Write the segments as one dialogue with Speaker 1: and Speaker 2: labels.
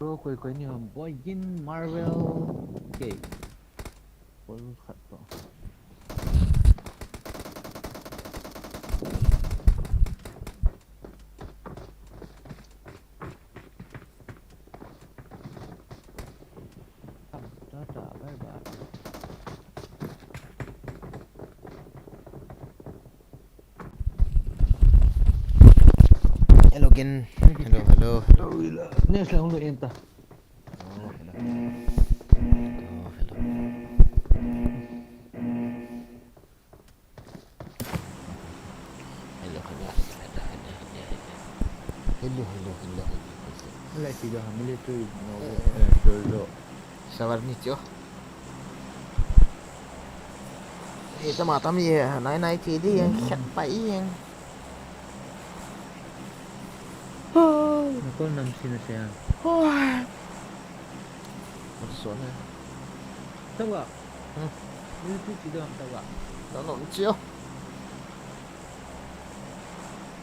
Speaker 1: pro quay như Boigin Marvel game tôi khát to ta bye bye.
Speaker 2: Hello again. Hello.
Speaker 1: Next lang ulo enta.
Speaker 2: Hello.
Speaker 1: Mulai tiga military no do.
Speaker 2: Sabar nih, Cyo. Ito mata mi nai kidi yang chat pai yang.
Speaker 1: Nakol nam sino siya.
Speaker 2: Suốt này.
Speaker 1: Tawa. Military tiga tawa.
Speaker 2: Nó Cyo.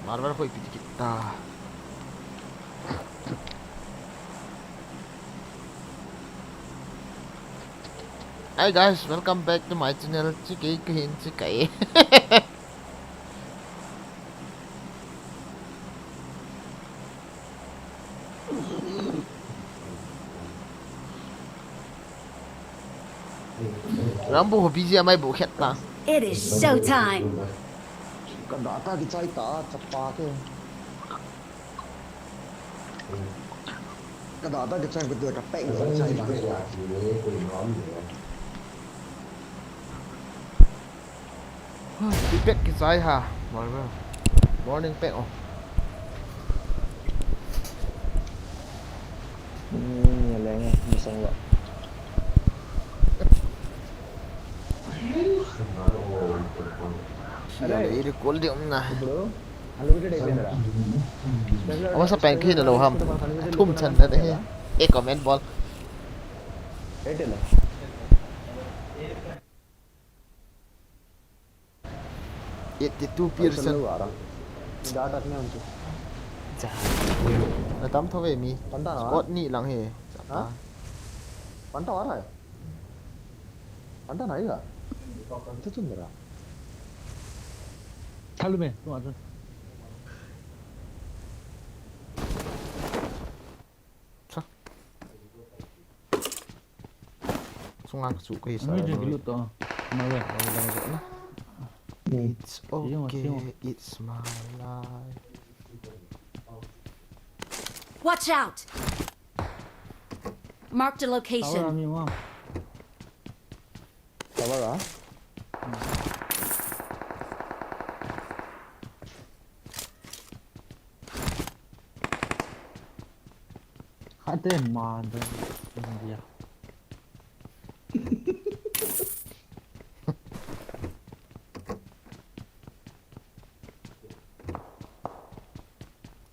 Speaker 2: Marvel koi piti kita. Hi guys, welcome back to my channel. Chiki kahin chikai. Rambo hobi gì mai bộ khét ta.
Speaker 3: It is showtime.
Speaker 4: Cái đó ta cái trái ta chặt pa cái. Cái đó ta cái trái cái đuôi chặt bẹn cái trái ta.
Speaker 2: Đi pet cái trái ha. Morning pet oh.
Speaker 4: Nhà lẽ nghe, đi xong rồi.
Speaker 2: Ini cool dia nah.
Speaker 4: Bro, unlimited అయిపోయిందిరా.
Speaker 2: Apa sa pen khi lo ham. Thum chan da he. E comment bol.
Speaker 4: Airtel
Speaker 2: 82%.
Speaker 4: Data అట్నే ఉంది.
Speaker 2: Na tam tho ve mi.
Speaker 4: పంటానా?
Speaker 2: Spot ni lang he.
Speaker 4: పంట వారా? పంటనా ఇక? ఎంతుందిరా?
Speaker 1: 탈루메 또 맞아.
Speaker 2: Sungang su cái
Speaker 1: Ano yung gilo to? Marvel.
Speaker 2: It's okay, it's my life.
Speaker 3: Watch out! Marked a
Speaker 1: Tawa
Speaker 3: location.
Speaker 1: rami mo.
Speaker 4: తవరా?
Speaker 1: Hate mada India.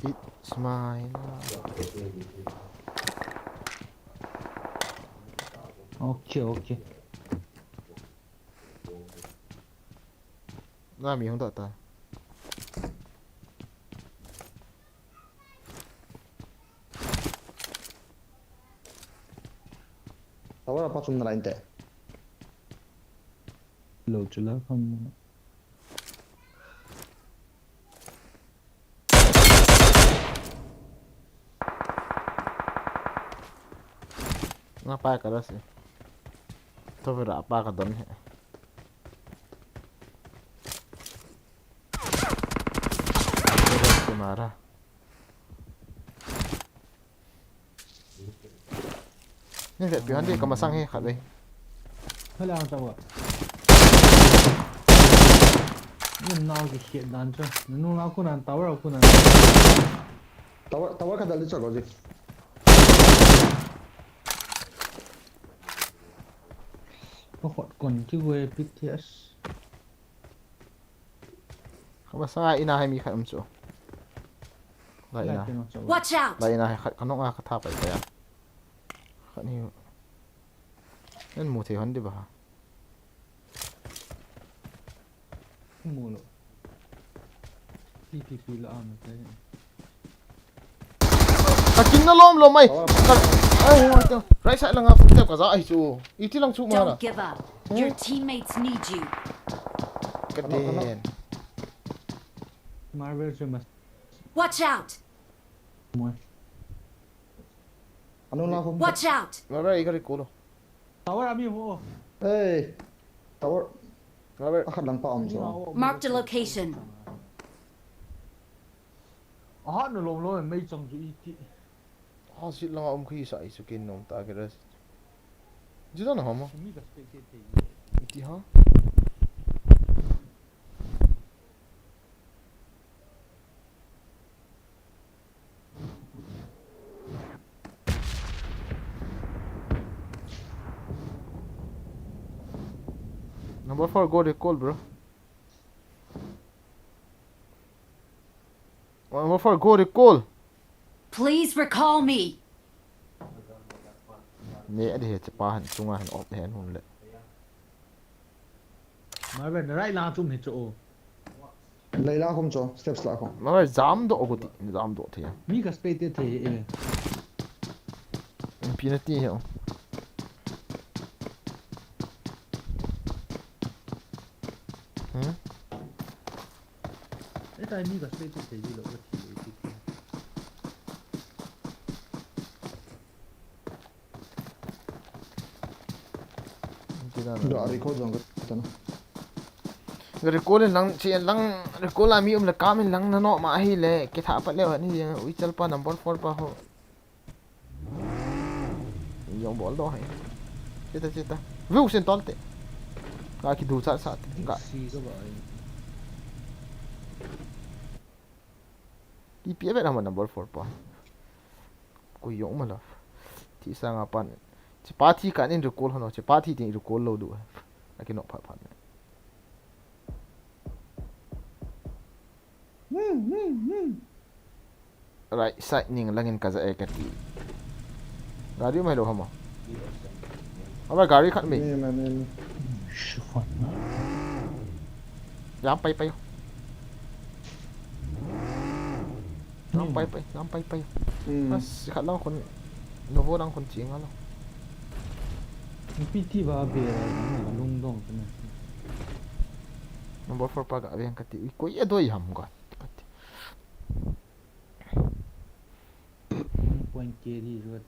Speaker 2: It's my life.
Speaker 1: 오케이.
Speaker 2: Na mi không ta.
Speaker 4: తవరా పచ్చుందిరా ఇంతే.
Speaker 1: 로줄라 컴.
Speaker 2: Ngapa ka ras eh. To vera apa ka don he. Mara. Ni vet pi han di ka masang he khat dei.
Speaker 1: hala ang tawa. Yun na ako shit dancho. Nung ako nan tower ako nan.
Speaker 4: తవర కదా లిచో goji.
Speaker 1: Ko kon ki we PTS.
Speaker 2: Ka masang ina hai mi khat um chu. Lai ina.
Speaker 3: Watch out!
Speaker 2: Lai ina khat kanong nga ka tha pai pa ya. Khat ni. Nen mu the hon di ba.
Speaker 1: Mulo. PPP la am tayo.
Speaker 2: Kakin na lom mai. Ay, right side lang nga footstep ka sa ay su. Iti lang su
Speaker 3: Don't
Speaker 2: mana.
Speaker 3: give up. Your teammates need you.
Speaker 2: Kadin.
Speaker 1: Marvel siya mas
Speaker 3: Watch out!
Speaker 1: mo.
Speaker 4: Ano na ako?
Speaker 3: Watch out!
Speaker 2: Mara ikari kulo.
Speaker 1: Tower abi mo.
Speaker 4: Hey! Tower.
Speaker 2: Mara.
Speaker 4: Akad lang pa om so.
Speaker 3: Marked a location.
Speaker 1: Ah, no long lo mai chang ju iti.
Speaker 2: Ah, sit lang khi sa isu kin nom ta ke res. Jida na hama.
Speaker 1: Mi ka spectate.
Speaker 2: Iti ha. Number 4 go recall bro. Number 4 go recall.
Speaker 3: Please recall me.
Speaker 2: Ne ade he chapa han chunga han op hen hun le.
Speaker 1: Marvel na right lang chum he cho.
Speaker 4: Lay lang akong so. Steps lang ako.
Speaker 2: Mara jam do ogoti jam do the.
Speaker 1: Mi ka spectate the.
Speaker 2: Impunity he.
Speaker 1: Ita mi ka spectate the lo ti.
Speaker 4: Do record jong ka na.
Speaker 2: Recall lang chi lang recall ami la kamin lang na no ma hi le ke tha pa le ni ui chal pa number 4 pa ho. Yung bol do hai. Cita. View sen tolte. Ka ki du sa ka.
Speaker 1: Si ka ba.
Speaker 2: Ki pia be naman number 4 pa. Ku yung malaf. Ti sa nga pan. Chi party kan in recall hono chi party tin recall lo du. Aki no pa. Right side ning langin kaza ekati. Gari mai lo hama. Aba gari khat me.
Speaker 4: Man.
Speaker 1: Shufan.
Speaker 2: Jam pai. Jam pai. Mas khat lang kon novo lang kon ching alo.
Speaker 1: PT ba be na lung dong kana.
Speaker 2: Number 4 pa ga ben kati. Ko ye doi ham ga.
Speaker 1: Point carry rồi.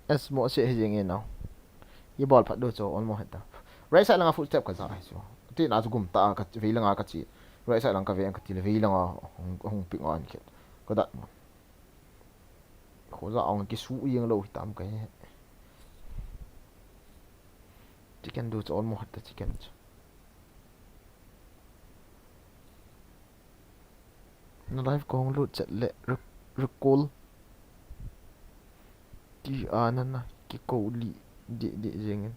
Speaker 2: As mo se hejing now. Ye ball phat do cho on mo heta. Right side lang footstep ka sa so. Ti na zu gum ta ka ve lang ka chi. Right side lang ka ve ka ti le ve lang hong ping on khet. Ko dat mo. Ko za ong ki su yeng lo tam ka he. Chicken do cho on mo heta chicken. Nó live con lụt chặt lệ rất cool ki na ki ko li di jeng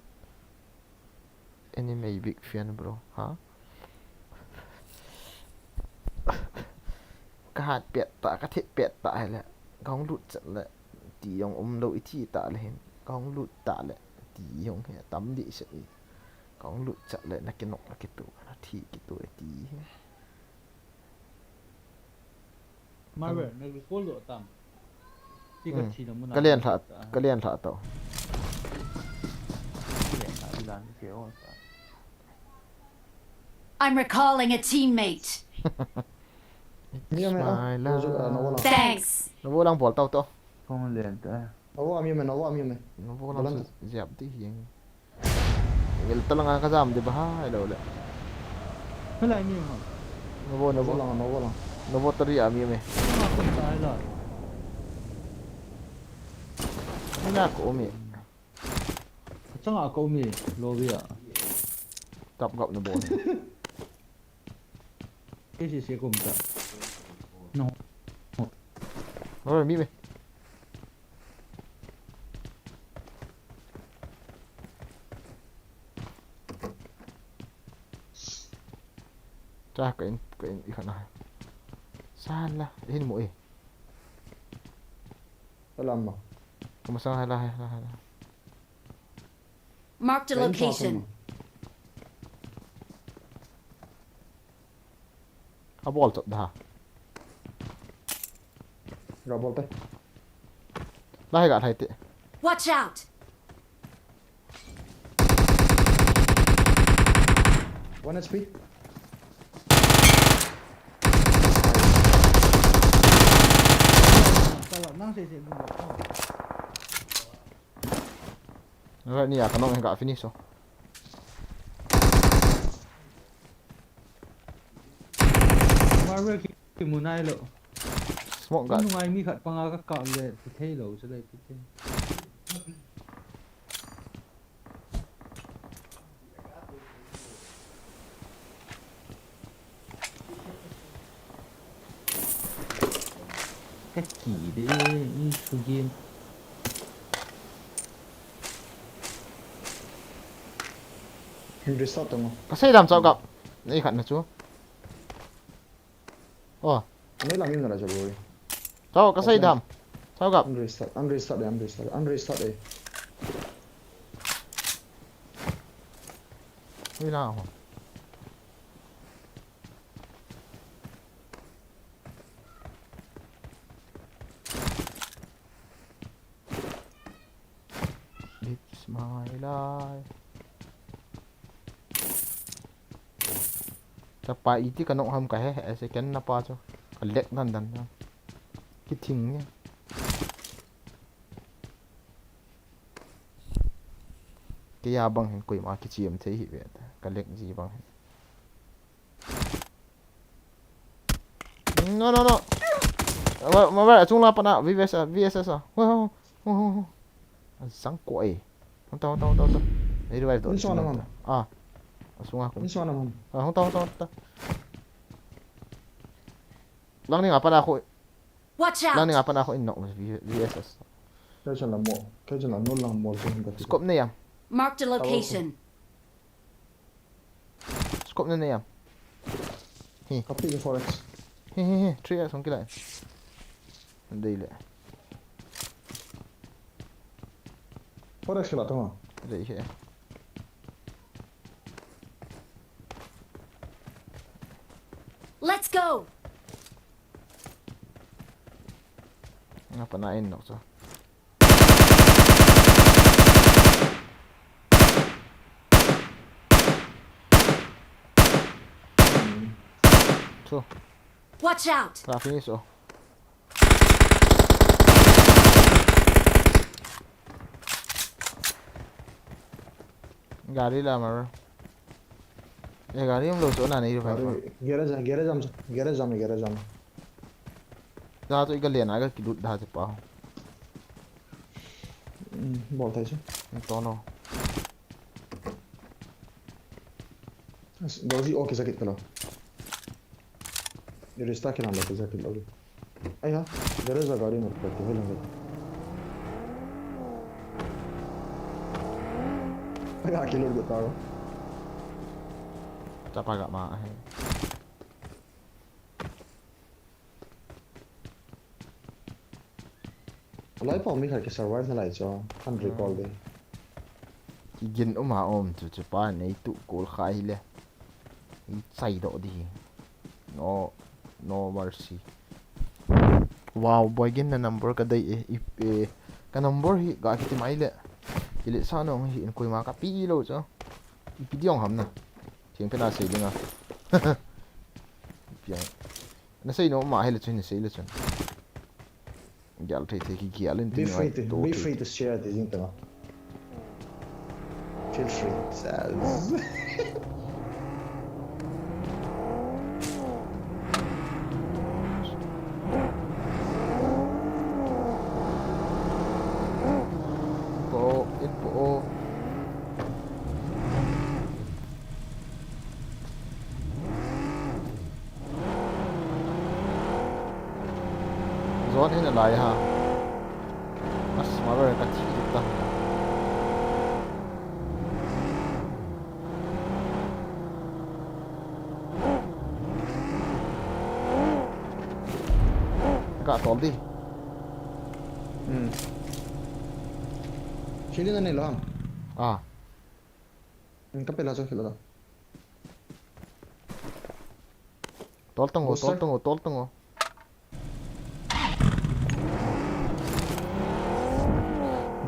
Speaker 2: anime big fan bro ha ka hat pet ta ka thit pet ta hay là con lụt chặt lệ tí yong đâu ít thi ta lên con lụt ta lệ tí yong he tắm đi sẽ con lụt chặt lệ là cái nọ là cái tụ nó thi cái tụ tí
Speaker 1: Marvel na recall lo tam. Ti ka chi na mo na.
Speaker 2: cái liền thả tàu
Speaker 3: I'm recalling a teammate.
Speaker 4: Miyo me
Speaker 2: Smile
Speaker 4: no wala.
Speaker 3: Thanks.
Speaker 2: nó vô lang bỏ tàu to
Speaker 1: Kong len ta.
Speaker 4: Awa miyo me.
Speaker 2: nó vô lang dẹp tí hiền người ta lang cái giam đi ba hay đâu đấy
Speaker 1: Hala mi mo.
Speaker 2: nó vô nó vô tari à mi mày
Speaker 1: Ma ko ta la.
Speaker 2: cái nào của mi
Speaker 1: Chang a ko mi lo bia.
Speaker 2: tập gặp nó bồn
Speaker 1: Ke si se kum ta. No.
Speaker 2: nó rồi mi mày cha cái đi khả năng san là đến mũi
Speaker 4: Alam mo.
Speaker 2: không sao hay là
Speaker 3: Marked a location.
Speaker 2: à ball chụp đã
Speaker 4: Robot te.
Speaker 2: Lai gạt hay tệ.
Speaker 3: Watch out!
Speaker 4: One HP.
Speaker 1: Kalau nang sih gue.
Speaker 2: Rồi ni à kanong yang gak finish oh.
Speaker 1: Marvel ki munai lo.
Speaker 2: Smoke gak.
Speaker 1: Nung ai mi khat panga ka ka le thei lo so dai ti. Kaki deh ini sugin.
Speaker 4: Restart tao.
Speaker 2: Kasi dam sao gặp. Đây khẩn là chú. Ồ,
Speaker 4: Ano lang yun na siya boy.
Speaker 2: sao kasi dam. Sao gặp.
Speaker 4: Unrestart eh.
Speaker 2: Như nào? It's my life. Sa iti kanong ham kahe ese ken na pa cho. Kalek nan dan. Kiting niya. Kaya bang hin koy ma kichim thấy hi vet. Kalek gì bang. No. Mà vậy chung là pana VSS à. Wow. Sáng quậy. Không tao. Đây rồi tôi. À. Xuống aku.
Speaker 4: Ano naman?
Speaker 2: Không tao. Lang ni apa ako.
Speaker 3: Watch
Speaker 2: Lang ni
Speaker 3: out!
Speaker 2: apa ako inok VSS.
Speaker 4: Kaya lang no lang mo din ka.
Speaker 2: Scope na yan.
Speaker 3: Marked a location.
Speaker 2: Scope na yan.
Speaker 4: Copy the forex.
Speaker 2: 3 xong cái lại. Đây lại.
Speaker 4: Forex ka to.
Speaker 2: Đây kìa.
Speaker 3: Let's go!
Speaker 2: Apa na inok so. So,
Speaker 3: Watch out!
Speaker 2: ta finish oh. Gari là mà. Ye gari हम लोग सोना नहीं रहा है.
Speaker 4: Garage jam.
Speaker 2: Da to igal lian aga kidut da se pa.
Speaker 4: Bol thay chứ.
Speaker 2: To no.
Speaker 4: Dozi okay sakit ka lang. Restart ka lang lang sakit lang. Ay ha, garage la गाड़ी मत करते हो लंगा. Ay ha, kilo de tao.
Speaker 2: Chắc pa gặp mà hay.
Speaker 4: Wala pa umi ka survive na lai cho. Kan recall de.
Speaker 2: Gin mà om chu pa nei tu kol khai le. Sai do đi. No mercy. Wow, Boigin na number ka dai ka number hi ga ki mai le. Ile sa no hi in koi ma ka pi lo cho. Pi diong ham na. Thieng pe na sei dinga. Piang. Na sei no ma hay le chen sei le chen. Gal thei thei ki gial in
Speaker 4: Be
Speaker 2: tin
Speaker 4: free to share this into. Feel free. Says.
Speaker 2: Po. Zone hin lại ha. Mas mabar ka chi ta. Ka tol đi.
Speaker 4: Chili na nila.
Speaker 2: À.
Speaker 4: Kapela cho kilo.
Speaker 2: Tol tong.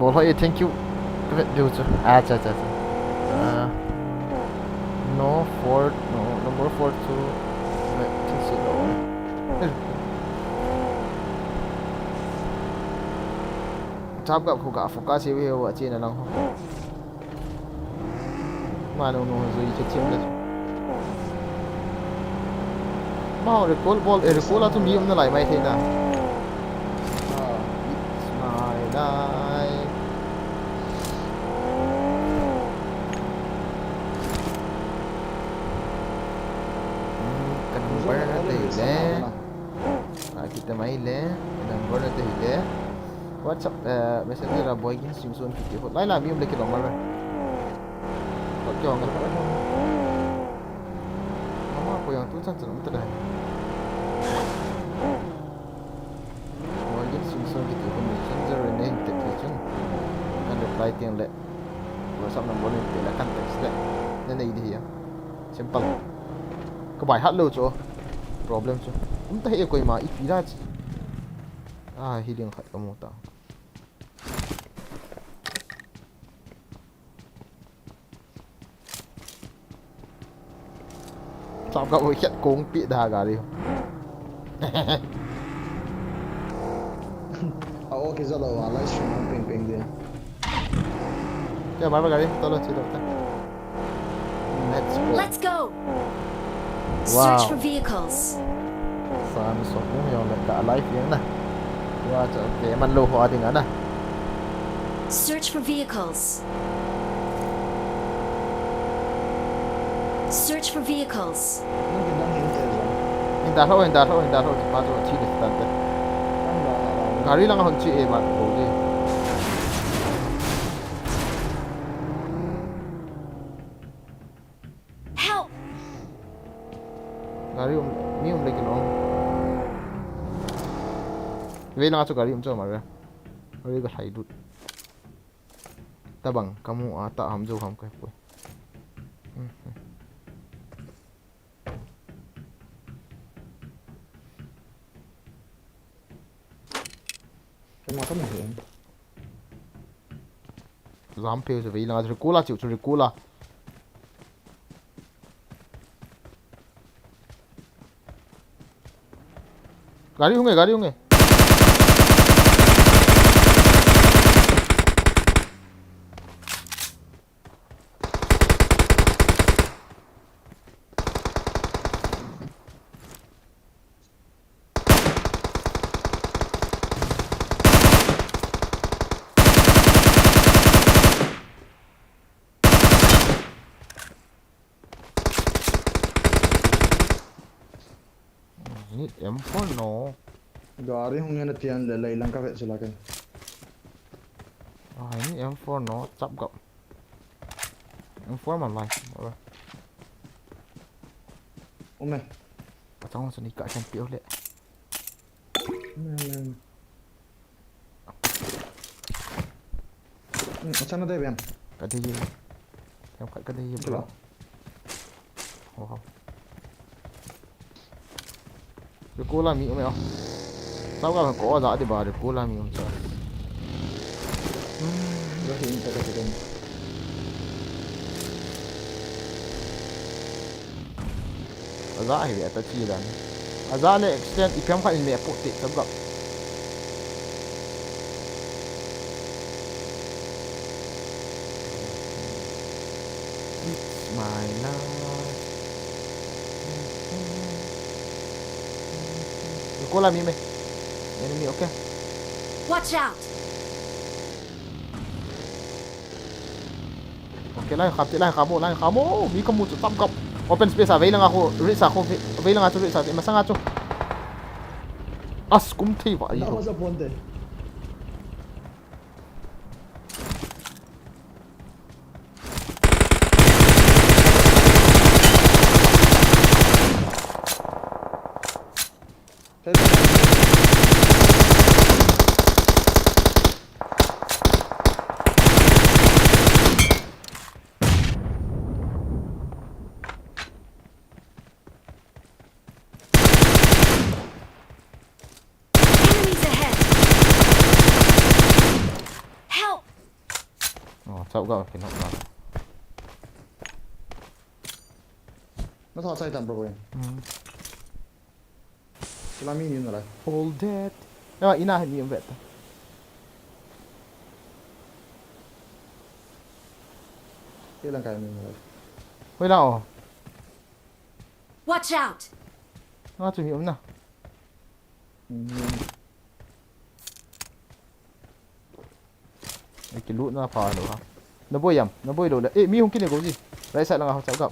Speaker 2: ball hoy thank you cái điều chứ cha cha no four no number 4 to to sit over chap gặp khu cả focus hiu hiu ở trên là năng mà nó rồi chết chim đấy mà recall ball recall là tụi mình nó lại mày thế nào my life number na tile kita maile number na tile WhatsApp messenger ra Boigin Simpson kiti ho lai la mi umle ki number kyo ngal mama ko yang tu chan chan umta dai Boigin Simpson kiti ho messenger ne kiti chun kan reply tiang le WhatsApp number ni tile kan text le ne nei di ya simple cái bài hát lâu cho problem cho không thấy coi mà ít phí ra hi điện thoại có một tao sao cậu ấy hiện cũng bị đà gà đi
Speaker 4: ok giờ là livestream ping ping đi
Speaker 2: cái máy gà đi tao lên chơi đâu ta
Speaker 3: Let's go.
Speaker 2: Wow.
Speaker 3: Search for vehicles.
Speaker 2: Saan so cũng hiểu là cả live tiếng này qua cho cáiมันlô hoa tiếng này
Speaker 3: Search for vehicles. Search for vehicles.
Speaker 4: nó cái đang hiện thế rồi
Speaker 2: hình đạt thôi thì ba cho chi được tận tận
Speaker 4: đang là
Speaker 2: gari lang hon chi e ba ko đi
Speaker 3: Help!
Speaker 2: gari mi lekin on về lang cho gari cho mà ra rồi cái hay đút ta bằng kamu ata ham jo ham kai ko
Speaker 4: cái mà có một hiện
Speaker 2: dám phê rồi vì là rồi cố là chịu rồi cố là gari không nghe em phone no
Speaker 4: gari không nghe nó tiền để lấy lăng cà phê lại cái
Speaker 2: ini em phone no chắp gọng em phone mà lại rồi
Speaker 4: ôm này
Speaker 2: ở trong sân đi cả chân piếu lệ
Speaker 4: ở trong nó đây em
Speaker 2: cái gì em cái gì bro wow rồi cô làm miệng mày không sao cả có giá thì bà được cô làm miệng trời
Speaker 4: nó hiện tại cái đây
Speaker 2: giá thì ta chi là giá này extend ikem phải mẹ phụ tị sắp gặp It's my life cô làm gì mày enemy ok
Speaker 3: Watch out!
Speaker 2: ok lại khám mo mi kamu tu tam kap open space à vậy là ako risa ako vậy là ako risa thì mà sang ako as cũng thi vậy
Speaker 4: nó có ponte
Speaker 3: Enemies ahead!
Speaker 2: cháu gặp cái nó mà
Speaker 4: nó thọ sai tầm rồi cái làm như này
Speaker 2: hold that nhưng mà ina hình như vậy
Speaker 4: cái là cái mình này
Speaker 2: hơi nào
Speaker 3: Watch out!
Speaker 2: nó chủ yếu nào cái lũ nó phá nữa hả nó bôi đồ đấy ê mi không kia này có gì đấy sao là cháu gặp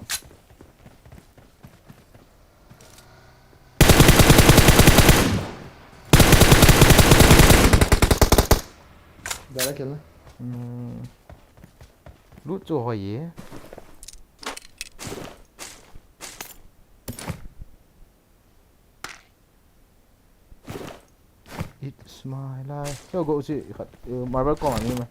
Speaker 4: đây là cái này
Speaker 2: lút cho hỏi gì it's my life cho gỗ gì marble còn như mà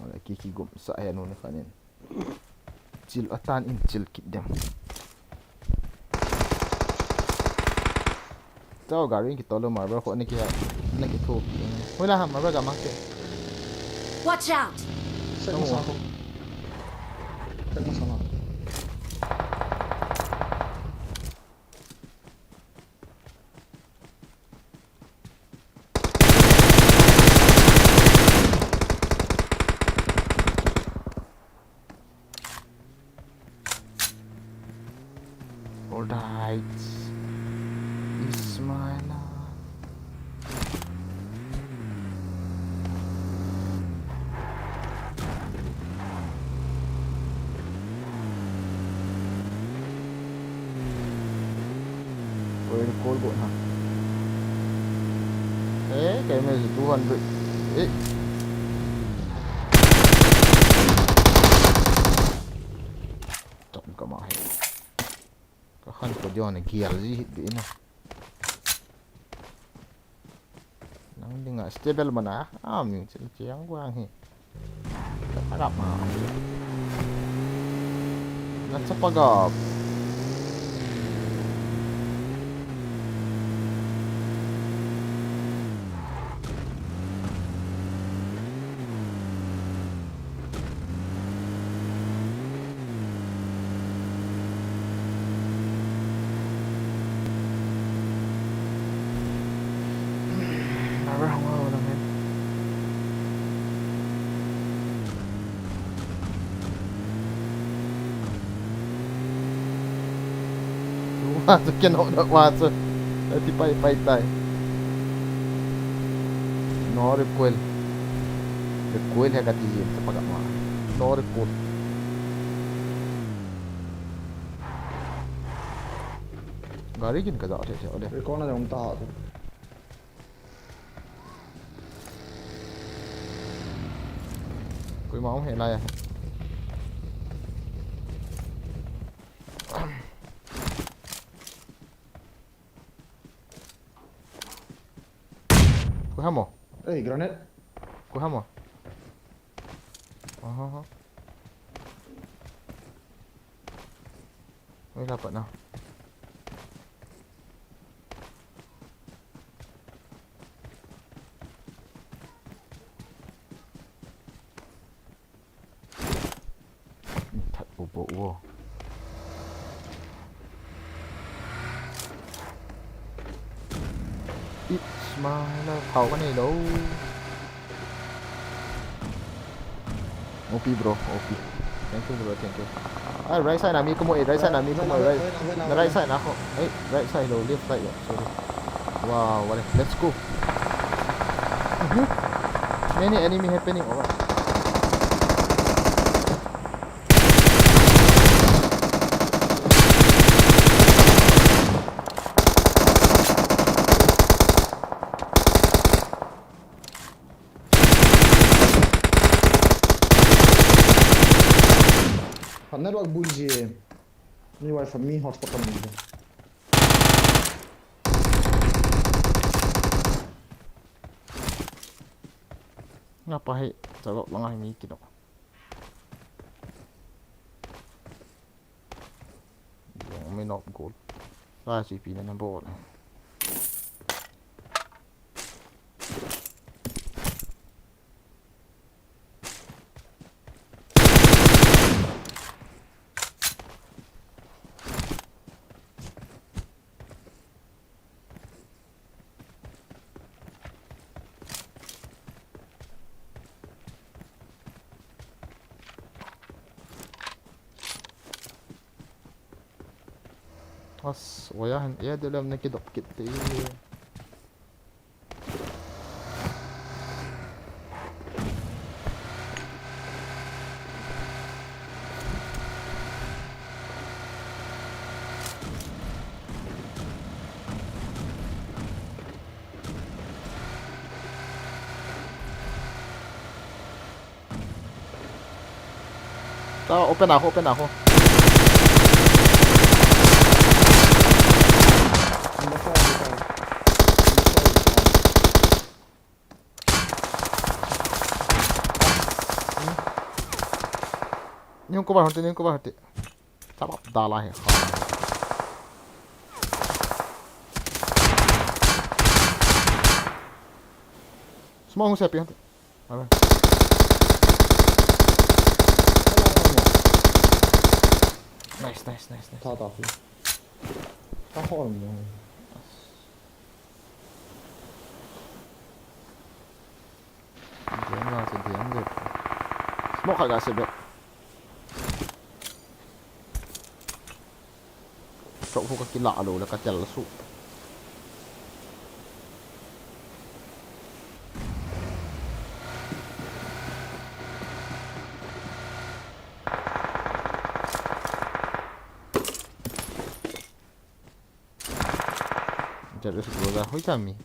Speaker 2: lại kiki gom saya nu ni kanin chill atan in chill kit dem tao garing ki tolo marble ko ni ki ha na ki thu wala ha marble ga makke
Speaker 3: Watch out!
Speaker 4: sẽ không sao không sẽ không sao nào
Speaker 2: alright it's my life rồi call bộ hả thế cái này là 200 ấy chọn cả mọi cái khăn của John này kia gì hết bị nào nắng đi ngã stable mà nã mình sẽ chén quang thì đã gặp mà nó sắp gặp masuk yan ako masuk dati pay tayo no recoil recoil hay katiyin sa pagkama no recoil gari gin ka dati siya ulit
Speaker 4: cái con này ông ta thôi
Speaker 2: kuy mo hay na yan kuha mo
Speaker 4: ê granite
Speaker 2: kuha mo may dapat na thật bộ vô it's my life thầu cái này đâu OP bro OP thank you bro thank you right side nami ko mo right side nami ko mo right na right side na ako right side low left side sorry wow wala let's go many enemy happening alright
Speaker 4: network bulji ni wifi mi hotspot kan ni
Speaker 2: ngapain colok langah ini gitu yang main up goal lah si pina na ball بس وياهن يا دلم نكدق كتير open ako. Yung cover hati. Sabap dalah ya. Semua hong sepi hati. Apa? Nice.
Speaker 4: 다 다. 다 허는 뭐.
Speaker 2: Diyan nga sa diyan dito. Smoke agak sebab. Cok ko kila alo la kacal su. Jadi sebuah hui kami.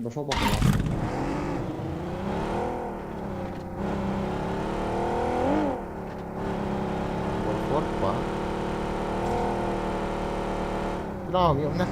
Speaker 4: بشوط واحد
Speaker 2: Apa? Long yun na.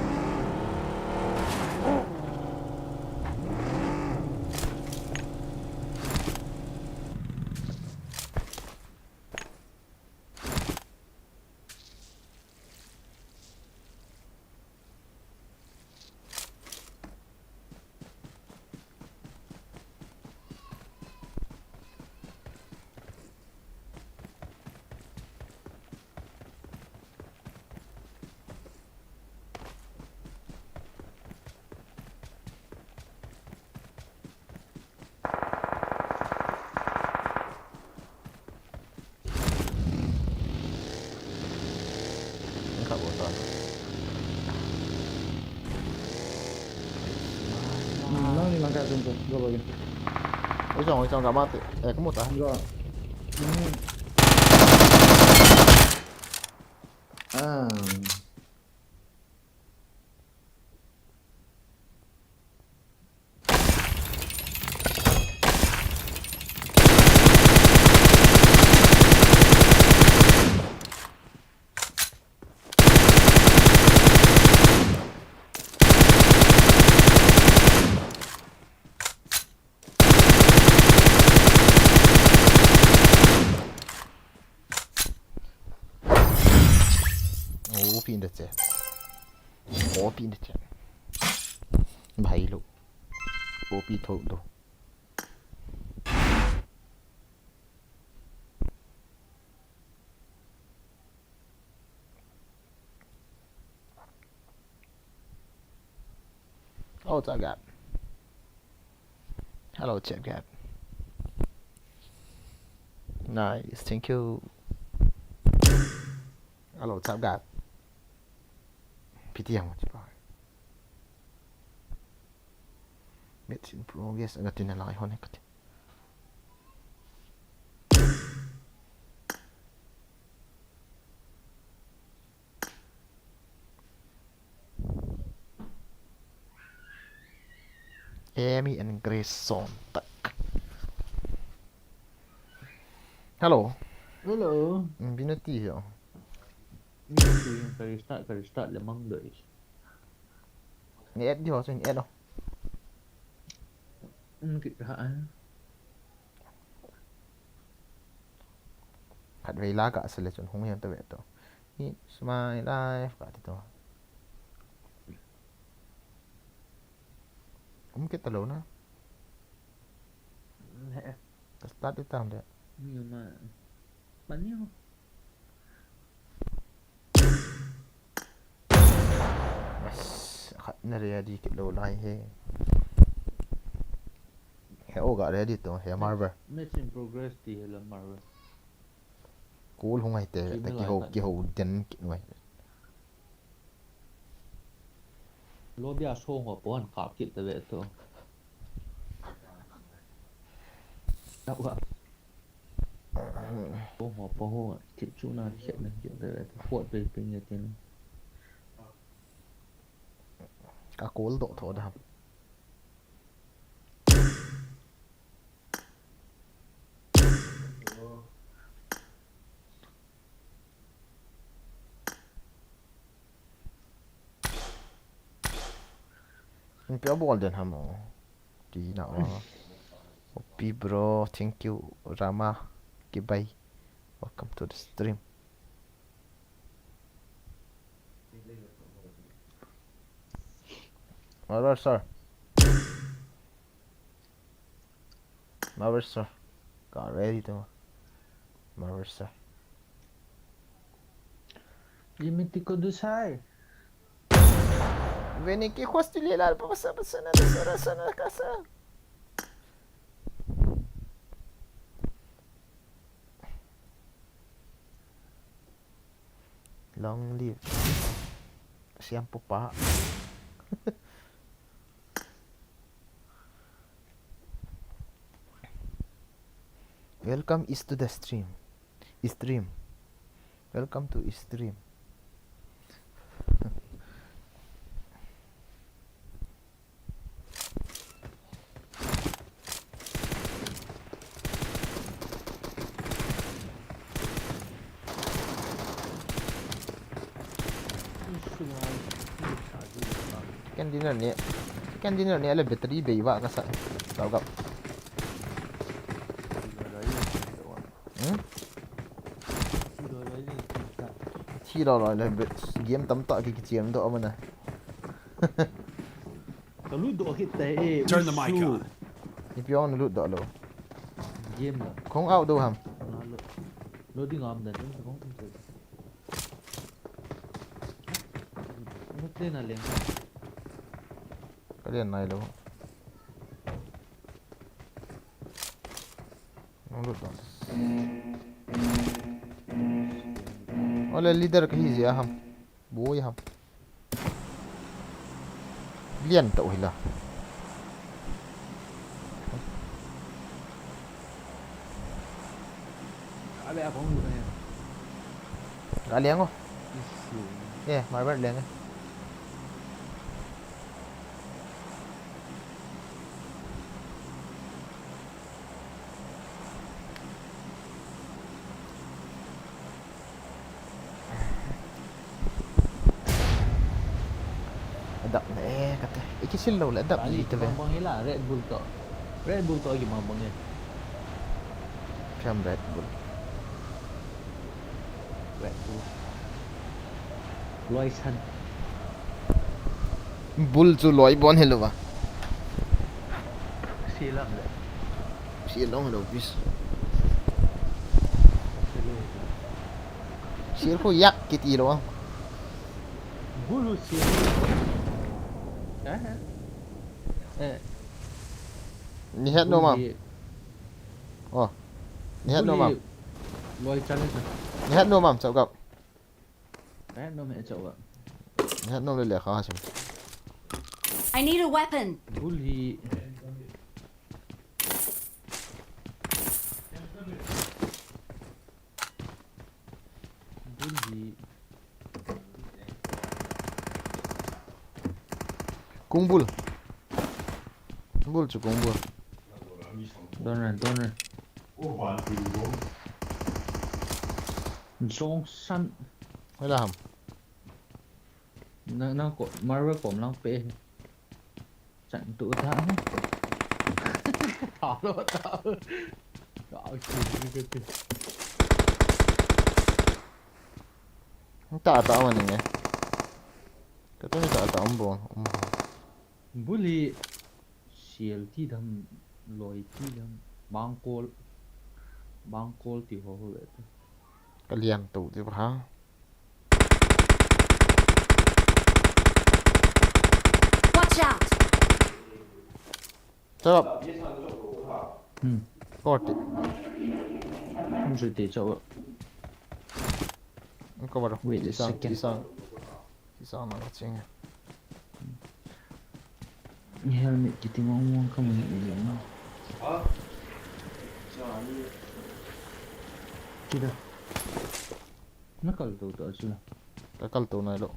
Speaker 2: Kak bosan.
Speaker 4: Lang ni langkah tu gua bagi.
Speaker 2: Ôi giời, gak mati. Có một à?
Speaker 4: Gua. Ah.
Speaker 2: Pin được chưa? Có pin được chưa? Bảy lụ. Có pin thôi đâu. Oh, it's a gap. Hello, chat gap. Nice, thank you. Hello, chat gap. PT yang macam apa? Medicine progress agak tina lang ihon ikat. Amy and Grace Sontak. Hello.
Speaker 1: Hello.
Speaker 2: Binati ya.
Speaker 1: Cari start lemang đợi.
Speaker 2: Nghe đi vào xem nghe đâu.
Speaker 1: Kịch hả?
Speaker 2: Had về lá cả selection không hiểu tới vậy đó. It's my life cả thì đó. Không kita lâu na. Start itu tam dia.
Speaker 1: Nhưng mà bắn nhau.
Speaker 2: Bas, nariya di kilo lahi he. ga ready to he marver
Speaker 1: Match in progress thì là Marvel.
Speaker 2: cool hung ai te
Speaker 1: Chỉ
Speaker 2: ta
Speaker 1: mới
Speaker 2: ki
Speaker 1: lại
Speaker 2: ho
Speaker 1: tại
Speaker 2: ki ho den ki noi
Speaker 1: Lo dia show ngọc bố hẳn khảo kiện tới vậy thôi. Đâu ạ? Bố ngọc bố chuyện chú nào chuyện này chuyện tới vậy thôi. Quật về người tiền.
Speaker 2: ka cool do tho da mình kéo ball den ham đi nào Happy bro, thank you Rama Kibai. Welcome to the stream. Alright sir. Marvel sir. Got ready to Marvel sir.
Speaker 1: Dimitico do sai.
Speaker 2: Veni que hostilidad para pasar sana casa. Long live siapa pak welcome is to the stream welcome to stream kan dinner ni ada bateri bewa ka sa tau gap chi rồi là game tắm tọa cái chiếm độ mà nè
Speaker 1: Cái lút độ cái tệ.
Speaker 5: Turn the mic on.
Speaker 2: ni pion lu độ lo
Speaker 1: Game là.
Speaker 2: không out đâu hầm
Speaker 1: Nó đi ngầm đến nó không thể. Nó tên là liền.
Speaker 2: cái đèn này đâu nó lu độ Oleh leader cái gì à hầm bố hầm liên tụ hila
Speaker 1: À bé không được này.
Speaker 2: gak liang oh yeah my bad liang Edam Nah kata iki silau lah Edam
Speaker 1: Balik
Speaker 2: gitu
Speaker 1: ke
Speaker 2: be
Speaker 1: bang hilang Red Bull tak. Red Bull tak lagi bang ni.
Speaker 2: Cam Red Bull
Speaker 1: Red Bull. Loi san.
Speaker 2: Bull chu loi bon hello ba
Speaker 1: Silang dah.
Speaker 2: silong hello bis sil ko yak kiti lo
Speaker 1: Bulu silang.
Speaker 2: ni het no mam oh ni het no mam
Speaker 1: Loi chan ni.
Speaker 2: ni het no mam chau gap
Speaker 1: No mẹ chậu ạ.
Speaker 2: ni het no le le kha sim
Speaker 3: I need a weapon.
Speaker 1: Buli. Buli.
Speaker 2: kung bul chu kung bul
Speaker 1: Donner. Zong san.
Speaker 2: hay là hầm
Speaker 1: Nó có Marvel cũng lăng pe. Trận tụ thắng. Thảo luôn tao. Gọi cái
Speaker 2: ta ta mà nè cái tôi ta ta buồn
Speaker 1: Buli sial ti dam loi ti dam bangkol ti ho ho vậy.
Speaker 2: cái liền tụ thì hả
Speaker 3: Watch out!
Speaker 2: chớp Korti.
Speaker 1: Không rồi để cho
Speaker 2: Engkau baru.
Speaker 1: Wait a second.
Speaker 2: Isang nak cing.
Speaker 1: helmet kita ngomong kamu ini. Kita. Nakal tu tu aja.
Speaker 2: Kakal tu na lo.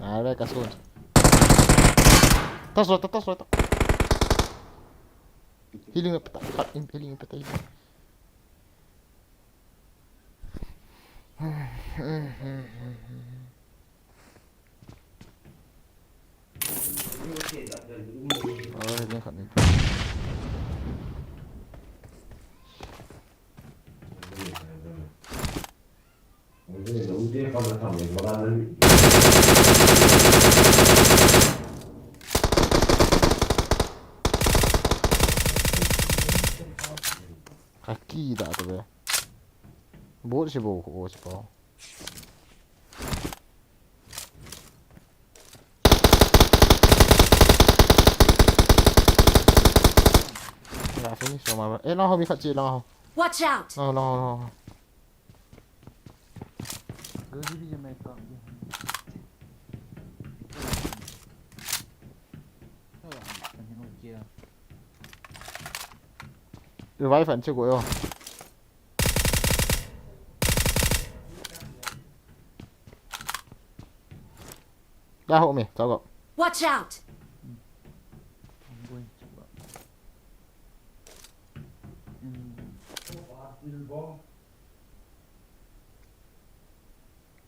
Speaker 2: Ada kasun. Tas lo. Healing peta. Healing peta. Oh, ini kan ni. Kaki dah tu be. Bot si bot ko si po. Nah, finish sama. Lang ho mi kecil lang ho.
Speaker 3: Watch out!
Speaker 2: Lang.
Speaker 1: Jadi je mereka.
Speaker 2: Revive vẫn chưa của yêu. Ra hộ mày, cháu cậu.
Speaker 3: Watch out!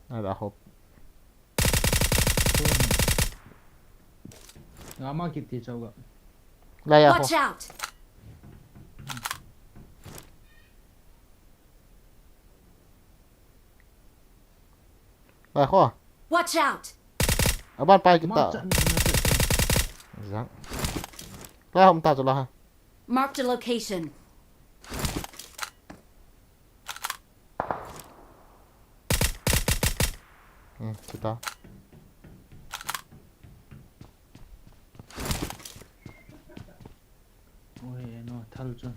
Speaker 3: Ada hop.
Speaker 1: Ngama kita coba.
Speaker 2: Đây à.
Speaker 3: Watch out!
Speaker 2: Đây kho.
Speaker 3: Watch out!
Speaker 2: Ở ban pai kita. Giang. Đây không ta cho là.
Speaker 3: Marked a location.
Speaker 2: Kita.
Speaker 1: Ôi nó thal chứ.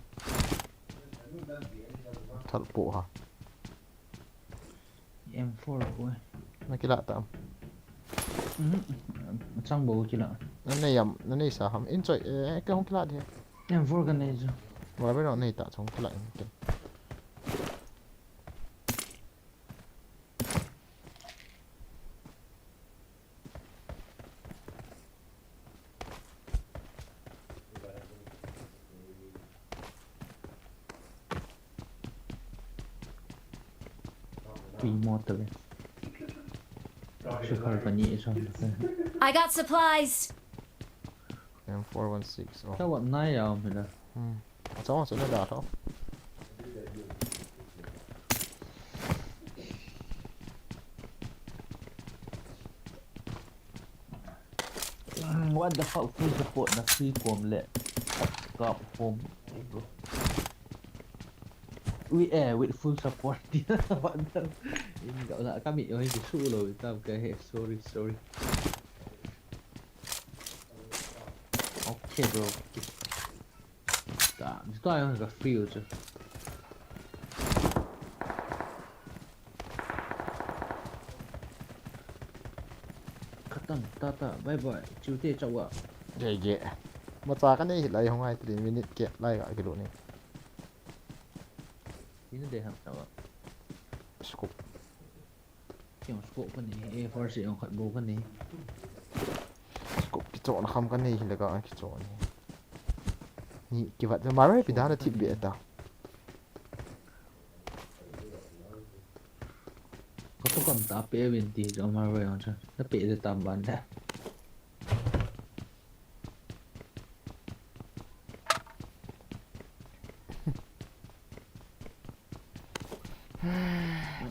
Speaker 2: Thật bộ hả?
Speaker 1: M4 ôi.
Speaker 2: Nó cái lạ tạm.
Speaker 1: Sang bộ kia lạ.
Speaker 2: Nó này sao hầm enjoy cái không cái lạ thế.
Speaker 1: M4 cái này chứ.
Speaker 2: Mà bây giờ này tạ trong cái lạ.
Speaker 1: Motor. Shukar pa niya isang.
Speaker 3: I got supplies.
Speaker 2: M416.
Speaker 1: Tawag na yaw mila.
Speaker 2: Cháu sẽ nó đạt không?
Speaker 1: What the fuck full support na free form le. Got form. With full support dia ini enggak usah kami yang isu loh kita okay sorry okay bro tak itu yang agak free aja katang tata bye bye cuti coba
Speaker 2: Dễ mà ta cái này lại không ai thì minute kia lại gọi cái độ này
Speaker 1: ini deh coba
Speaker 2: scope
Speaker 1: yang scope kan ni A4 yang kat bawah kan ni
Speaker 2: scope cái chỗ nó không cái này là gọi cái chỗ này ni Kipat mà rồi bị đá là thịt bịa ta
Speaker 1: kau tu kan tak apa binti jom marway macam tapi ada tambahan dah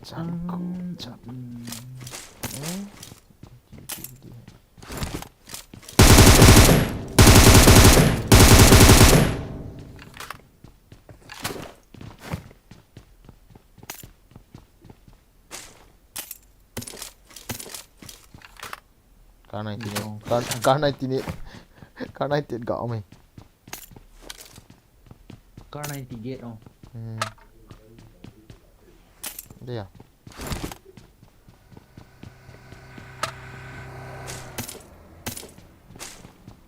Speaker 2: chậm Car 98. Car 98. Car 98 gạo mày.
Speaker 1: Car 98 không?
Speaker 2: Đây à?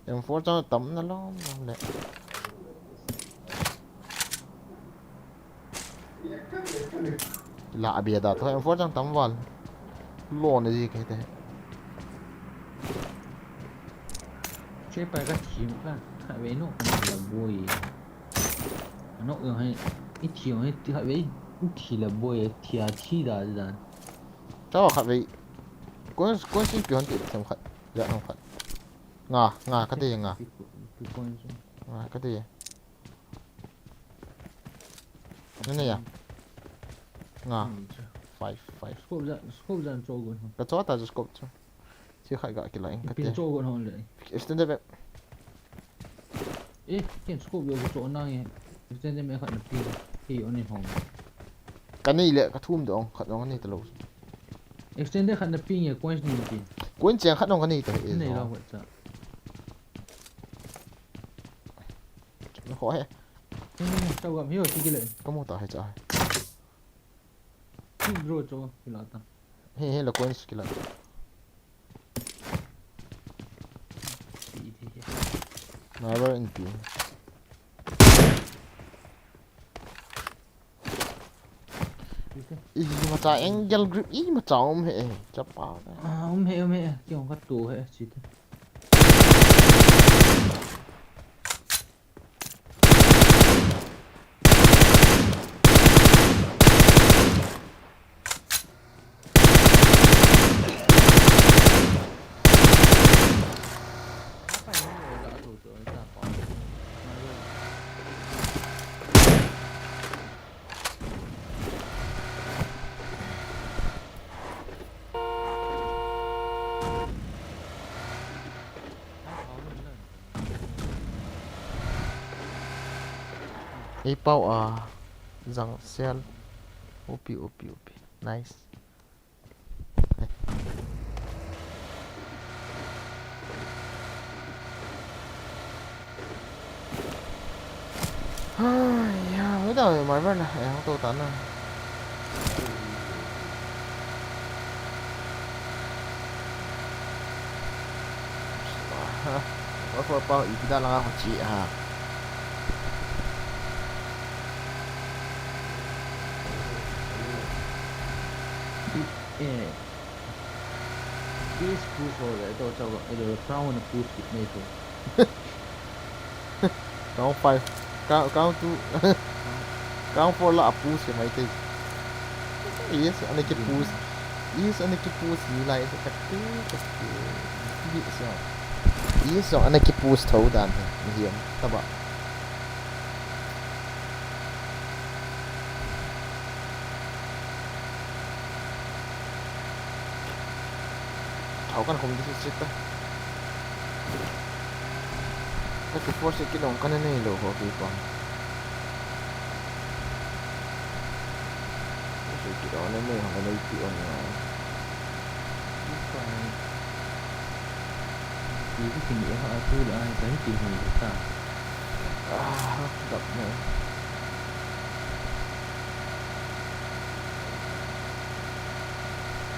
Speaker 2: Em phố cho tấm nó lắm lẹ. Lạ bìa đã thôi em phố cho tấm vào. Lộn cái gì cái thế.
Speaker 1: Chế phải cái chìm cả. Hãy với nó là bùi. Nó hay ít chiều hay hãy với thì là bùi thì thi đã ra.
Speaker 2: Cháu khát vậy. Cuốn xin biểu hiện xem khát. Dạ không khát. Ngà cái gì ngà. Ngà cái gì. Cái này à? Ngà. 5.
Speaker 1: Scope ra cho gần.
Speaker 2: Cái chó ta just scope cho. Chứ khai gạo cái lại cái
Speaker 1: Pin cho gần hơn đấy.
Speaker 2: Extended web.
Speaker 1: Cái scope vô chỗ này. Extended mẹ khẩn pin. Thì ở này hồng.
Speaker 2: Cái này lẹ cái thum được không? Khát nó cái này từ lâu.
Speaker 1: Extended khẩn pin nhà coins nhìn pin.
Speaker 2: Cuốn chèn khát nó cái này từ
Speaker 1: Cái này là vậy sao?
Speaker 2: Nó khó hết.
Speaker 1: Sao gặp hiểu cái lệnh.
Speaker 2: Có một tờ hay trời.
Speaker 1: Cái draw cho cái lát ta.
Speaker 2: Hay là coins cái lại. Never in pin. Ý mà trái angel grip ý mà cháu ông hệ chấp bảo đấy.
Speaker 1: Ông hệ cái ông cắt tù hệ chỉ thế.
Speaker 2: Ipao rằng cell op. Nice. Ya, bây giờ máy vẫn là em không tô tán à. Có phải bao ý kita lang ako chị ha.
Speaker 1: Cái push rồi tôi cho gọi rồi crown nó push kịp này thôi.
Speaker 2: Count 5. Count 2. Count 4 là push cái máy thế. Yes, anh ấy cái push. Yes, anh ấy cái push như lại cái cái gì sao? Yes, anh ấy cái push thấu đàn thế. Hiểm, ta bảo. Thấu kan không đi chết ta. Cái force cái đồng cái này lo ho cái con. Cái đó nó mới không lấy tiền rồi.
Speaker 1: Chỉ cái kinh nghiệm họ thu lại cái chuyện gì được ta.
Speaker 2: Đập nữa.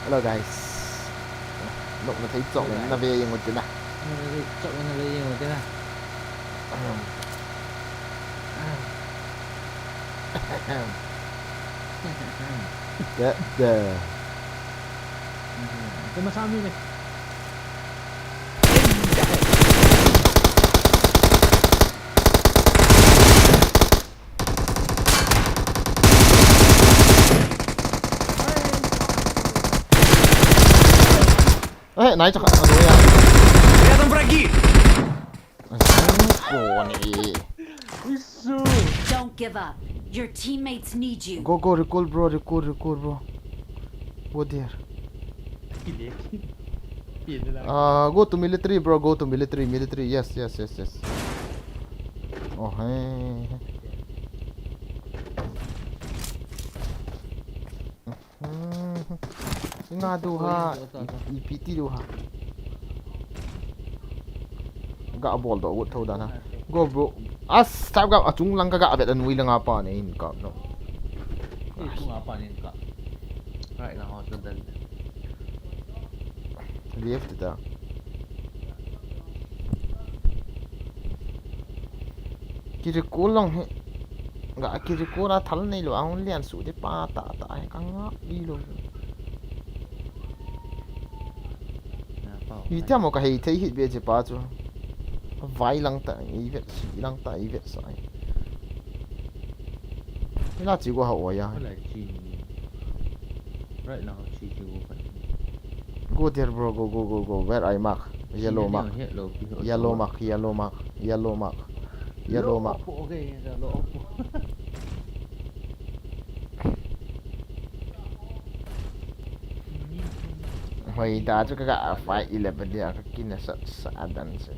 Speaker 2: Hello guys. Lúc nó thấy trộn nó về một cái nào.
Speaker 1: Trộn nó về một cái nào. Cái mà sao như này?
Speaker 2: Nãy chắc là đối à.
Speaker 5: Рядом враги!
Speaker 3: Don't give up. Your teammates need you.
Speaker 2: Go, recall bro. Go there. Go to military bro, go to military. Yes. Oh, hey. Nga duha, EPT duha. ga ball do wood thâu đó go bro as tao ga chung lang ga bet anui lang apa ne in ka no
Speaker 1: Itu apa ni kak? Right now hospital.
Speaker 2: left da kiri ko long he ga kiri ko na thal nei lo ang lian su de pa ta ai ka nga đi lo vì thế mà cái hệ thấy hit về chỉ ba chứ vài lần tại ý việt chỉ lần tại ý việt sai cái là chỉ có hậu à
Speaker 1: Cái là chi? Right now chi chi vô phần.
Speaker 2: go there bro go where I mark yellow mark yellow mark yellow mark yellow mark yellow mark
Speaker 1: Okay, yellow.
Speaker 2: hồi đã cho cái gã phải 11 dia cái kia sa adan se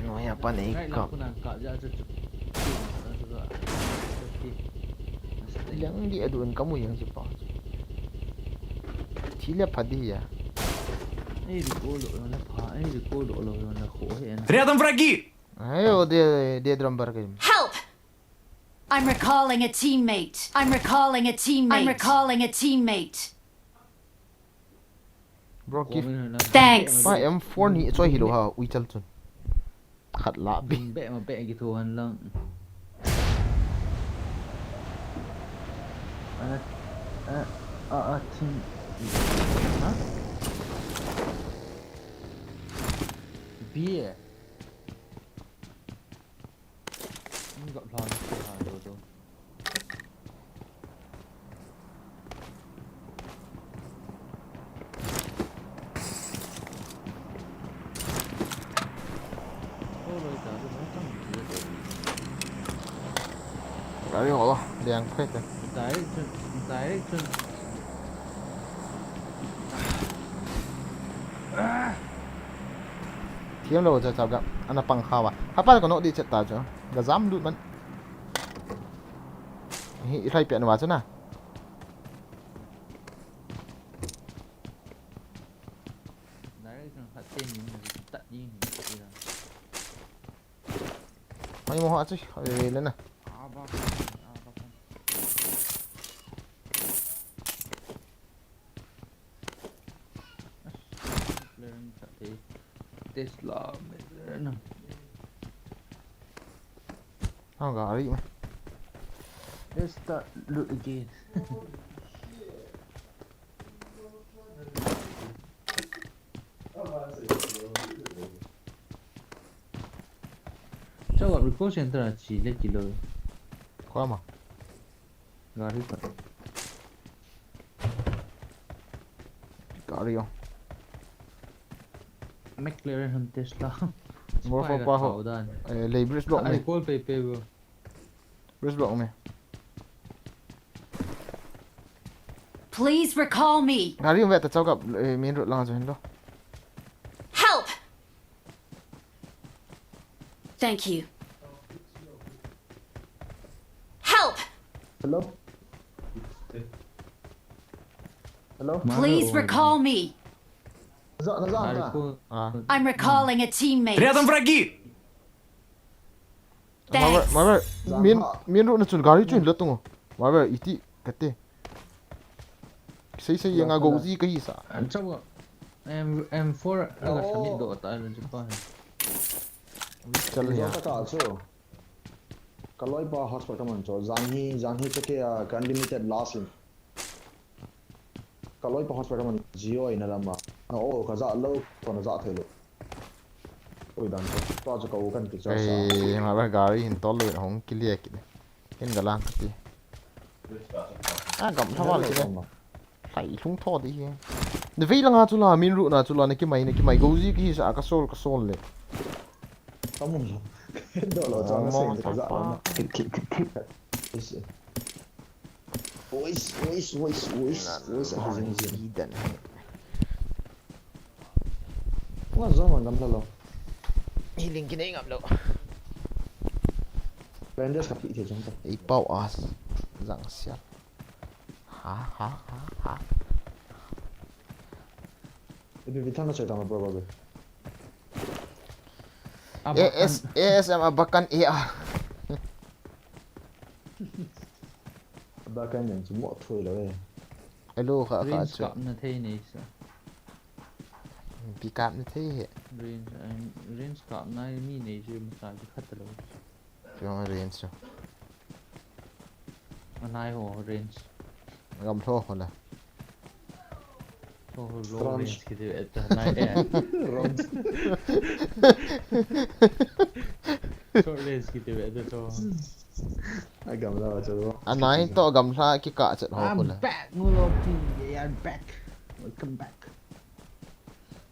Speaker 2: nói apa nih
Speaker 1: Right now
Speaker 2: kau
Speaker 1: aku nangkap je tu.
Speaker 2: yang dia aduan kamu yang cepat tidak padi ya
Speaker 1: Ini di kolok mana Phat, ini di kolok lo mana kau hen.
Speaker 5: Рядом враги!
Speaker 2: ayo dia drum bar game
Speaker 3: Help! I'm recalling a teammate. I'm recalling a teammate. I'm recalling a teammate.
Speaker 2: bro give
Speaker 3: Thanks.
Speaker 2: pa M4 ni cho hilo ha ui chal chun khat la bi
Speaker 1: Bẹ mà bẹ gitu han lang. Team. Hah? Bia. Ini got plan tu.
Speaker 2: đấy họ đèn phết rồi
Speaker 1: Direction.
Speaker 2: thiếu đâu cho chào gặp anh là bằng khao à hấp bắt còn nó đi chặt tàu cho là dám lụt bắn hi thay biển vào chứ nào
Speaker 1: Direction hạt tên ni tak ni.
Speaker 2: mấy món họ chứ về lên này
Speaker 1: Tesla mana?
Speaker 2: không gà đi mà
Speaker 1: Let's start loot again. Coba recall center aja, lihat kilo.
Speaker 2: qua mà
Speaker 1: Gari Phat.
Speaker 2: gà đi không
Speaker 1: McLaren hơn Tesla.
Speaker 2: mua qua qua họ lấy bridge block này
Speaker 1: Recall PP bro.
Speaker 2: bridge block này
Speaker 3: Please recall me.
Speaker 2: gà đi không vậy ta cháu gặp miền ruột lang rồi đâu
Speaker 3: Help! Thank you. Help!
Speaker 4: Hello? Hello?
Speaker 3: Please recall me.
Speaker 4: Nó ra à?
Speaker 2: à
Speaker 3: I'm recalling a teammate.
Speaker 5: Рядом враги!
Speaker 3: Thanks.
Speaker 2: mà miền ruột nó chun gà đi chun lướt tung mà vậy ít cái tê xây yang agak gì cái gì sao
Speaker 1: Coba M4 agak samit dok tak ada cepat.
Speaker 2: chal ya
Speaker 4: Nó cả chứ. Kalau iba hotspot kaman cho Zanghi cake unlimited last in. Kalau iba hotspot kaman Gio ina lama. Oh kaza lâu còn za thế luôn. Ôi đàn cho cho cậu cần cái cho
Speaker 2: eh mà vậy gà đi hình to luôn không clear kìa cái gà lang cái à cầm thao vào lại phải xuống thò đi để vì là ngã chú là miền ruộng là chú là này cái mày gấu gì cái sao cái sol này
Speaker 4: Tao muốn rồi. Đó là cho nó xem cái dạ nó. Ôi
Speaker 2: gì đần
Speaker 4: Quá rõ mà ngắm lâu.
Speaker 2: đi lên cái này ngậm đâu
Speaker 4: Blenders cặp thị thì chúng ta.
Speaker 2: ý bao as rằng xét hả
Speaker 4: Vì thằng nó chơi tao mà bro.
Speaker 2: ASM abakan AR
Speaker 4: ba cái nhận chỉ mỗi thôi rồi
Speaker 2: alo khá khá
Speaker 1: range
Speaker 2: chứ
Speaker 1: cặp nó thế này sao
Speaker 2: bị cạp như thế hệ
Speaker 1: range cặp này mi này chứ mà sao chứ khát rồi
Speaker 2: cho mà range cho
Speaker 1: mà này hồ range
Speaker 2: gầm thô hoặc là
Speaker 1: thôi low range cái gì vậy này
Speaker 4: rồi
Speaker 1: short range cái gì vậy thôi
Speaker 4: ai cầm ra cho nó
Speaker 2: anh nói to gầm ra cái cả trận họ hoặc là
Speaker 1: I'm back Mulopi yeah I'm back welcome back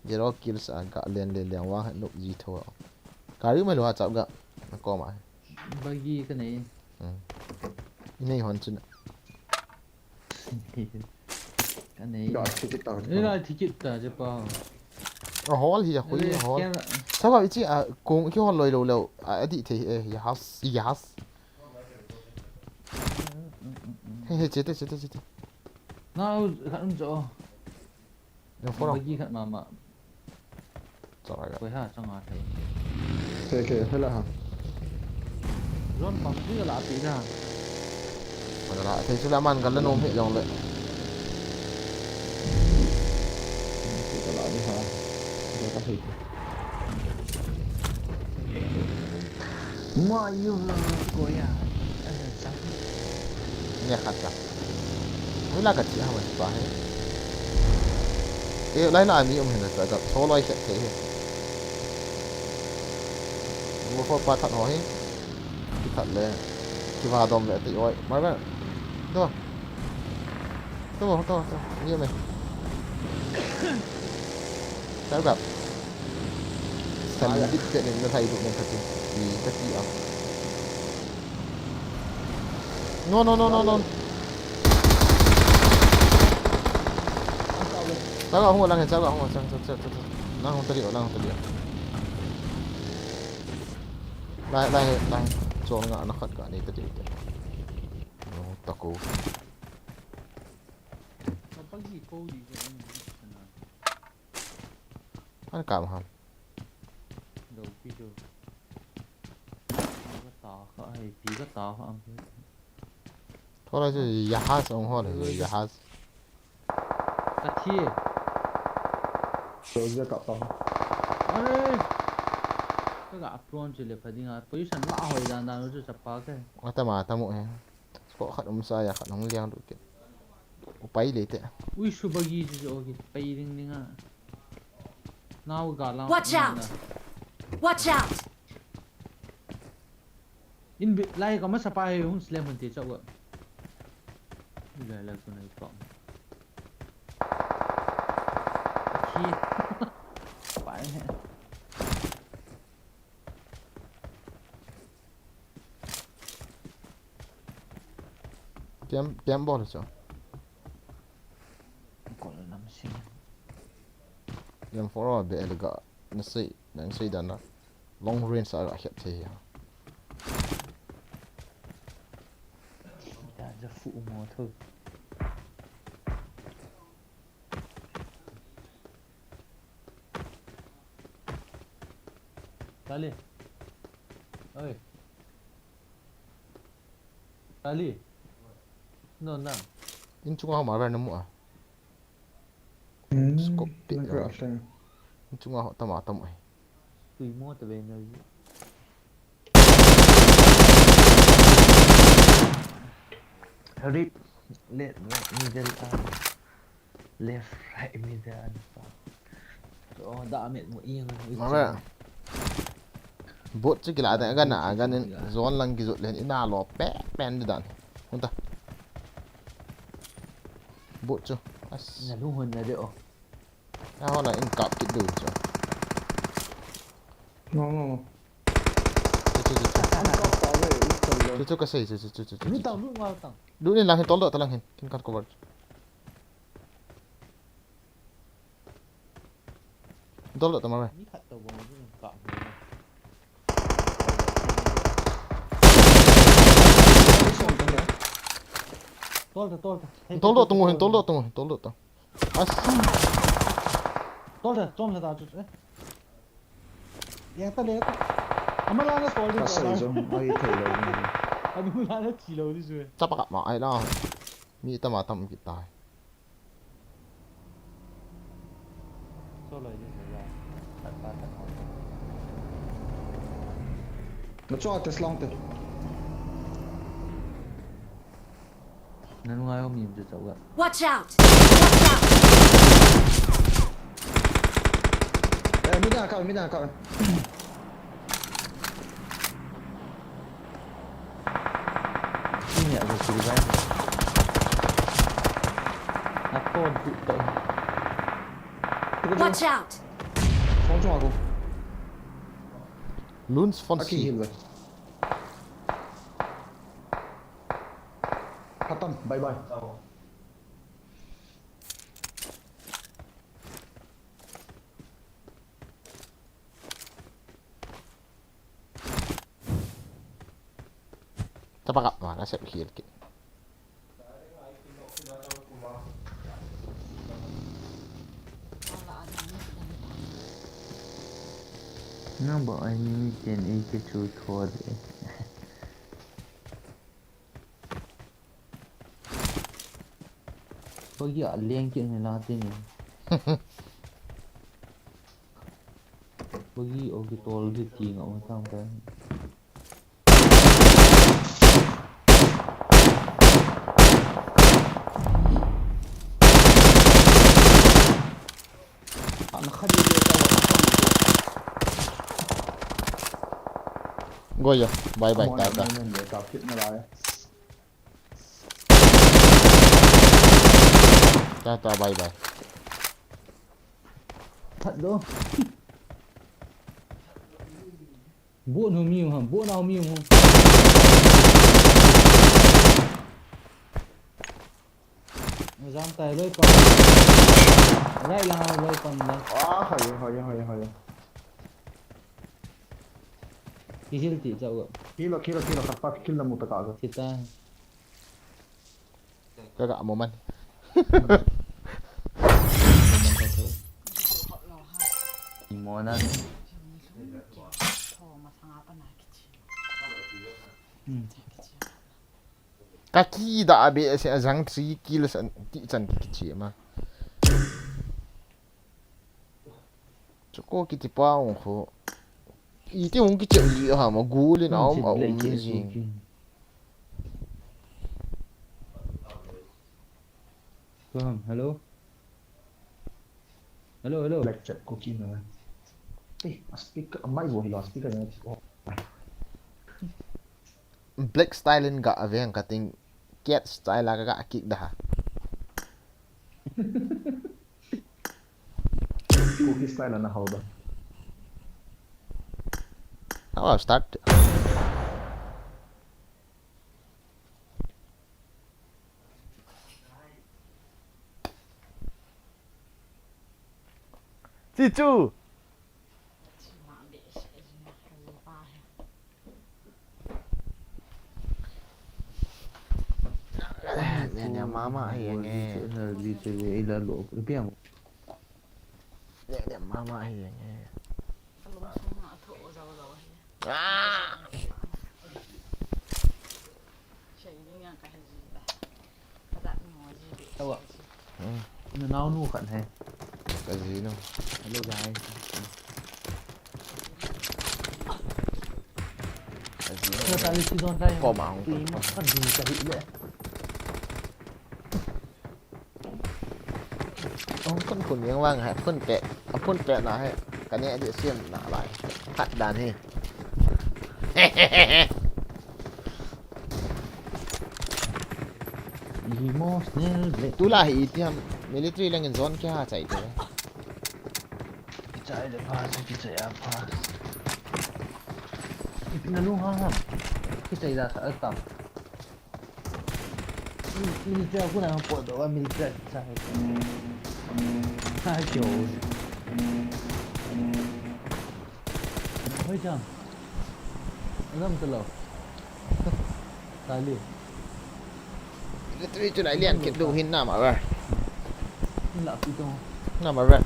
Speaker 2: giờ đó kills cả liền quá hết nộp gì thôi cả đứa mày lo chậm gạ nó co mà
Speaker 1: bagi cái này
Speaker 2: này hoàn chỉnh
Speaker 1: cái này
Speaker 4: gọi thì cái tàu
Speaker 1: đây là thì ta chứ bao
Speaker 2: hall thì khối hall sao vậy chứ cùng cái hall lồi lầu đi thì yes hey chết
Speaker 1: nào khăn chỗ
Speaker 2: nó phô đâu
Speaker 1: bagi khăn mà
Speaker 2: trời ơi
Speaker 1: quay ha trong ngõ thấy
Speaker 4: kệ hay là hả
Speaker 1: Ron bằng cái là tí ra
Speaker 2: mà là thấy Sulaiman gần lên ôm hệ dòng lại
Speaker 4: cái lại đi hả rồi có thịt
Speaker 1: mua yêu của ya
Speaker 2: nghe khát cả mới là cái gì hả mày phải cái lấy lại mi hình là cái số loại sẽ thế mua phô ba thật hỏi cái thật là cái vào đồng lại tự ơi mấy bạn đâu như này sao gặp thành đích chuyện này nó thay đổi nên thật vì cái gì à no sao gặp không làm sao gặp không đang không tới điều lại cho nó khát cả này tới điều nó tao cố
Speaker 1: bagi cô gì vậy
Speaker 2: anh cảm hả
Speaker 1: đầu video có tỏ có hay tí có tỏ không
Speaker 2: thôi là gì jahaz ông hoa là jahaz
Speaker 1: cái thiê
Speaker 4: rồi ra cặp tàu
Speaker 1: ơi cái gã prone chỉ là phải đi ngã position lạ hồi đàn nó chỉ chập phá cái
Speaker 2: ta mà ta muộn có khát ông sai khát ông liang được cái bay lấy thế
Speaker 1: ui su bagi chỉ ok bay đi đi ngã nào gã lao
Speaker 3: Watch out!
Speaker 1: in bị lại có mất spy không slam mình thì sao vậy lại con này cộng chi phải
Speaker 2: Kém ball sao?
Speaker 1: còn là 5 sinh
Speaker 2: Yang forward be elega nang sei dan na long range ara hiat the
Speaker 1: đã ra phụ mò thôi Tali ơi Tali no na
Speaker 2: in chung ha ma ra namu a scope pi
Speaker 4: nó gọi sang
Speaker 2: in chung ha ta ma tam ai
Speaker 1: tùy mua từ bên rồi rip left middle left right middle so đã mệt một yên
Speaker 2: ma ra bot chi kila ta gan na gan zone lang gi zot len ina lo pe pen dan hunta bot chu as
Speaker 1: nhà luôn hơn là được
Speaker 2: na ho la in kap kit du chu
Speaker 4: no
Speaker 2: chu ka sei chu
Speaker 1: lúc tao lúc vào tao
Speaker 2: du ni lang hin tol do ta lang hin kin kat cover tol do ta ma ra
Speaker 1: ní thật tao vào cái cọng
Speaker 2: tol do tunggu ta as
Speaker 1: tôi là tao chút đấy, ta Amalana call
Speaker 4: Ka
Speaker 1: this
Speaker 4: sai
Speaker 1: one.
Speaker 4: zo ai thei lo ni
Speaker 1: Amalana chilo this way.
Speaker 2: Chapa ma ai la mi ta ma tam ki ta
Speaker 1: So like this yeah. That.
Speaker 4: nó cho tes long te
Speaker 1: Nan ngai hôm nhìn cho cháu ạ.
Speaker 3: Watch out! Watch out!
Speaker 4: mi da ka
Speaker 1: Ini ada sini. Aku tu.
Speaker 3: Watch out!
Speaker 4: phong cho ko
Speaker 2: Luns von
Speaker 4: aki
Speaker 2: si
Speaker 4: hil ve khatam bye bye
Speaker 2: chapa ma na se khil ki
Speaker 1: Nó bảo anh tiền ý cái chú thua đấy. Có giờ liên chuyện này là thế này. Có gì ở cái tool cái gì ngọng xong cái.
Speaker 4: ana khadi le ta
Speaker 2: goyo bye bye ta ta
Speaker 4: men le ta fit na la
Speaker 2: ta bye bye
Speaker 1: Thật đó. Buồn không nhiều hả? Buồn nào nhiều không? Giam tay lôi con. Đây là lôi con này.
Speaker 4: hay
Speaker 1: Cái gì thì sao vậy?
Speaker 4: kilo khatta kill na mutaka ga
Speaker 1: Thì ta
Speaker 2: ka ga mo man
Speaker 1: Imonan.
Speaker 2: kaki da abe se azang 3 kilos an ti chan ki chi ma choko ki ti pa on kho i ti un ki chen li ha ma gu le na om ji
Speaker 1: Vâng, hello. Hello.
Speaker 4: black chat ko kin na speaker mai wo hilo speaker na
Speaker 2: black style in ga ave ang kating cat style la ga kick da
Speaker 4: ko ki style na how ba
Speaker 2: I'll start Cicu nhà mama hay nghe
Speaker 1: Đi chơi là lộ cái bèo.
Speaker 2: nhà mama hay nghe
Speaker 1: Đâu ạ? Nó nấu nu khẩn hay.
Speaker 2: cái gì đâu
Speaker 1: Hello guys. Cho ta đi season đây.
Speaker 2: có mà không
Speaker 1: Tí mà phần gì cả bị lệ.
Speaker 2: ôngคนยังว่างฮะคนแปะเอาคนแปะนะให้กันเนี่ยเดี๋ยวเสียมหนาหลายขัดดานให้
Speaker 1: Emotional lệ.
Speaker 2: tu là hỉ tiêm military lang in zone kya chạy thế
Speaker 1: Cái chạy để pass, cái chạy à pass. Nó nu ha. Cái chạy ra sợ tầm. Military cũng nào bỏ đồ military chạy. Hai kiểu. Hơi chậm. Ngâm từ lâu. Tài liệu.
Speaker 2: military chỗ này liền kết đủ hin nào mà rồi
Speaker 1: Lạ phi to.
Speaker 2: nào mà rồi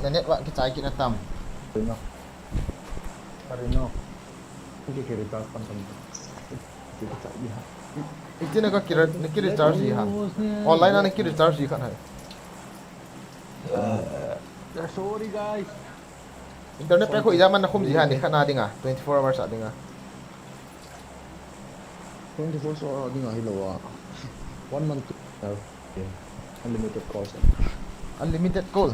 Speaker 2: Nenek wak kita cari kita tam.
Speaker 4: Marino. Marino. Hindi kira pan kan. Kita tak iya.
Speaker 2: Itu nak kira recharge sih ha. Online nak kira recharge sih kan hai.
Speaker 1: Sorry guys.
Speaker 2: Internet pe ko izaman na khum sih ha ni kan ada ngah 24 hours ada ngah.
Speaker 4: 24 hours di ngahi lawa. 1 month. Unlimited calls.
Speaker 2: Unlimited call.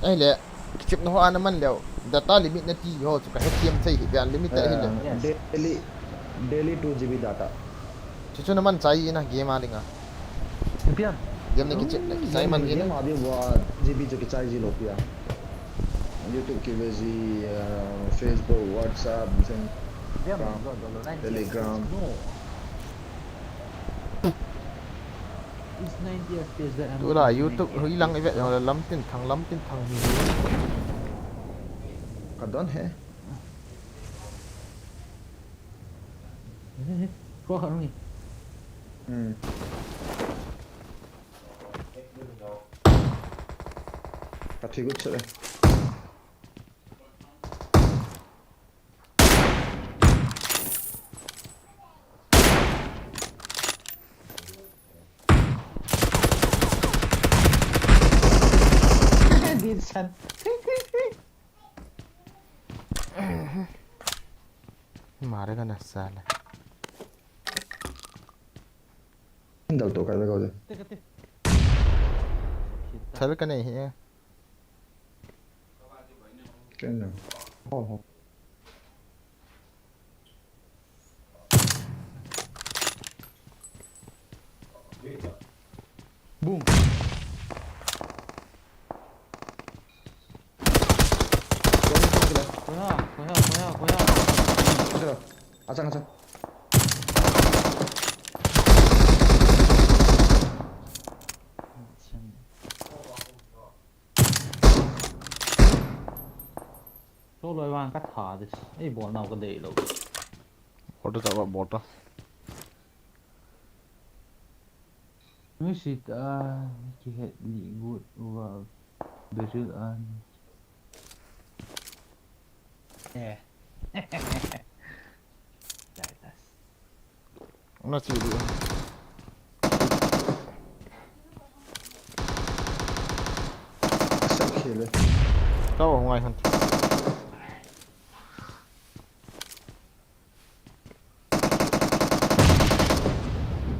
Speaker 2: Ai le chip no ha naman leo. Data limit na ti ho chu ka ATM sai hi unlimited hi le.
Speaker 4: Daily 2 GB data.
Speaker 2: Chu naman chai na game ada ngah.
Speaker 1: Pian.
Speaker 2: Game ni chip na sai man
Speaker 4: Game
Speaker 2: gini.
Speaker 4: आदि वो GB जो कि चाहिए लो पिया YouTube की वजह Facebook WhatsApp Telegram
Speaker 1: It's 90 FPS that I'm
Speaker 2: Tu lah YouTube hilang effect yang lam tin thang ni.
Speaker 4: कदन है
Speaker 1: Kau kan ni.
Speaker 4: काठी कुछ चले
Speaker 1: Dinsan.
Speaker 2: Mareगा na sala.
Speaker 4: इंदल तो कर लगा दे
Speaker 2: Thal ka nahi hai.
Speaker 4: कहना हो
Speaker 1: Boom. Koya.
Speaker 4: चलो अच्छा
Speaker 1: Số loài vàng cắt thả thì ấy bỏ nào có để đâu.
Speaker 2: Auto tak buat bot.
Speaker 1: Ini sih kita lihat và beruan. Datas.
Speaker 2: Una chili.
Speaker 4: सब खेले
Speaker 2: Tahu ngai han.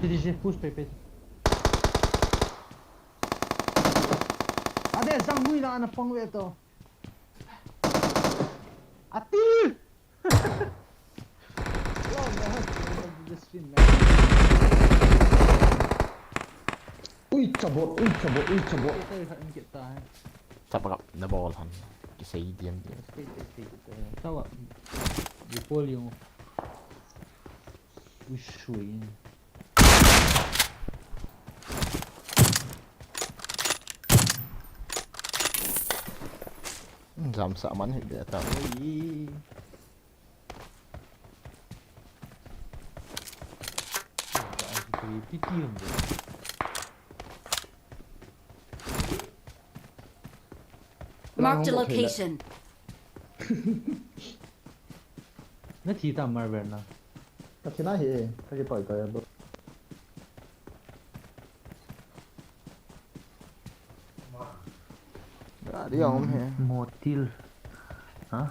Speaker 1: Dirige, push Pepe. Ada zangui lah anak pangwe tu. Ati. Wow, dah the stream.
Speaker 4: ui cabot
Speaker 1: Kita yang kita.
Speaker 2: Tapakap na ball han. Kisay diam dia.
Speaker 1: Tahu tak? Di pol yung ushui.
Speaker 2: Jam saman hi dia tahu.
Speaker 1: Oi. Piti yung dia.
Speaker 3: Marked a location.
Speaker 1: Na kita marver na.
Speaker 4: काठी ना है काठी पाई का है
Speaker 2: Ada yang om hai.
Speaker 1: Motil. Hah?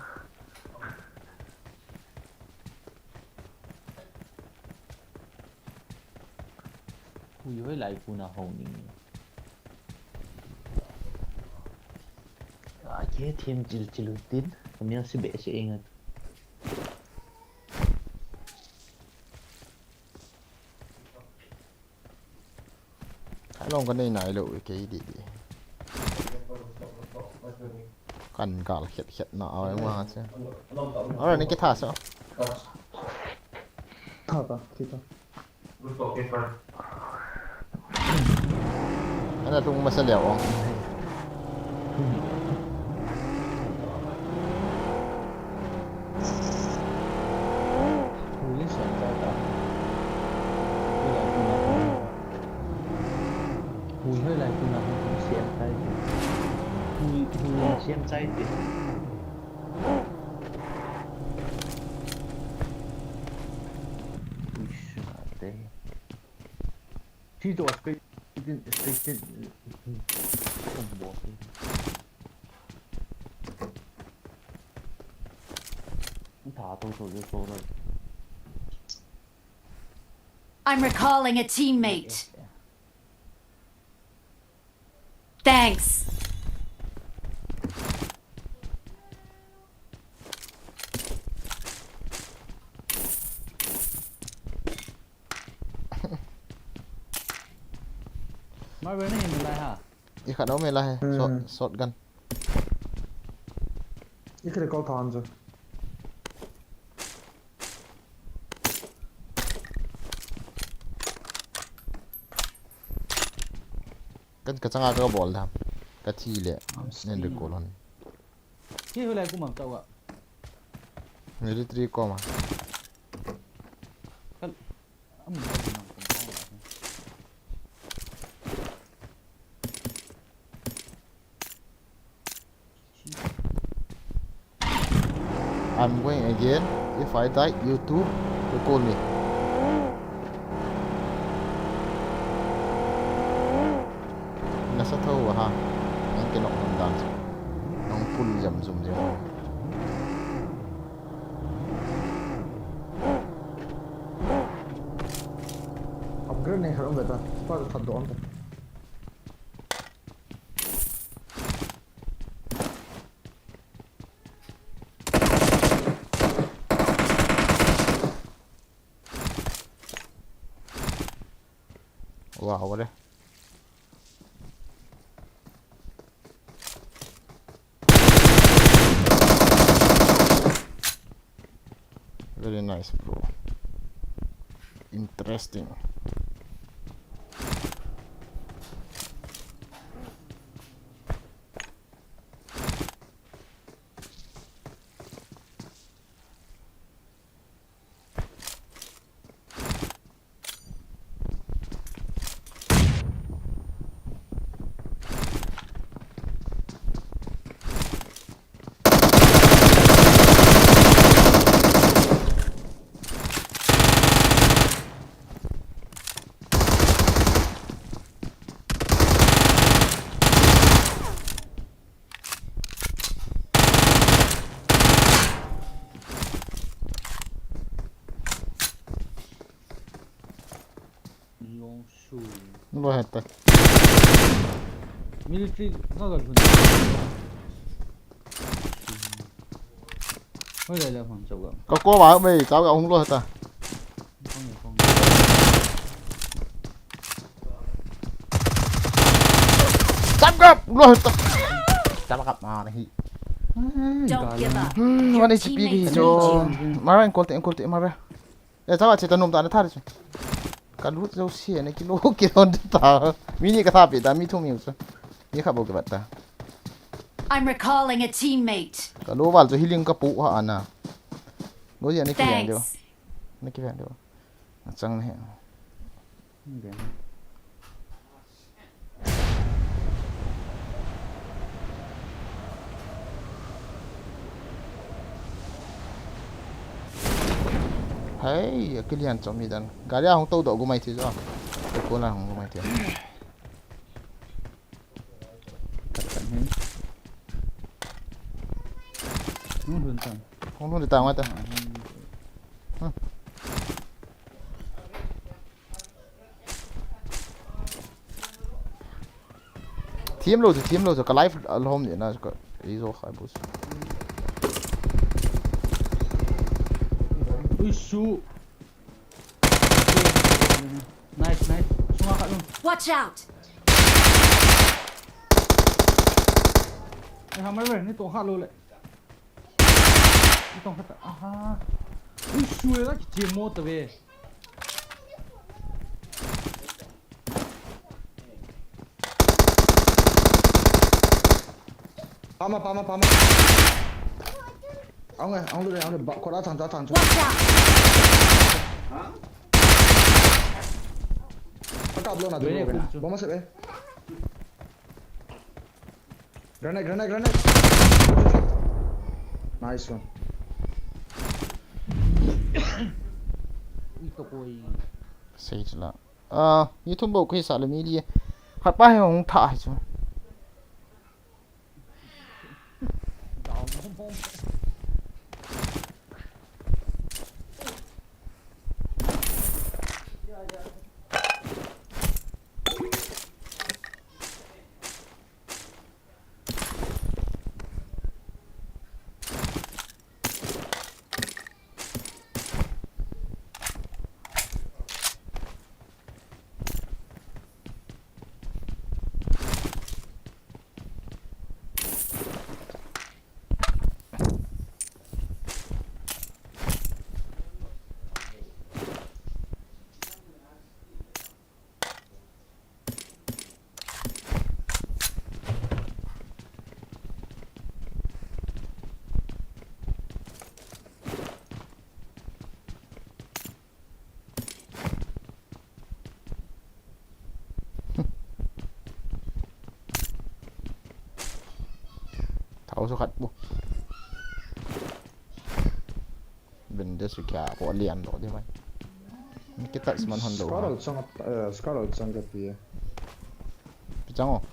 Speaker 1: Ui với lại cô nào hồn nhỉ? Chế thêm chữ tín, còn nhớ sẽ bẻ sẽ anh.
Speaker 2: Hai long kan nai lo ke di. Kan gal khiat na ai wa cha. Ora ni ke tha so.
Speaker 4: था ठीक है
Speaker 2: Ana tung masa liao ong.
Speaker 1: Ui sợ ta ta. Với lại cô nào hồn. Ui với lại cô nào hồn sẽ tay. Hùi xem chay thì ui thế thì tôi expected không bỏ thả tôi rồi số rồi
Speaker 3: I'm recalling a teammate. Thanks.
Speaker 1: Nói với nó nhìn lại hả?
Speaker 2: Ý khả đấu mày lại shotgun.
Speaker 4: Ý cái câu thon rồi.
Speaker 2: Kan kacang aga ball tham. Kachi le. Nên được call hon.
Speaker 1: Cái hồi lại cũng mặc tàu ạ.
Speaker 2: Military ko ma. I'm going again. If I die, you too will call me. Nasa thâu ha. Ang kinok ng dance. Ang full jam zoom zoom.
Speaker 4: Upgrade này không vậy ta? Có thật độ không ta?
Speaker 2: Wow, what? Very nice, bro. Interesting. Nó hết rồi.
Speaker 1: Military nó gần phần. Mới đây là khoảng chục ạ.
Speaker 2: Có cô bảo mày cháu gạo không luôn hết ta.
Speaker 1: Không.
Speaker 2: Chăm gặp luôn hết ta. Chăm gặp mà này.
Speaker 3: Don't give up.
Speaker 2: Mà đây chỉ bị cho. Mà anh còn tệ mà ra. Để cháu chỉ tao nôm ta nó thắt rồi. Kalut jauh sih, ni kilo kilo dah. Mini kata apa? Dah mitu miu tu. Ni kah boleh baca.
Speaker 3: I'm recalling a teammate.
Speaker 2: Kalau wal tu healing kapu ha ana. Boleh ni kira dia.
Speaker 3: Thanks.
Speaker 2: Ni kira dia. Macam ni. Hey, kalian cumi dan. Gari aku tahu tak gumai tu. Aku lah aku gumai tu. Không được tao ta. Team lo rồi cái live alhom vậy nó có ý rồi khai bus.
Speaker 1: Uisu. Nice. Semua kat lu.
Speaker 3: Watch out.
Speaker 1: Hammer ni tổ hat luôn lại. Ni tổ hat. Aha. Uisu là cái team mode về.
Speaker 4: Pama. Ông đưa đây, bọc có đã thằng
Speaker 3: Watch out.
Speaker 4: Nó cặp luôn là tụi nó. Bóng mất sự đấy. Grenade. Nice one.
Speaker 1: Ui cậu ơi.
Speaker 2: Sage là như thông báo cái sao là mi đi hạt ba hay không thả chứ
Speaker 1: Đỏ mông.
Speaker 2: tháo số khát bu bên đây sự kia bỏ liền rồi đi mày cái tay mình hòn đầu
Speaker 4: Scarlet sang cái gì?
Speaker 2: chẳng không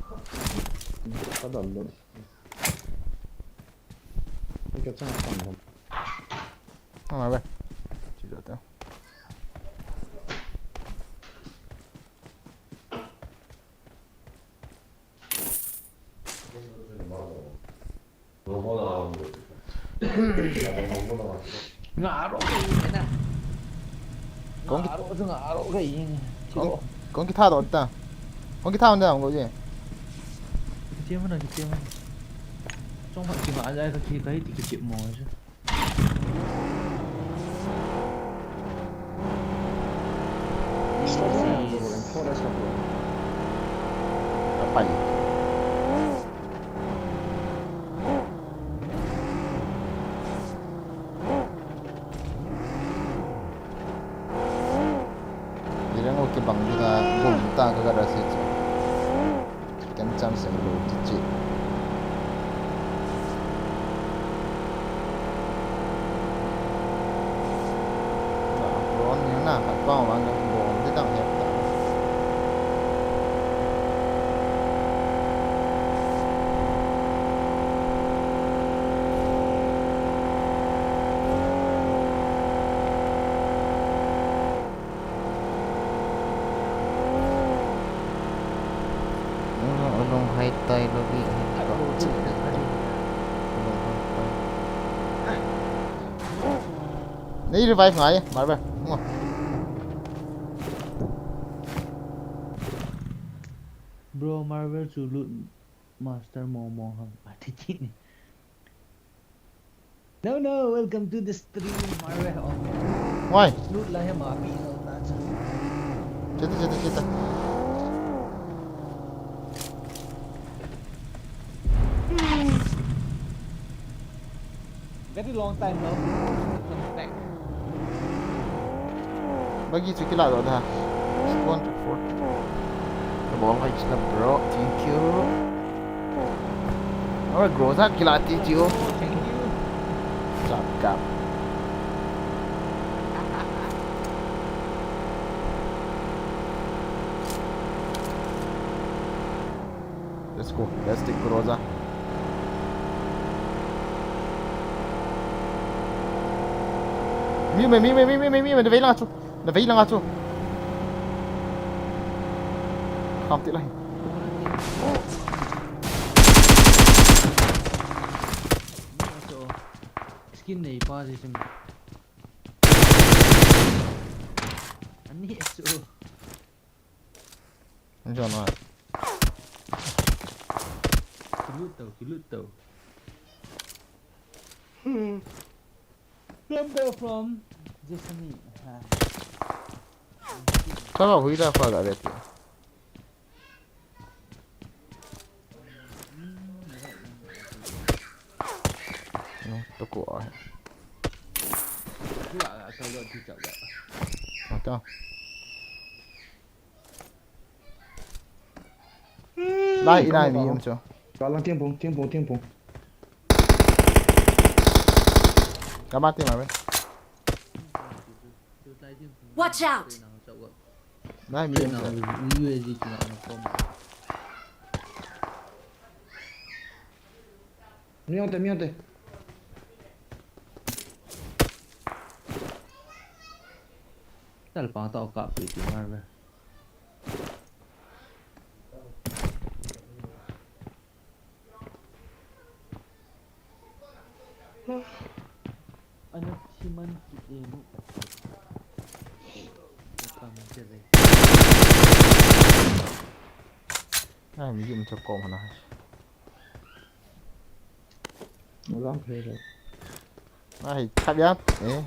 Speaker 4: Có đợt luôn. Cái trang phẳng không?
Speaker 2: không phải vậy chỉ được thôi
Speaker 1: Ngã rồi cái này.
Speaker 2: Con
Speaker 1: ngã rồi cái
Speaker 2: con cái thao đó ta con cái thao này làm cái gì
Speaker 1: cái chiếc này trong phải chỉ ngã ra cái thì cái chuyện mồi chứ.
Speaker 2: phải cái bằng juga gum ta ke gara situ kencang sebelum cicit nah bron yang nak kat kau mang bron dia tak hep tak hai tay lagi ini revive nggak ya Marvel
Speaker 1: Bro Marvel sulut master momo hang ada ni. No, welcome to the stream Marvel.
Speaker 2: why
Speaker 1: Loot lah ya mami.
Speaker 2: cerita
Speaker 1: Very long time now. Back.
Speaker 2: bagi cikila dah dah 140 the ball heights na bro thank you alright bro sa kilati jiyo
Speaker 1: Thank you.
Speaker 2: cakap let's go let's take Groza mi det vilar alltså không tiện lại
Speaker 1: Skin này pa gì xem. Anh ni SO.
Speaker 2: anh cho nó
Speaker 1: Kilut tau. From Jasmine.
Speaker 2: sao hủy ra phải là đẹp nó tôi của
Speaker 1: Aku agak kalau tidak tak.
Speaker 2: Mata. Lai mi cho.
Speaker 4: Galang tiempong.
Speaker 2: Gak mati Marvin.
Speaker 3: Watch out!
Speaker 2: Nah,
Speaker 1: Dia
Speaker 2: miem.
Speaker 1: nak UAZ tu nak kom.
Speaker 4: Miante.
Speaker 1: Tak lepas tak kak PT Marvel. Anak siman itu. Kami cerai.
Speaker 2: Nah, miem cokok mana.
Speaker 4: Galang play.
Speaker 2: Nah, cap ya.
Speaker 4: Nah.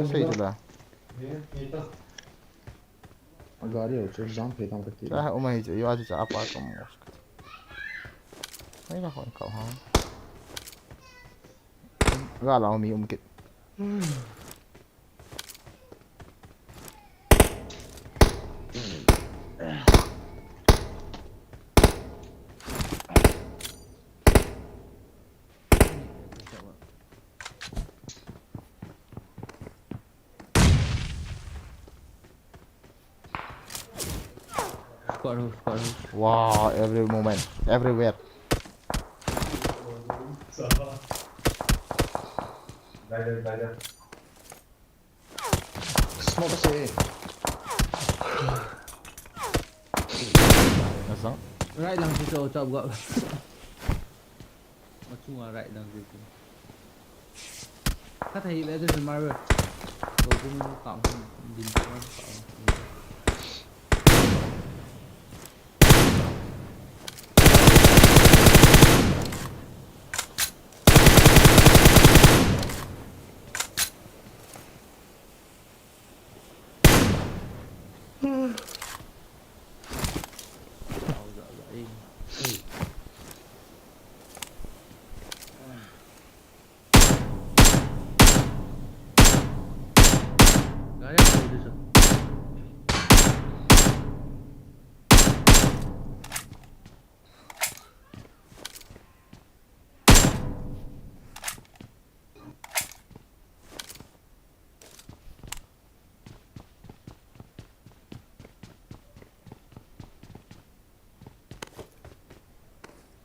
Speaker 2: Sei tu lah.
Speaker 4: Agora eu te jump play tam kati.
Speaker 2: Saya umai je, yo aja apa kamu. Ini lah kau ha. Gak lah mi kit.
Speaker 1: Squad house.
Speaker 2: Wow, every moment, everywhere.
Speaker 4: Smoke kasi.
Speaker 2: Nasang?
Speaker 1: Right lang situ ucap gak. Macam right lang situ. Kata hilang tu Marvel. Kau pun tak di mana.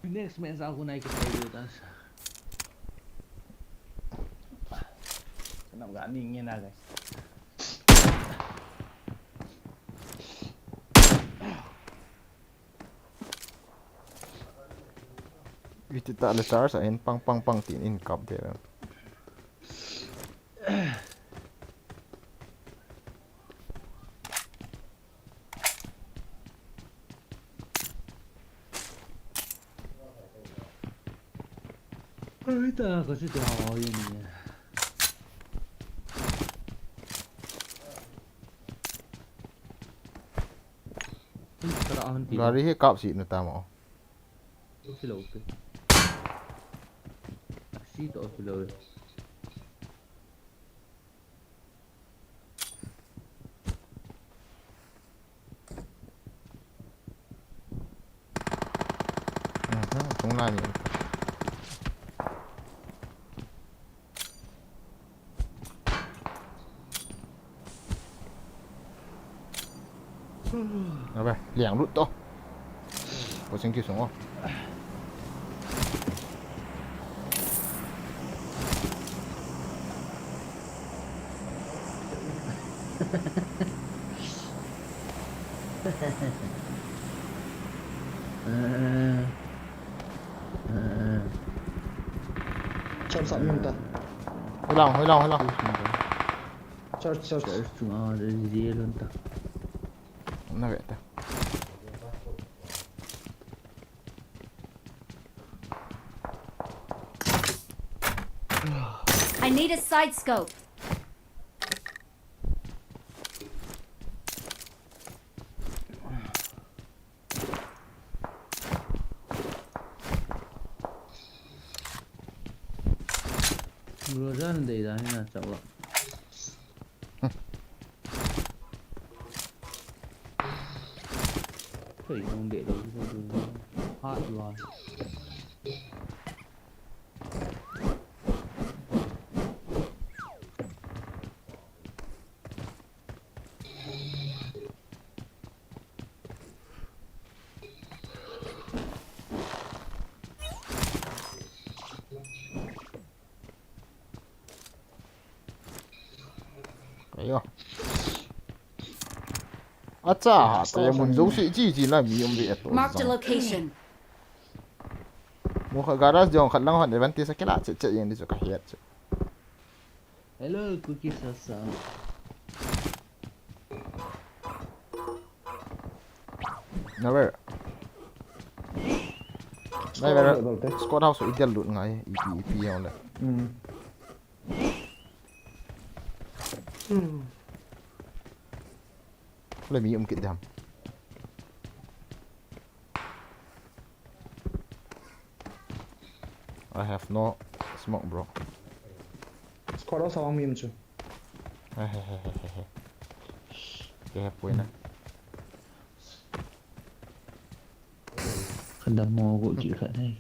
Speaker 1: Next match aku naik ke di atas.
Speaker 5: Kena gak dingin lah guys.
Speaker 2: Kita tak letar sa in pang tin in cup dia.
Speaker 1: Kita kasi tahu ini.
Speaker 2: Gari he cup si nata mo.
Speaker 1: Sila okay. Si to sila.
Speaker 2: Tung na ni. Rồi, liền rút to. Có sinh kêu xuống không?
Speaker 4: Charge sẵn mình ta.
Speaker 2: Hơi lòng.
Speaker 4: Charge.
Speaker 1: Cuma dari dia lontar.
Speaker 2: Nó vậy ta.
Speaker 3: I need a side scope.
Speaker 1: Berusaha nanti dah ni nak coba. Thôi không để đâu. Phat rồi.
Speaker 2: Ayo. Acha, kaya mun dấu sĩ chỉ là mi bị eto.
Speaker 3: Marked a location.
Speaker 2: Mo kha garas jong khat lang hon event sa kila che yang di ka hiat.
Speaker 1: Hello, cookie sasa.
Speaker 2: Never. Never. Squad house ideal lut ngai EP yang le. Boleh mi kit dam. I have no smoke, bro.
Speaker 4: Squad sa wang mim chu.
Speaker 2: Kaya po na.
Speaker 1: Kada mo ko chỉ khát đây.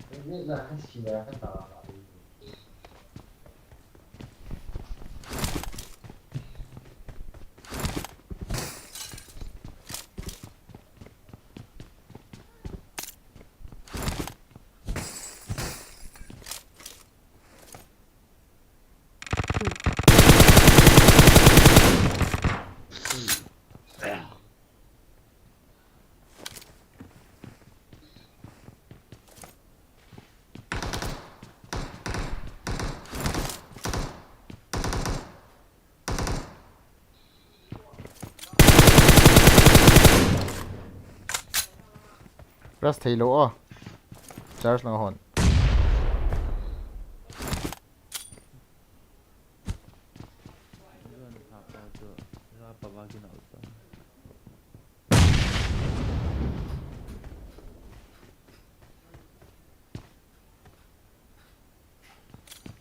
Speaker 2: Rest thấy lỗ à? Charge lang hon.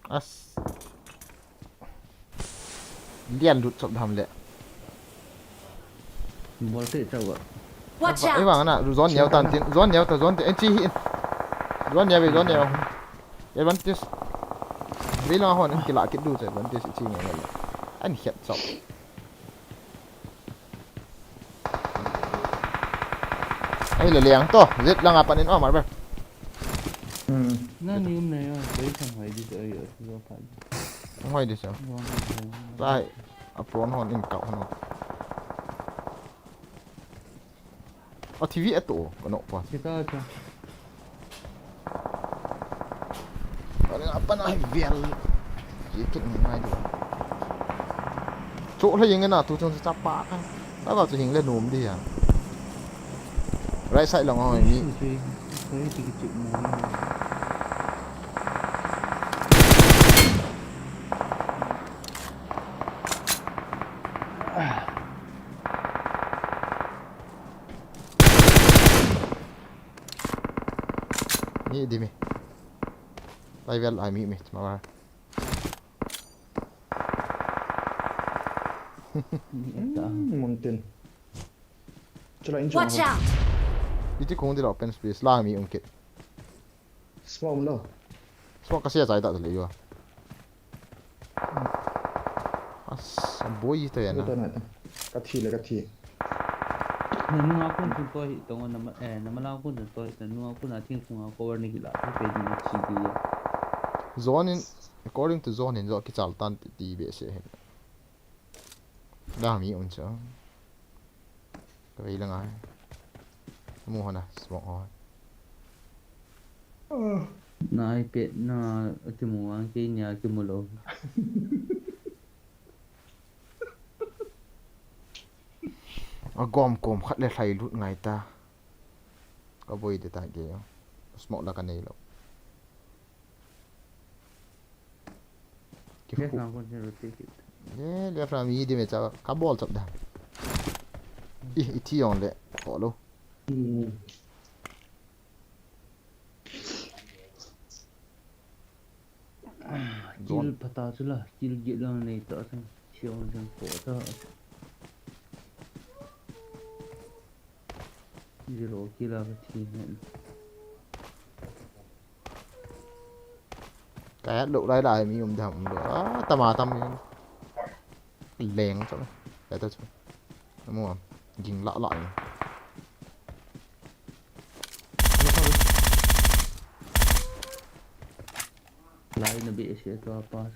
Speaker 2: As Lian lụt sập thầm lệ.
Speaker 1: Bol te chau ạ.
Speaker 3: Watch
Speaker 2: Ấy
Speaker 3: out!
Speaker 2: vàng nè, zone nhiều tàn tiền, zone nhiều tàn zone tiền, chi hiện. Zone nhiều về zone nhiều. Cái vấn đề vì lo hòn cái lạ cái đủ rồi vấn đề sự chi nhiều rồi. Anh hiện sập. Ấy là liang to, giết lang apa nên mà bơ.
Speaker 1: Nó như này à, đấy không phải đi tới ở đâu phải.
Speaker 2: Không phải đi sao? Lại, apron hòn in cậu hòn. TV itu, kena apa?
Speaker 1: Kita aja.
Speaker 2: Ada apa nak biar? Sikit mai tu. Chỗ là yang tu trong sắp bạc kan. Tao bảo tụi hình lên nôm đi à. Right side là ngồi mi.
Speaker 1: Cái chuyện này.
Speaker 2: Ni di mi. Tay vel ai mi mà.
Speaker 4: Mountain. Chula in
Speaker 3: Watch out!
Speaker 2: Itu kung di la open space la mi ungkit.
Speaker 4: Smoke lo.
Speaker 2: Semua kasih saya tak terlalu ya. As boy itu ya na.
Speaker 4: Ito na. Kathi.
Speaker 1: Nung ako kung ko itong naman ako na to nung ako natin kung ako cover ni kila pwede na sige.
Speaker 2: Zone in according to zone in zo ki chaltan ti be se. Da mi uncha. Cái là ngay. Mua na small on.
Speaker 1: Na iPad na timuang kanya kimulo.
Speaker 2: Gom khát le thai lut ngai ta. Có vui để tại kia. Smoke là cái này lo.
Speaker 1: Yes, I'm going to take it.
Speaker 2: Yeah, le fra mi di me cha ka ball chap da. Ti on le. Ko lo.
Speaker 1: Chill pata chula, chill get lang này tao sang chill sang cổ tao. Zero kila cái gì này.
Speaker 2: cái độ lại lại mi đầm đó tama mi leng cho để tôi đúng không dừng lọ lọi
Speaker 1: lại nó bị sẽ to pass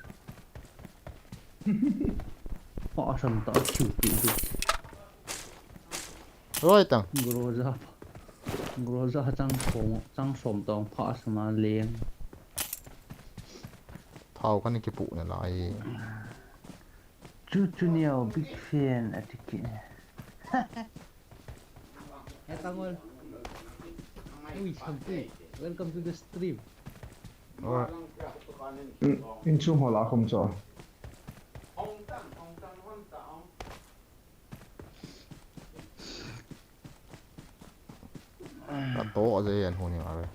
Speaker 1: họ sầm tao chịu tụi
Speaker 2: rồi tăng
Speaker 1: groza trang sôm tao pass mà liền
Speaker 2: thao cái này cái phụ này lại
Speaker 1: Chu nhiều big fan at the Hey Tangol. Uy, Sampu. Welcome to the stream.
Speaker 2: rồi
Speaker 4: in chung hoa lá không cho
Speaker 2: đã tố ở đây anh hôn nhiều rồi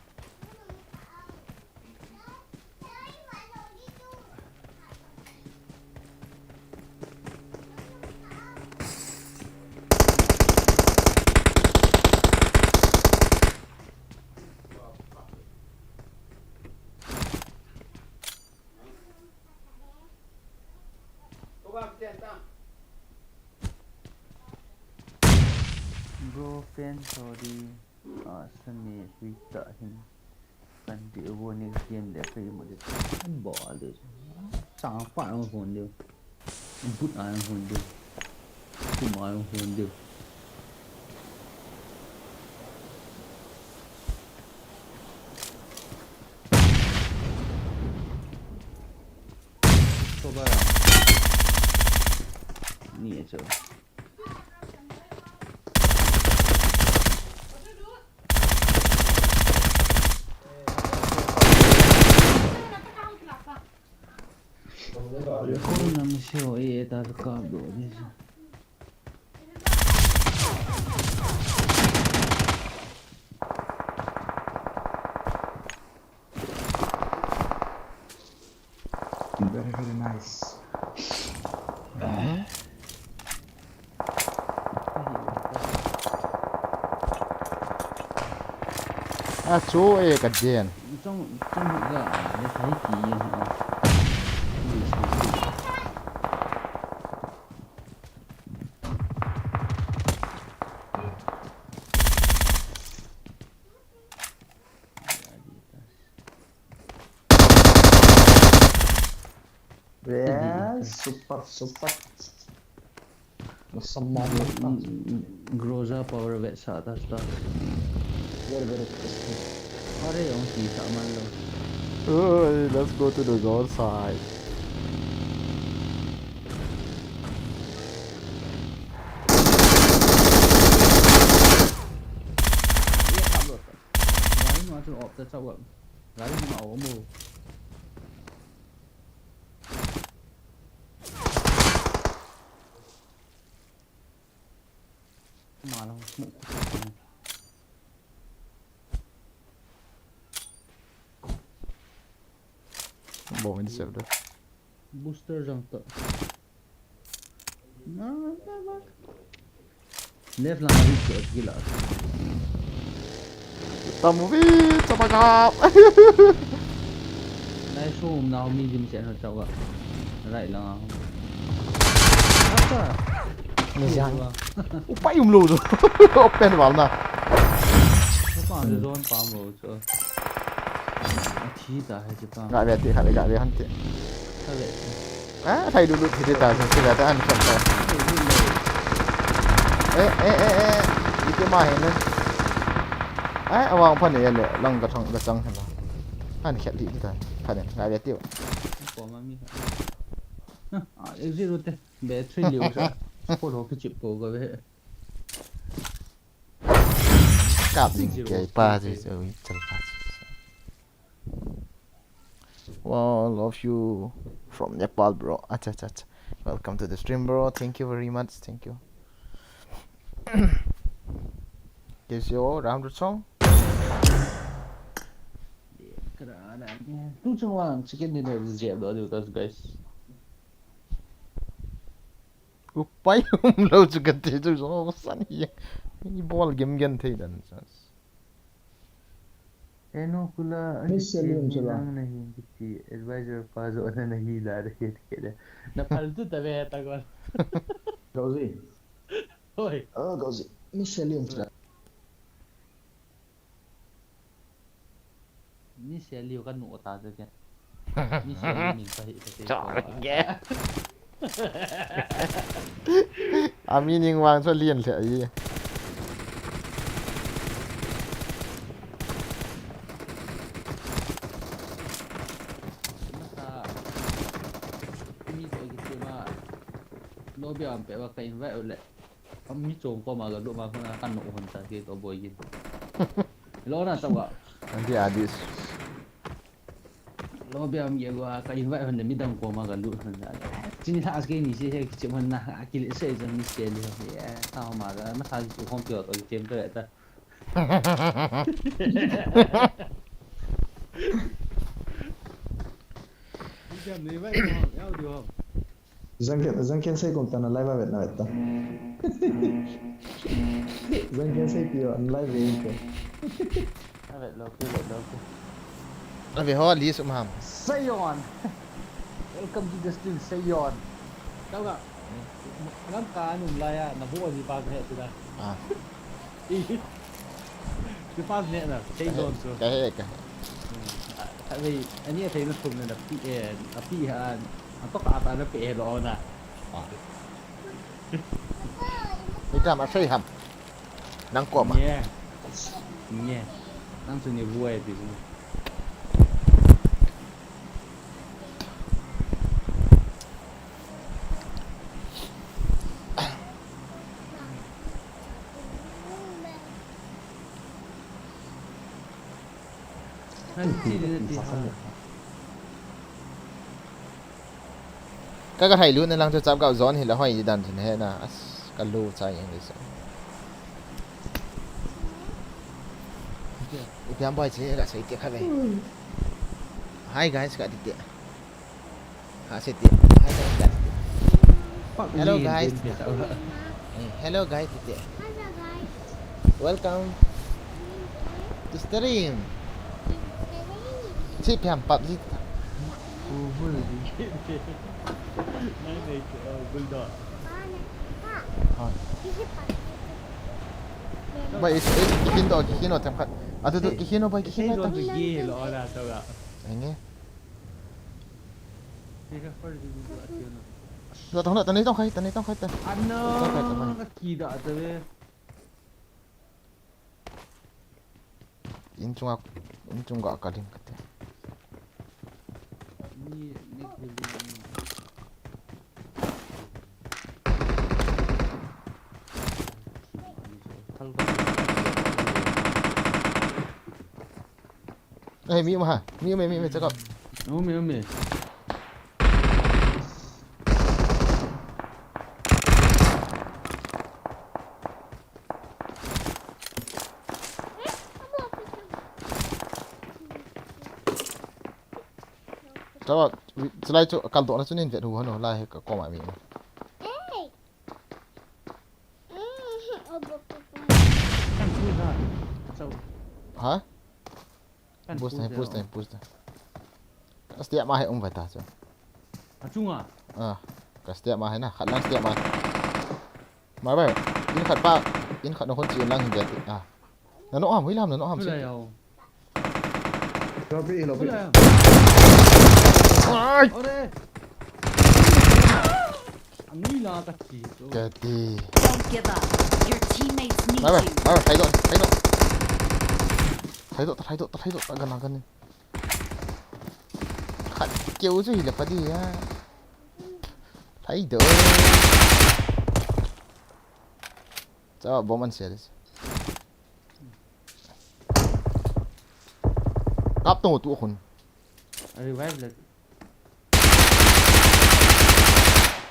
Speaker 1: Bro, fan sorry. Sani kita hin. Kan dia warning game dia kaya mo dia. Kan ball dia. Sangat ang phone dia. Input ang phone dia. Cuma ang phone dia. Coba lah. Ni aja. Kau nak mesti tak kabel ni.
Speaker 4: very very nice
Speaker 2: à chú ấy cái gì
Speaker 1: Trong cái để thấy kỹ hả?
Speaker 4: yes super semua
Speaker 1: Groza power vet sa atas tak.
Speaker 4: very very crispy
Speaker 1: Pare yung kita man lo.
Speaker 2: ơi let's go to the goal side
Speaker 1: Iya kabel. Lain masuk op tak cakap. Lain mau mu. Malang mu.
Speaker 2: bỏ mình xem được
Speaker 1: Booster jang tak. Nah, apa? Left lang hari tu gila.
Speaker 2: tầm vi cho bà gặp
Speaker 1: Nai show now mi jim sẽ nó cakap. Right lang ako. Apa?
Speaker 2: Ni siang upay luôn rồi open vào nè
Speaker 1: Apa ada zone pam lo tu. Chỉ ta hay chỉ pam.
Speaker 2: ngại về thì hãy ngại về hắn thì
Speaker 1: Sao vậy?
Speaker 2: à thầy đủ thì ta sẽ là ta ăn chậm rồi ê đi cái mai này à vàng phần này là lăng cái trăng thế nào ăn khét đi ta phần này ngại về tiêu
Speaker 1: Có mà mi. Exit rồi. Bé chơi liều sao? Cô đó cái chip cổ cái vậy.
Speaker 2: cạp gì cái ba gì rồi chân ba well love you from Nepal bro acha welcome to the stream bro thank you very much thank you is your round song
Speaker 1: Keadaannya. Tu cuma sekian dia siap doa di atas guys.
Speaker 2: upay lâu chứ gần thế rồi nó sẵn gì ball game gần thế đần
Speaker 1: Enokula
Speaker 4: Miscellaneum
Speaker 1: ni
Speaker 4: sila.
Speaker 1: lang nahi kiti advisor pa zo na nahi la rahe kede.
Speaker 6: Napaltu tabi tagol.
Speaker 4: Gauzi.
Speaker 6: Oi.
Speaker 4: Oh, Gauzi. Miscellaneum sila.
Speaker 6: Ni seli kan nu ta de ke. Ni seli min pa hi te.
Speaker 2: Charge. Amin yang wang so lian le ai.
Speaker 6: Masa mi so gi te ma no bi am pe wa ka invite le. Mi chong ko ma ga lu ma kan nu hon ta ke to boy gin. Lo na ta wa.
Speaker 2: Nanti adis.
Speaker 6: Lo bi am ye wa ka invite hon de mi dang ko ma ga lu hon da. Jini ta as ke ni se he ki hon na ki le se je mi seli he. Ta ma ga ma ta ji hon pyo to jem to ta. Jam ni vai yau di ho.
Speaker 4: Zanken sai kontana live avet na vetta. Zanken sai pio an live evento.
Speaker 1: Avet lo ke.
Speaker 2: Abi ho li sum ham.
Speaker 1: Sayon. Welcome to the stream Sayon.
Speaker 6: Tau ga. Ngam ka num la ya na bo di pa he tu da.
Speaker 2: Ah.
Speaker 6: Cái phát nhẹ là thấy đồn rồi.
Speaker 2: Cái
Speaker 6: Tại vì anh ấy thấy nó thùng này là phi hà nó tóc áp nó phe đó nè.
Speaker 2: Ni kam a sei ham. Nang ko ma.
Speaker 6: Nhẹ. Nhẹ. Đang suy nghĩ vui thì
Speaker 2: Ka thai lu na lang cho chap ka zon hi la hoi dan thin he na as ka lu chai ang le so. Ipiam boy che ga sai te kha ve. Hi guys ka dit. Ha se te. Hi guys. Hello guys. Hello guys dit. Welcome to stream. Chị phèm bập gì?
Speaker 6: này bulldog.
Speaker 2: Vậy cái nó thèm khát. À tôi cái nó bay cái
Speaker 6: Thấy
Speaker 2: nó
Speaker 6: đồn
Speaker 2: ta.
Speaker 6: bị ghê lọ là sao ạ?
Speaker 2: Anh nghe.
Speaker 6: Thì cái phần gì cũng được chứ.
Speaker 2: Rồi tao nói tao khai tao.
Speaker 6: Anh nó cái kỳ đọ tới đây.
Speaker 2: In chung gak kalim kata.
Speaker 6: Ni
Speaker 2: Eh mi mah, mi cakap.
Speaker 6: Umi.
Speaker 2: Cakap selain tu kalau nak sunin vet hu no lah ke kau mak mi.
Speaker 6: Kan sudah. Sao?
Speaker 2: Ha?
Speaker 6: Kan
Speaker 2: Boost time. Setiap mah ông phải ta chứ.
Speaker 6: Chung à?
Speaker 2: À, cái setiap mah na, khát lang setiap mah. Mà vậy, in khát pa, in khát nó con chuyện lang hình vậy à. Nó ham, hối làm nó ham chứ.
Speaker 4: Lopi.
Speaker 2: Ai.
Speaker 6: Ore. Anh là cái gì?
Speaker 2: Cái gì?
Speaker 3: Don't give up. Your teammates need
Speaker 2: Mà vậy,
Speaker 3: you.
Speaker 2: thấy độ, ta gần. Khát kêu gì là phải đi á. Thấy được. Cho bom ăn xe đi. Áp tông tụ khôn.
Speaker 6: Revive là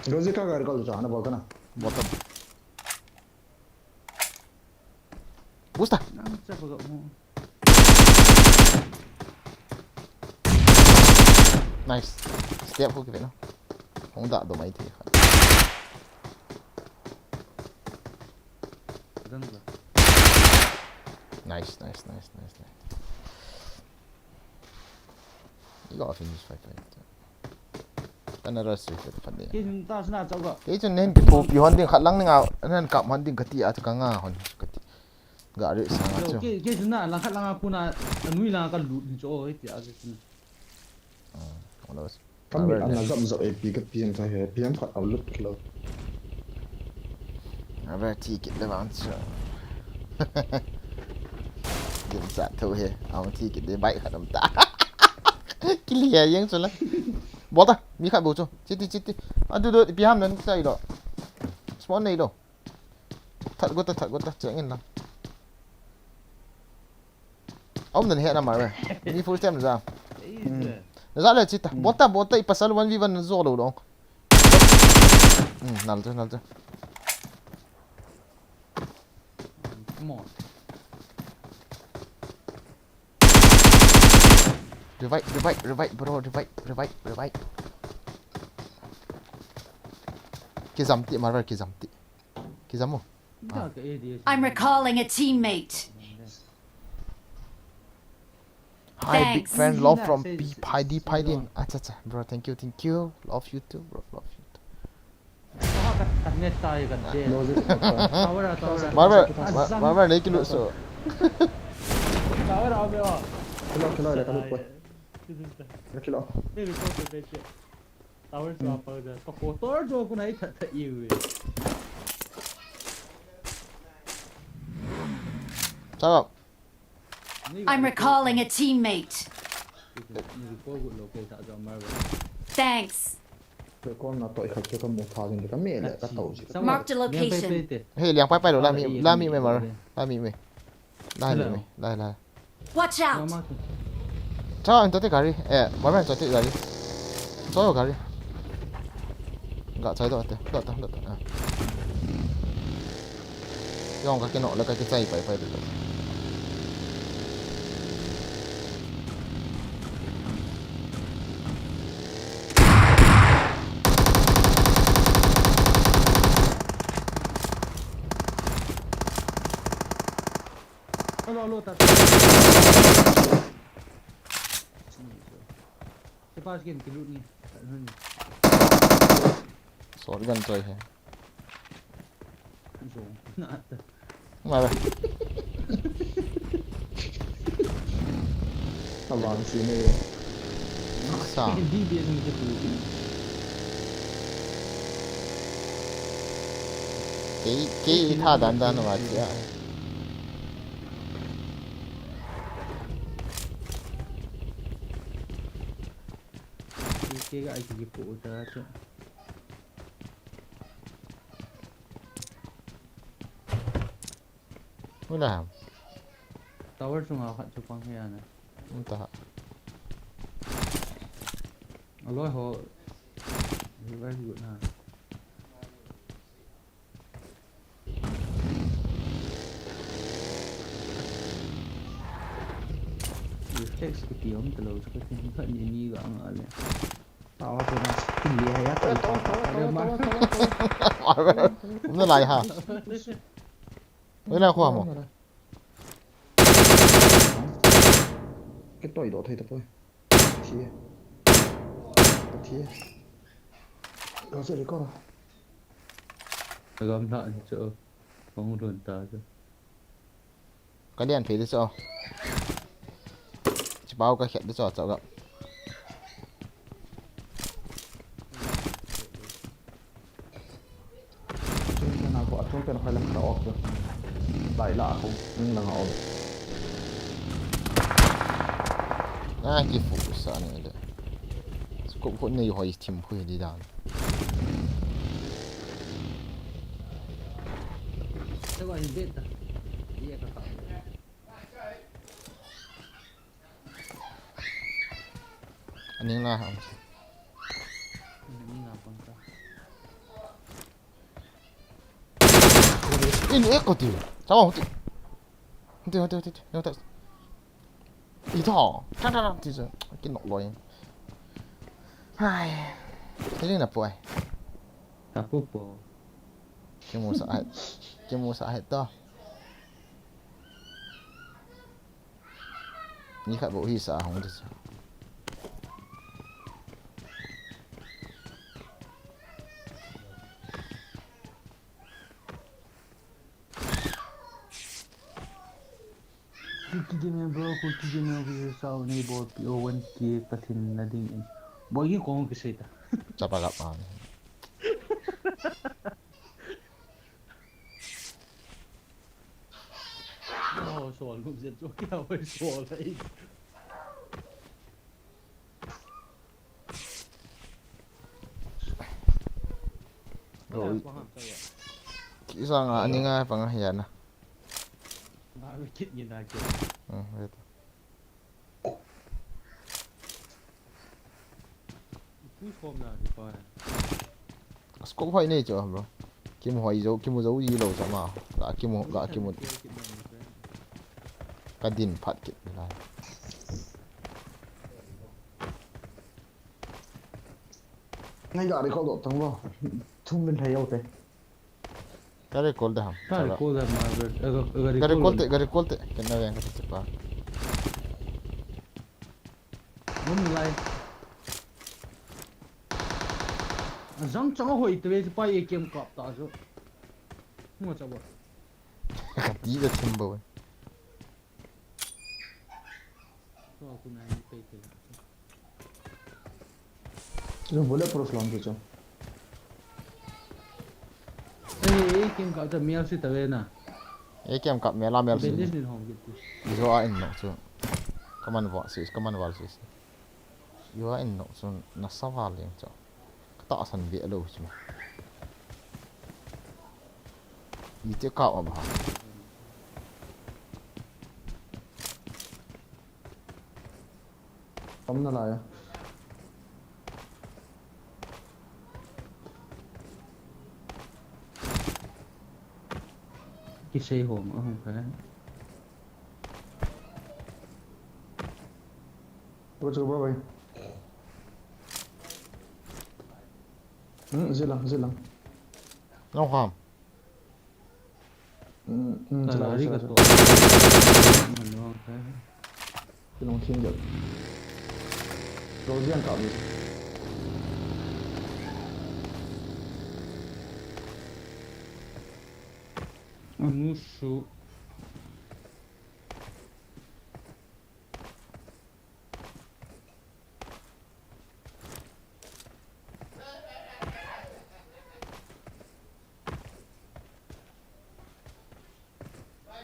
Speaker 4: Gauzi ka gar kal jana bolta na.
Speaker 2: Bottom. Busta.
Speaker 6: nang sa pag mo.
Speaker 2: Nice. Step ko kìa nó. Không đạn đồ máy thì.
Speaker 6: Dang ba?
Speaker 2: Nice. You gotta finish fight. Another street at Phat.
Speaker 6: กินตาสนาเจ้าก็
Speaker 2: Cái cho nên cái phô pion đi khát lăng nào nên cặp hắn đi cái tia cho cả ngà hòn cái gà đấy sang
Speaker 6: Yo,
Speaker 2: cho
Speaker 6: ke sina lang khat lang puna anui lang ka lut ni cho ai ti a sina.
Speaker 2: nó
Speaker 4: Kan mi an zam zam AP ka PM ta he PM Phat au lut lo.
Speaker 2: nó về thì cái đấy bạn sợ kiểm soát thôi he ông thì cái đấy bay khát đâm ta cái lìa yên rồi bỏ ta mi khát bố cho chết đi à đưa bị ham nên sao đó spawn này đâu thật quá ta chạy ngay nào ông nên hiện mà rồi đi full time ra ra là chết ta bỏ ta pasal 1v1 zo đâu đâu nằm cho
Speaker 6: Come on.
Speaker 2: Revive bro revive cái dầm tị mà rồi cái dầm không
Speaker 6: Da ka e di.
Speaker 3: I'm recalling a teammate.
Speaker 2: hi big
Speaker 3: Thanks.
Speaker 2: fan love from Paidin acha bro thank you love you too bro love you too
Speaker 6: Ha ka net tai ka de.
Speaker 4: Logic.
Speaker 6: Tawara.
Speaker 2: mà lấy cái lụa sổ
Speaker 6: Tawara be wa.
Speaker 4: Kilo le kan lut boy. Kilo.
Speaker 6: Be ko te be che. Tawara so apa da. Ko ko tor jo ku nai tha yu.
Speaker 2: sao không
Speaker 3: I'm recalling a teammate.
Speaker 6: Ni ko gu lo ke sa jo mar.
Speaker 3: Thanks.
Speaker 4: Ke kon na toi khat ka mo tha jin ka me le ka tau ji.
Speaker 3: Marked a location.
Speaker 2: hey liang pai rồi la mi mày mà la mi mày lai
Speaker 3: Watch out.
Speaker 2: sao anh tới cái gì mấy bạn tới cái gì sao cái gì gạt trái đó đợt à用cái nọ là cái dây phải được
Speaker 6: Lo ta. Ke pas game ke lut ni.
Speaker 2: sorry gần rồi hè
Speaker 6: Jo. Na ta.
Speaker 2: mà vậy
Speaker 4: Ta van si ne.
Speaker 2: sao
Speaker 6: Ke di dia ni ke tu.
Speaker 2: cái tha đàn mà chị ạ
Speaker 6: Ke ga ai ke po ta cha.
Speaker 2: mới làm
Speaker 6: Tower chung ha khat chu pang he ana.
Speaker 2: không ta
Speaker 6: Aloi ho. Very good ha. Reflex ke tiom telo ke tin khat ni ga ang ale. Tawa ko na pili ha ya ta.
Speaker 2: không có lại hả mới là khoa mà
Speaker 4: Cái toi đó thấy ta boy. Thi. Thi. Nó sẽ đi con.
Speaker 6: Gam tha ni cho. Kong run ta cho.
Speaker 2: cái đèn phía đi sao chỉ bao cái khẹt đi sao gặp
Speaker 4: Cái nào có trong cái nó phải làm cái ốc rồi. Đại lạ không, nhưng là họ.
Speaker 2: cái phụ sao này đấy cũng vẫn nhiều hỏi tìm khui đi đàn
Speaker 6: Thế gọi biết ta. Iya ka.
Speaker 2: anh ấy là không
Speaker 6: Ni na pang ta.
Speaker 2: ini có tiêu sao không tiêu ý thọ thì giờ cái nọ rồi hai cái này là bồi
Speaker 6: Tapo po.
Speaker 2: cái mua sợ hết to như khai bộ hi sợ không được
Speaker 6: Kiki member ko kiki member sa ni bot P01 ki katin na ding in. Boigin ko ang kisita.
Speaker 2: Capagap man.
Speaker 6: Oh, so lum se jo kya hoy so lai.
Speaker 2: Rồi. Kỹ sang là anh ngay bằng hiền à.
Speaker 6: Ba cái kit nhìn lại kìa.
Speaker 2: Biết.
Speaker 6: Cú khom nào thì coi.
Speaker 2: Scope hoài này chứ bro. Kim một dấu gì lâu sao mà. Đã kim một cái din Phat kit này.
Speaker 4: ngay gà đi không độ thắng vào chung bên thầy đâu thế
Speaker 2: Cái này call dah.
Speaker 6: Kali call dah mà
Speaker 2: Gari call te. Kena yang kata cepat.
Speaker 6: Muốn lại. Răng chẳng hồi tới bây giờ bay kiếm cọp ta rồi. Không có sao.
Speaker 2: Kati dah timbul.
Speaker 6: So aku nak pay tu.
Speaker 4: chứ boleh proof lawan tu
Speaker 6: Eh, kiếm cọp cho miêu si tới na.
Speaker 2: Kem kat mela mel
Speaker 6: Bên
Speaker 2: sih.
Speaker 6: đi hong gitu.
Speaker 2: Yo a in no so. Kaman wal sis. Yo a in no so nasawal yang so. Kata san bi lo cuma. Itu kau apa?
Speaker 4: tấm nó lại
Speaker 6: Cái xe hồn ở không phải.
Speaker 4: coba bay zilang
Speaker 2: Ngau ham.
Speaker 6: Lari kat tu. Mana orang phải.
Speaker 4: zilang thiên được rồi riêng cậu đi
Speaker 6: Musuh.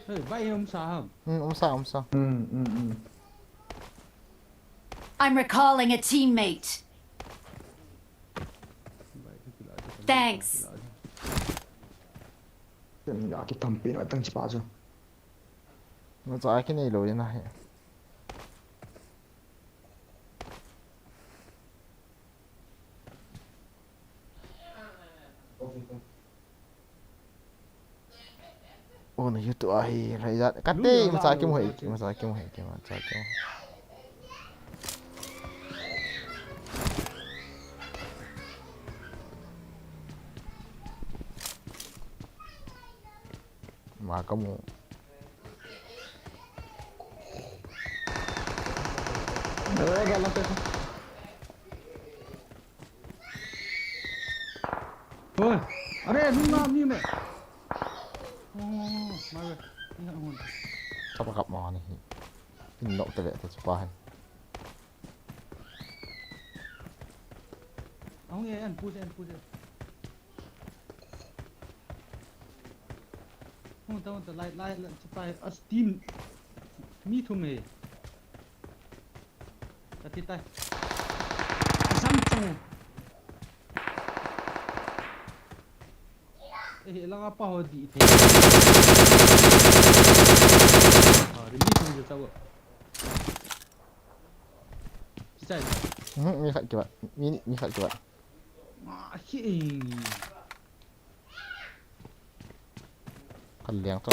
Speaker 6: Hey, bay không sao?
Speaker 2: Om sa.
Speaker 3: I'm recalling a teammate. Thanks.
Speaker 4: tiền gà cái thầm pin ở tăng chỉ bao giờ
Speaker 2: Nó giải cái này rồi này. Oh, nó YouTube ai lại ra cắt đi mà sai kim hủy mà có một
Speaker 4: ra lắm thế
Speaker 6: Oi, ada rumah ni meh. Oh, mari. Ingat hon.
Speaker 2: Apa kap mau nih pinok tele tu cepahan
Speaker 6: Ông nghe anh push. Không tahu lại cepat steam. Mi thu meh. Tadi tai. Samsung. Lang apa hodi itu? Ini pun je tahu. Cicai.
Speaker 2: mi khat kibat mi khat kibat
Speaker 6: Masih.
Speaker 2: kaliang tu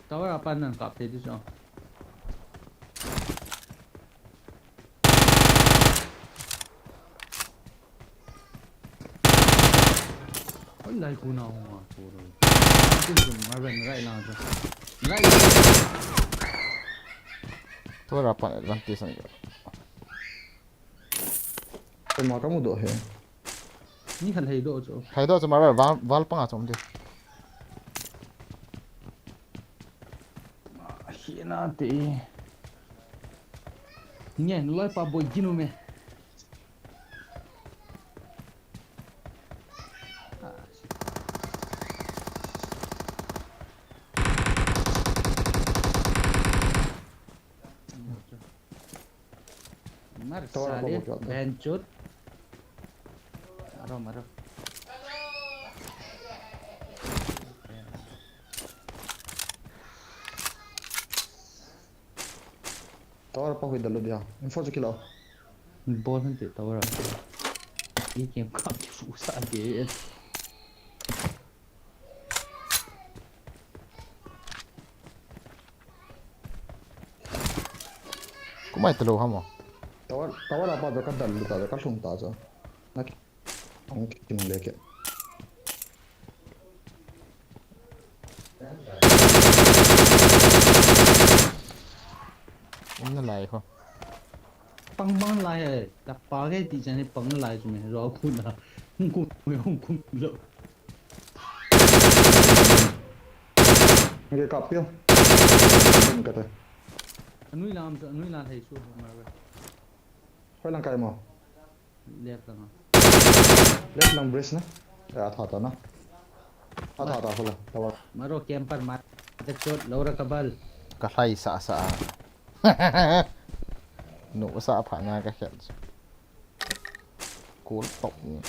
Speaker 6: Tahu apa nang kap tadi tu? Lại khu nào mà cô rồi cái dùng mà rèn lại nào rồi lại
Speaker 2: tu rapat advantage ni
Speaker 4: cái mà có một đội hè
Speaker 6: ni kan thấy độ chỗ
Speaker 2: thay đó cho mà val pang à trong đi
Speaker 6: Khianati. Nghe nó nói pa Boigin me. Mar sale benchot. Maro.
Speaker 4: Tawar pa huidalo dia. Info sa kilo.
Speaker 6: Ball nanti tahu lah. Ini game kaki susah game.
Speaker 2: Kumai telu hamo.
Speaker 4: Tawar apa do kan dalu ta kan sung ta so. Nak ong kin leke.
Speaker 2: Nó lại không?
Speaker 6: Bang lai, tak pakai di sana bang lai cuma raw pun lah. Hong lo.
Speaker 4: Nge kap yo. Kin kata.
Speaker 6: Anui lam hai su mar.
Speaker 4: Hoi lang kai mo.
Speaker 6: Left lang.
Speaker 4: Left lang brace na. Ya tha na. Tha hola. Tawar.
Speaker 6: Maro camper mat. Tekot Laura kabal.
Speaker 2: Kalay sa. Nụ sa phá nga cái hiện cuốn tổng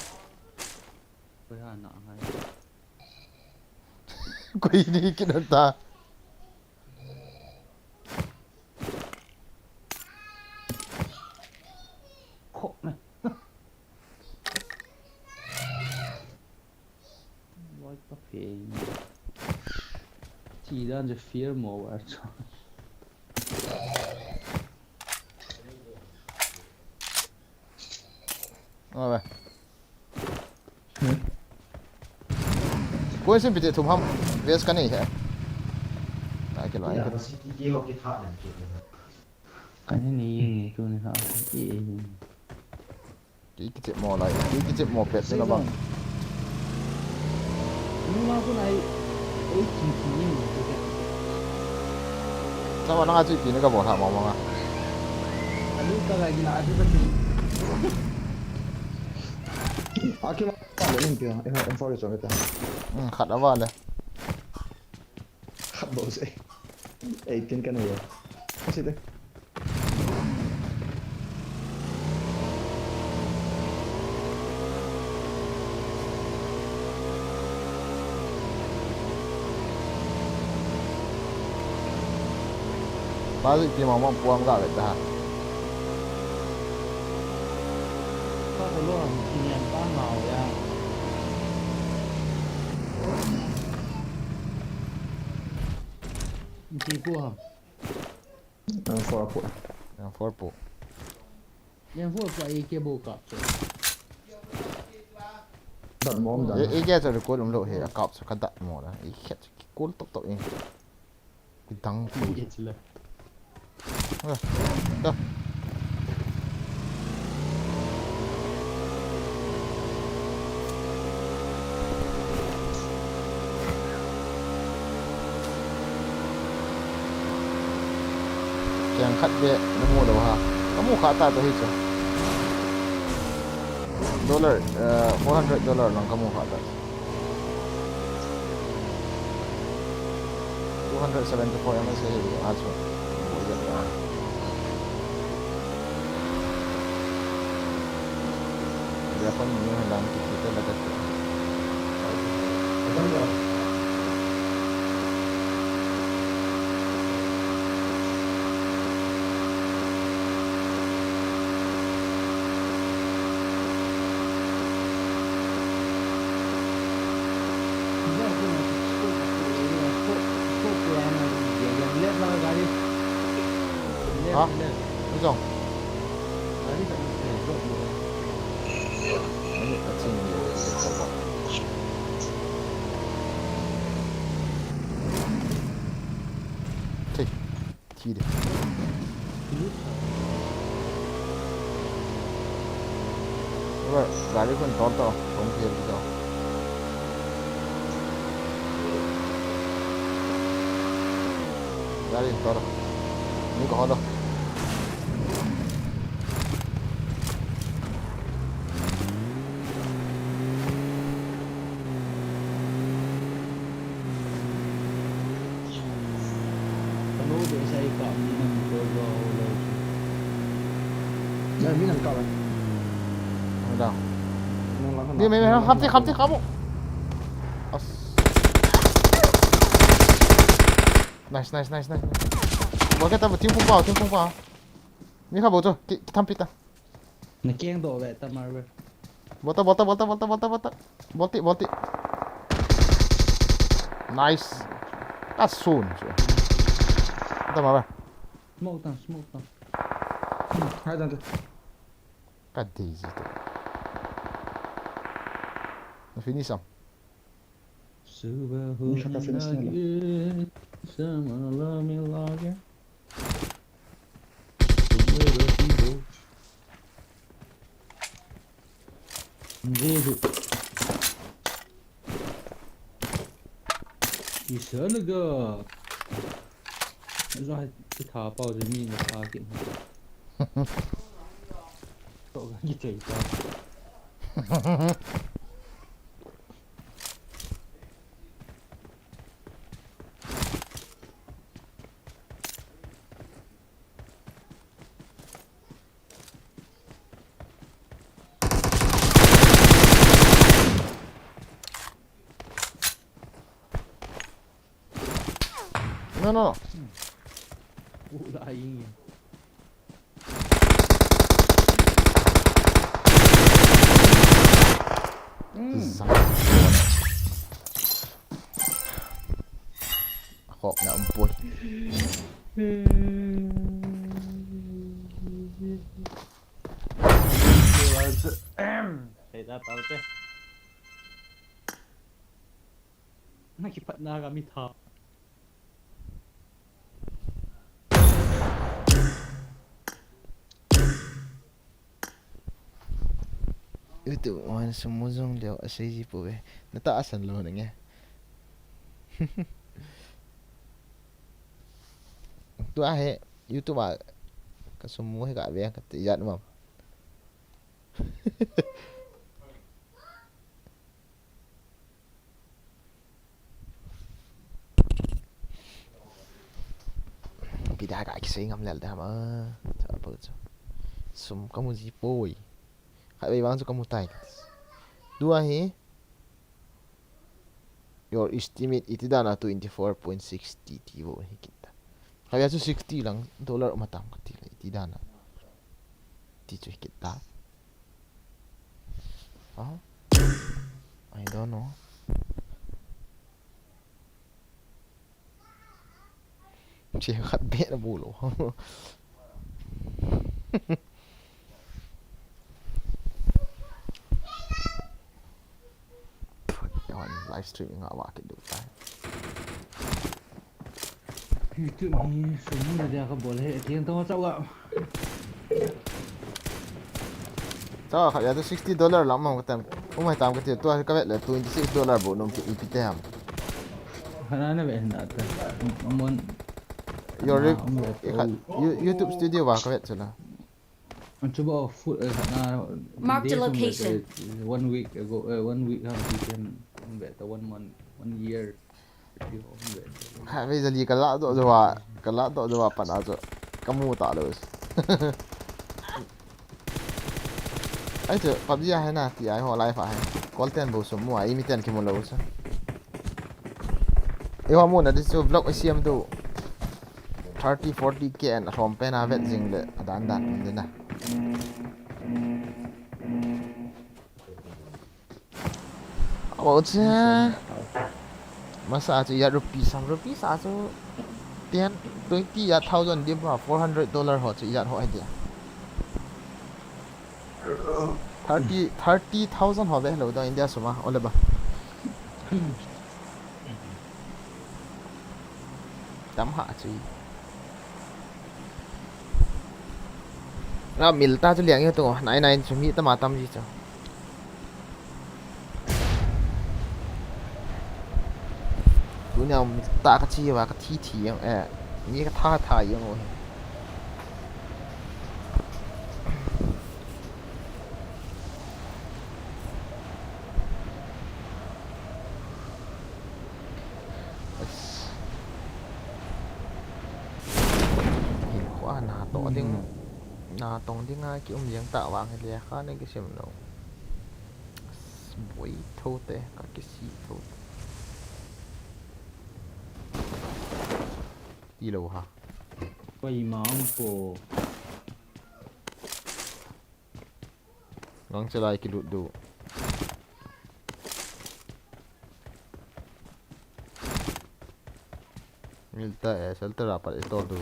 Speaker 6: Với hà nọ hay.
Speaker 2: quỳ đi cái đơn ta
Speaker 6: Khổ này. What the fuck? Chỉ đang just fear more words.
Speaker 2: rồi cuối xin bị tiệt thùng không viết cái này hả tại cái loại
Speaker 6: Cái này tôi này hả?
Speaker 2: cái tiệm mò lại cái tiệm mò pet nữa bằng
Speaker 6: Nhưng mà cái này ấy chỉ
Speaker 2: sao mà nó ăn chỉ nó cái bộ thảm mong à
Speaker 6: Lalu kalau lagi nak ada benda.
Speaker 4: Aki ma pa limpio. Info ri so kita.
Speaker 2: khát đã vào này
Speaker 4: Khat bo se. 18 kan yo. Kasi te.
Speaker 2: bao giờ thì mong buông cả vậy ta
Speaker 6: Kau belum yang panau ya. Chỉ buông.
Speaker 4: Info apa.
Speaker 2: for bộ
Speaker 6: Yang buat apa ke buka?
Speaker 4: Dan mom dan.
Speaker 2: ý cái rồi cuốn lồng lộ thì cọp sẽ cắt đạn mỏ đó ý khét cuốn tốc tội cái tăng
Speaker 6: Iya jelas.
Speaker 2: đâu yang khát về nó mua đâu ha kamu kata tu hizo $400 lang kamu kata 274 yang masih aso dia pun menghilang kita dapat hả cái dòng ini kacang Oke, tidak. Rồi, gari con tonto, không kia đi đâu. Dari toro. Ni ko hodo.
Speaker 6: Ano ba sa ika hindi nang todo ulo.
Speaker 4: Yan, minang ka ba?
Speaker 2: Hodo.
Speaker 4: Nang lang ka na.
Speaker 2: Di may kapti kamu. As. Nice. Mo ka ta tim pung pa. Ni ka bojo. Ki tham pita.
Speaker 6: Nakiang do ba ta marwe.
Speaker 2: Bota. Volti. Nice. That's soon. Bota mara.
Speaker 6: Smoke down.
Speaker 4: Hai dan tu.
Speaker 2: Cadê isso? No finisam.
Speaker 6: Subhanallah. Samalamillah. Vedo. Di sana ke? Rồi cái thả bao giờ mình là thả kiện. Cậu gắng như thế sao?
Speaker 2: No.
Speaker 6: Lại gì?
Speaker 2: Ako na ampun.
Speaker 6: Thầy ta tao thế. Nó Kipat na kami thả.
Speaker 2: Ito man sumuzong daw asay po eh. Nataasan lo na nga. Tu ahe YouTube ah kasumuhe ka be katiyan mo. Pida ka kisay ngam lal da ma. Sa po so. Sum kamu si boy. Hai bang so kamu tai. Dua he. Your estimate Edam Nah 24.60 tibo kita. Kaya so 60 lang dollar umatang katila Edam Nah. Dito kita. Ah? I don't know. Siya katbe na bulo. Live streaming nga wakit do tayo.
Speaker 6: YouTube ni semua dia akan boleh. Dia tahu tak awak?
Speaker 2: So, kaya to $60 lang mo katam. Umay tam kati to ka bet $26 bo nung ipitem.
Speaker 6: Kana na ba na ta? Amon
Speaker 2: Your YouTube studio ba ka bet sila.
Speaker 6: Coba food na
Speaker 3: Mark the location.
Speaker 6: 1 week ago 1 week how we can bet 1 month 1 year.
Speaker 2: Ha bây giờ gì cả lạ độ rồi bạn nào rồi kamu tak lus. Ai tu PUBG hay na ti ai ho live hay. Content bo semua ini ten kamu lus. Ho mo na diso vlog siam tu 30-40k and rompe na vet jing le dan din na. Masa aja ya rupiah aja tiền 20,000 dia berapa $400 ho ya ho idea 30,000 ho be lo da India semua oleh ba tắm hạ chứ là milta cho liang itu này chúng mi ta matam gì chứ punya tak kecil wa keti yang นี่ก็ท่าถ่ายยังไงเห็นขวาหน้าต่อที่หน้าตรงที่ง่ายกี่ยังตะวางให้เรียข้าในก็เชื่อมเราบวยโทษแต่ก็กี่สีโทษดีโลฮะ
Speaker 6: Quay món của
Speaker 2: Ngang selai ki lut du. Milta shelter dapat itu tu.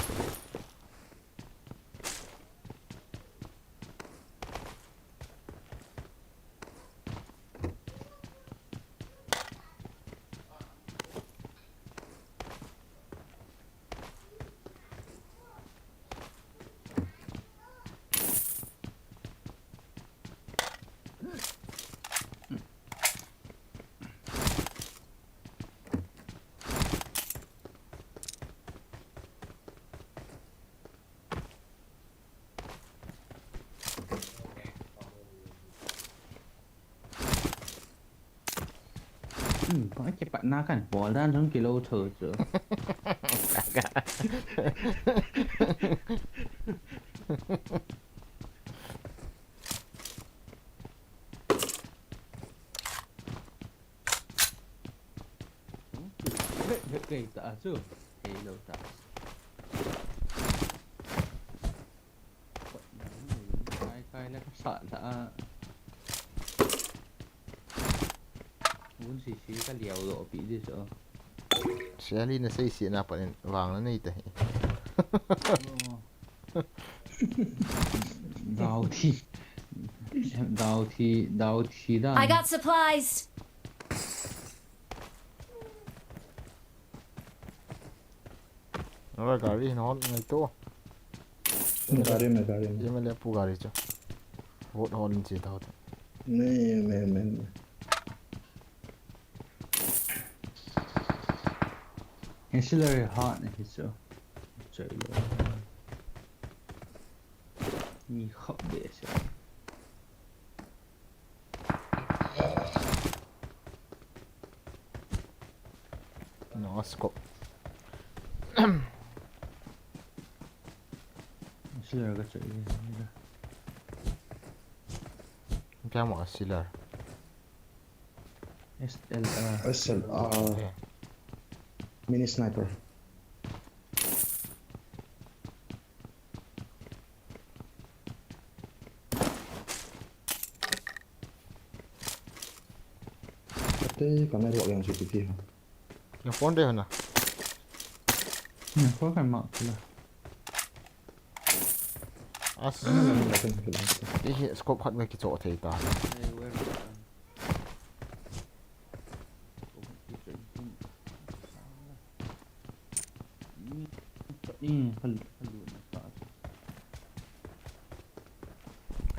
Speaker 6: có cái bạn na cảnh bỏ ra trong kilo thở chứ cái tạ chứ cái lâu tạ cái là cái sợ đã muốn xí cái liều rồi bị gì sợ
Speaker 2: Saya ni nasi isi apa ni wang ni teh.
Speaker 6: đào thì đó
Speaker 3: I got supplies.
Speaker 2: Orang gari nol ni tu.
Speaker 4: Gari में
Speaker 2: Dia melihat pu gari tu. Vote hol ni tahu tu.
Speaker 4: नहीं
Speaker 6: it's very hot này so trời ơi nhìn không để sao
Speaker 2: No scope.
Speaker 6: it's very cái trời ơi
Speaker 2: Macam mana silar?
Speaker 6: SLR
Speaker 4: SLR mini sniper tapi kamera buat yang CCTV
Speaker 2: Yang phone dia mana?
Speaker 6: có cái mọc là
Speaker 2: As.
Speaker 4: kan
Speaker 2: Ini scope hat mereka cakap tadi tak.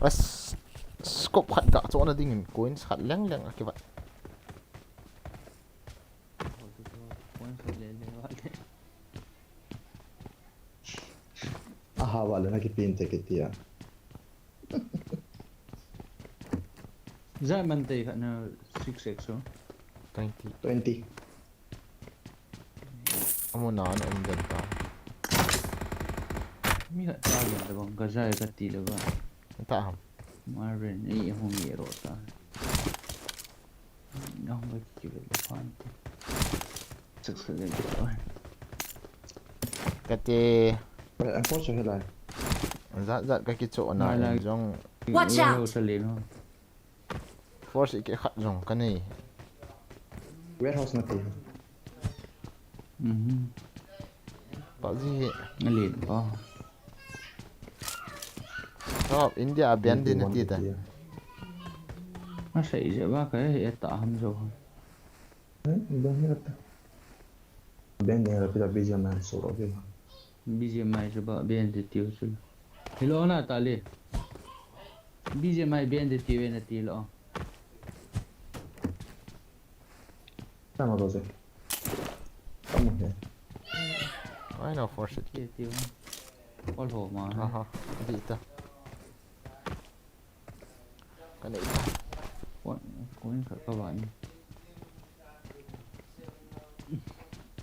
Speaker 2: As scope hat tak cakap nak dingin. Koin hat leng akibat.
Speaker 4: wala na kipinte kitia
Speaker 6: Za man tay ka na 6x oh
Speaker 2: 20.
Speaker 4: 20
Speaker 2: Amo na ano ang ganda.
Speaker 6: mi ka tawag na bang gaza ka tila ba
Speaker 2: Entah.
Speaker 6: marin ay hong yero ta no ba kiba ba fan saksagan ko
Speaker 2: Kati
Speaker 4: ang force hela
Speaker 2: zat kaki cok na jong
Speaker 3: Watch out!
Speaker 6: sa leno
Speaker 2: force iki khat jong kani.
Speaker 4: warehouse na tayo
Speaker 2: Pak Zi
Speaker 6: ngalin pa
Speaker 2: Top India abian din nanti ta.
Speaker 6: masa ija ba kay eta ham jo
Speaker 4: banyak ben yang rapid busy man so okay
Speaker 6: BGMI jo ba ben de tiu sul hello na tali BGMI ben de tiu na tilo
Speaker 4: sama doze kamu ya
Speaker 2: I know for shit.
Speaker 6: Kia tiêu có thổ mà
Speaker 2: Aha, dito. Kanina.
Speaker 6: có những các bạn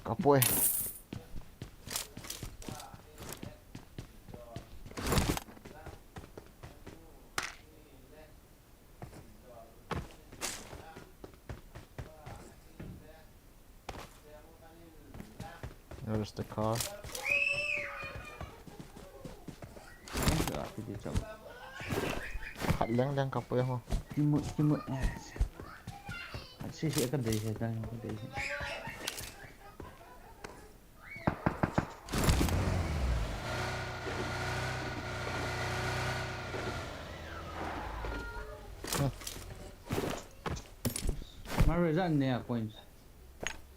Speaker 2: Kapoy. There's the car.
Speaker 6: không sợ thì chỉ chậm
Speaker 2: Hạt đang kapoy ho.
Speaker 6: chim mượn sẽ cái đấy sẽ đây cái đấy mà rồi ra nè points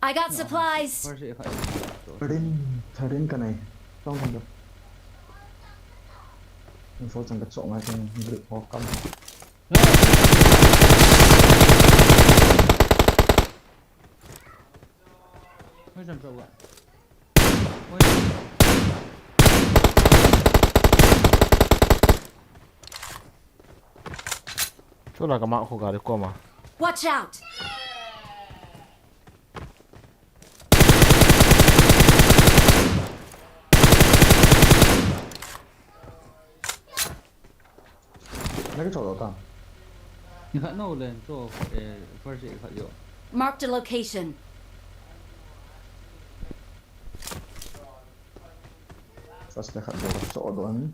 Speaker 3: I got supplies.
Speaker 6: phải sẽ phải
Speaker 4: Thrin cái này trong thằng được mình số chẳng có chỗ ngay trên được khó cầm
Speaker 6: mới làm sao vậy
Speaker 2: Chỗ là cái mạng khu gà được qua mà.
Speaker 3: Watch out.
Speaker 4: mấy cái chỗ đó tao
Speaker 6: 你看那我来做不是还有
Speaker 3: Marked a location.
Speaker 4: first để khẩn đồ cái chỗ đó anh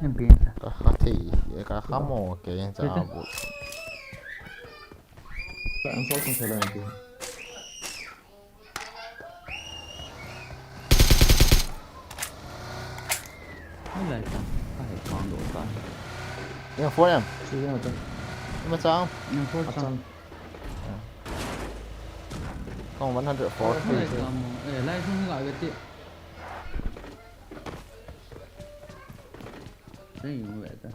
Speaker 6: em biết
Speaker 2: Cái khá thị, cái khá mồ cái anh ta bụi.
Speaker 4: lại anh số không thể làm gì
Speaker 6: mới lại phải còn độ toàn
Speaker 2: Nhưng mà phốt em,
Speaker 4: chứ nào chứ
Speaker 2: nhưng mà sao?
Speaker 6: nhưng phốt
Speaker 4: bắt
Speaker 6: xong
Speaker 4: chân
Speaker 2: Không vẫn 100 phốt.
Speaker 6: lại làm lại không gọi cái tiệm đấy như vậy ta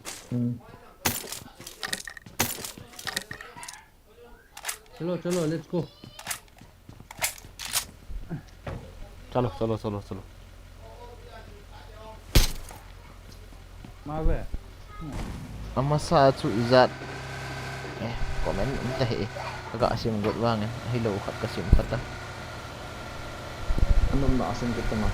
Speaker 6: chalo let's go
Speaker 2: Chalo.
Speaker 6: mà về
Speaker 2: Ama sa chu izat. Comment entah agak asim gut bang hello khat kasim kata.
Speaker 4: anh nôm nọ xin cái tầng nào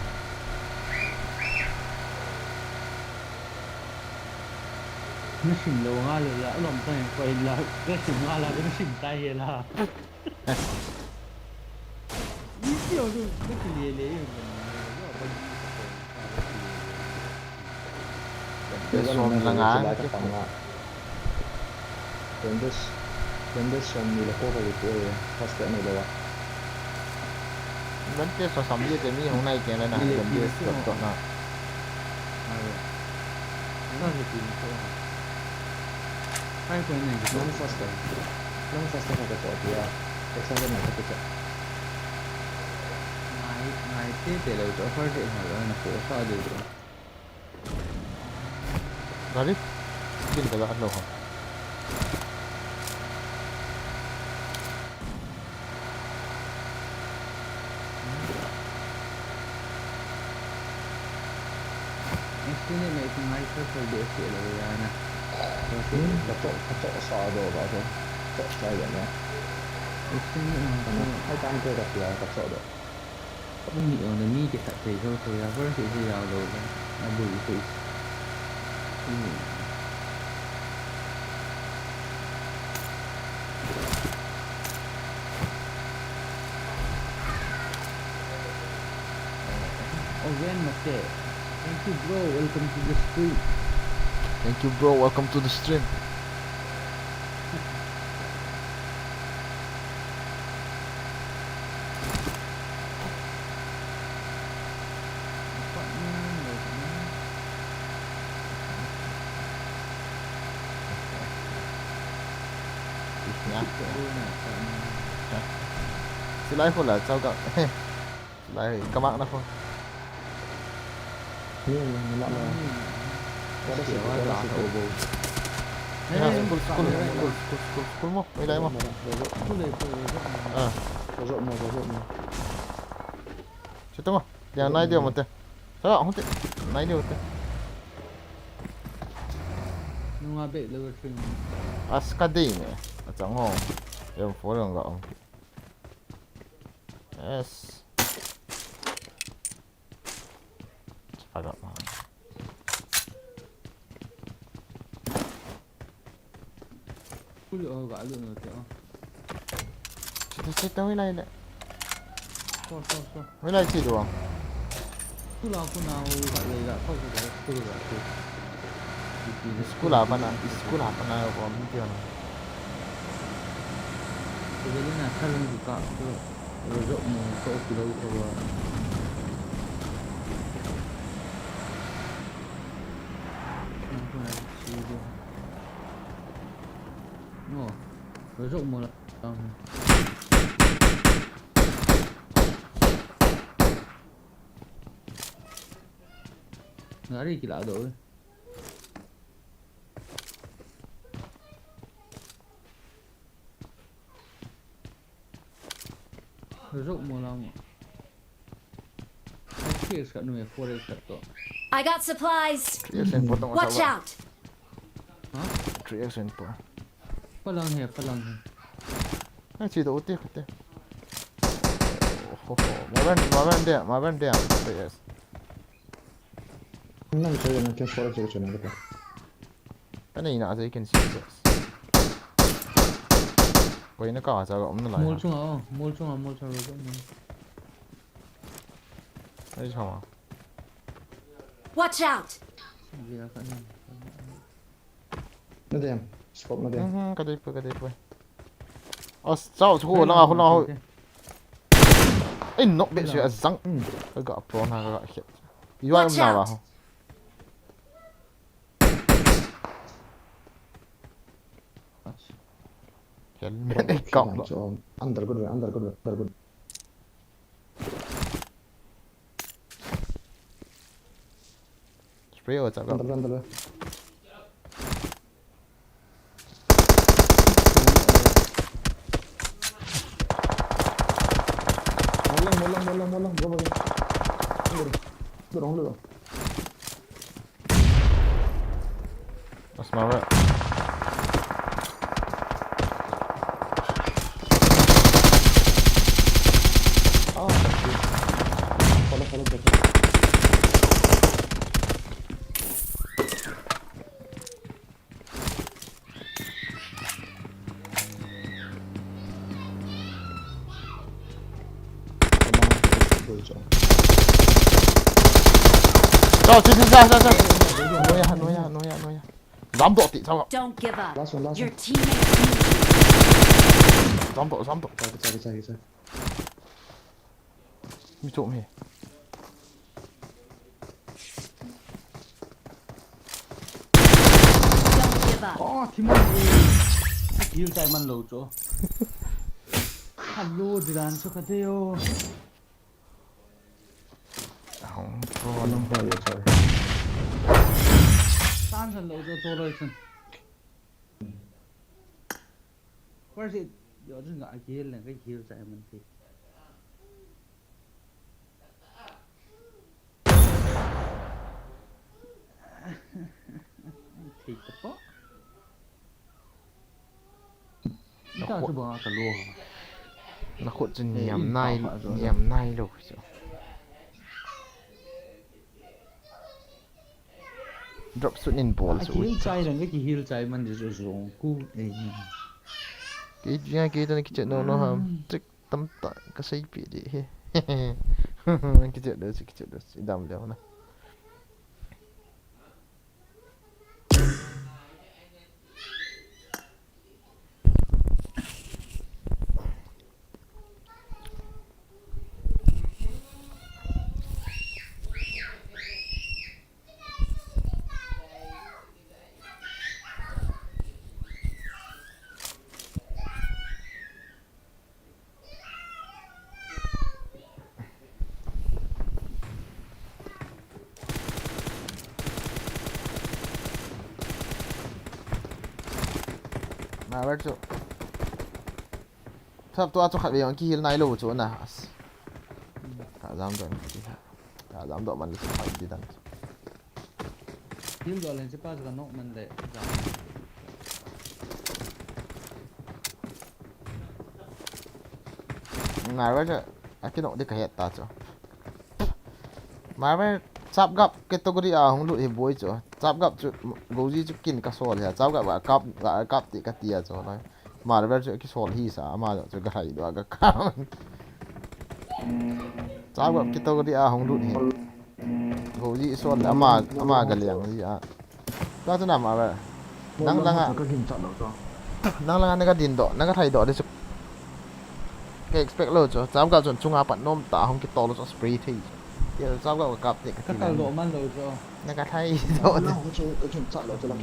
Speaker 6: nó xỉn lâu nga rồi là lòng tay quay là cái xỉn nga là cái xỉn tay là đi kiểu rồi cái gì lấy
Speaker 2: This one lang ah.
Speaker 4: cái tầng nào đến đây xong như là cô phải của first cái này đâu ạ
Speaker 2: Vẫn tiếp so sắm với cái mi hôm nay kia là gần như tuần nào.
Speaker 6: nó thì tìm chỗ hai quay này
Speaker 4: năm first cái chỗ thì cái sang bên này cái chỗ
Speaker 6: ngày tết để đầu chỗ phát hiện hỏi là của sao được rồi
Speaker 2: Garip. Din ka ano ho.
Speaker 6: Ini này thì ngay phải phải để sửa rồi ra nè
Speaker 4: cái chỗ sò đồ vào thôi chỗ sai vậy nhá hai trăm kia gặp là cái chỗ đó
Speaker 6: không nghĩ là mi cái thật thì thôi là vẫn thì gì nào rồi là bùi thì again okay thank you bro welcome to the street
Speaker 2: Thank you bro, welcome to the stream. Sila ko là sao cậu? Lại các bạn đó không?
Speaker 4: nhưng mà nó có cái gì đó là đồ
Speaker 2: School mo, may dahil mo.
Speaker 6: tuloy
Speaker 2: Ah,
Speaker 4: có rộng mà
Speaker 2: Situ mah. Yang naik dia mata. Salah, honte. Naik dia mata.
Speaker 6: Nung abe level 3.
Speaker 2: Ascadine. Macam hong. Yang follow enggak om. Yes. Agak mahal.
Speaker 6: Kulit orang kat lu nak tengok.
Speaker 2: Cerita wilai dah.
Speaker 6: So.
Speaker 2: Wilai cik doang.
Speaker 6: Tu lah aku nak kat lu kat kau tu kat tu kat tu.
Speaker 2: Sekolah apa nak? Sekolah apa nak kau mungkin.
Speaker 6: Jadi nak kalau buka tu rozok mu kau kilo tu. Oh, rozok mu lah. Ngari gila tu. Rozok mu lah. Okay, kat nu ya, forest kat tu.
Speaker 3: I got supplies.
Speaker 2: Yes, yang potong
Speaker 3: Watch
Speaker 2: masalah.
Speaker 3: out.
Speaker 6: Ha?
Speaker 2: 3x yang po.
Speaker 6: Palang he.
Speaker 2: Ah, cik tu utik kata. Oh, maban dia. 3x.
Speaker 4: Nang saya nak cash forest je macam mana?
Speaker 2: Kan ini nak saya ikan 6x. Kau ini kau asal kau mana
Speaker 6: Mul
Speaker 2: lah?
Speaker 6: chung rozok mu.
Speaker 2: Ini sama.
Speaker 3: Watch out.
Speaker 6: Gila kat ni.
Speaker 4: Nanti yang scope nanti.
Speaker 2: Kadai apa? Oh, sao tu lang. Eh, nok bet siya azang. Agak pro na agak hit. Iwan
Speaker 3: Watch
Speaker 2: na
Speaker 3: out.
Speaker 2: ba? Helmet eh kau.
Speaker 4: Under good.
Speaker 2: Spray oh cakap.
Speaker 4: Under. Molang. Gua bagi. Dorong lu.
Speaker 2: Mas mawa.
Speaker 4: Follow.
Speaker 2: Sao. Noya. Dám độ tị sao ạ?
Speaker 3: Don't give up.
Speaker 4: Last one.
Speaker 3: Your teammates need you.
Speaker 2: Dám độ.
Speaker 4: Cari.
Speaker 2: Mi trộm hề.
Speaker 3: Don't give up.
Speaker 6: Timon. Heal tay man low cho. Hello, Dilan so kadeo.
Speaker 2: Không.
Speaker 4: Walang value, sorry.
Speaker 6: Saan sa low cho to rồi. Where's it? Yo just ngại heal là cái heal tay man thì. Thì có. Kita coba keluar.
Speaker 2: Nakot sa niyam nai lo. Drop suit in ball so.
Speaker 6: Heal chai rằng cái heal chai man thì rồi cu.
Speaker 2: Cái kita nak kicet no ham. Cek tempat kasih pi dia. Kicet dah. Idam dia mana. Nah, where to? Sab tu ato khat yang ki hil nai lo chu na. dám đợi dám đợi mình sẽ phải đi đằng
Speaker 6: Hill gọi lên sẽ pass cái nóc mình để giảm.
Speaker 2: mà bây giờ cái nọ đi cái hiện ta cho mà bây sắp gặp cái tôi có đi không lụi thì bối cho sắp gặp chút gấu gì chút kinh cái sổ thì sắp gặp và cắp thì cái tia cho này mà bây giờ cái sổ hi sa mà cho cái này đó cái cam sắp gặp cái tôi có đi không lụi thì gấu gì sổ là mà cái liang gì đó thế nào mà bây năng năng cái đinh đó năng cái thay đó để cho cái expect lo cho sắp gặp chuẩn trung áp bản nôm ta không cái to lo cho spray thì giờ sắp gặp cặp thì
Speaker 6: Các cái lộ man rồi cho.
Speaker 2: năng cái thay đó
Speaker 4: nó không chơi cái chuyện chọn đâu cho làm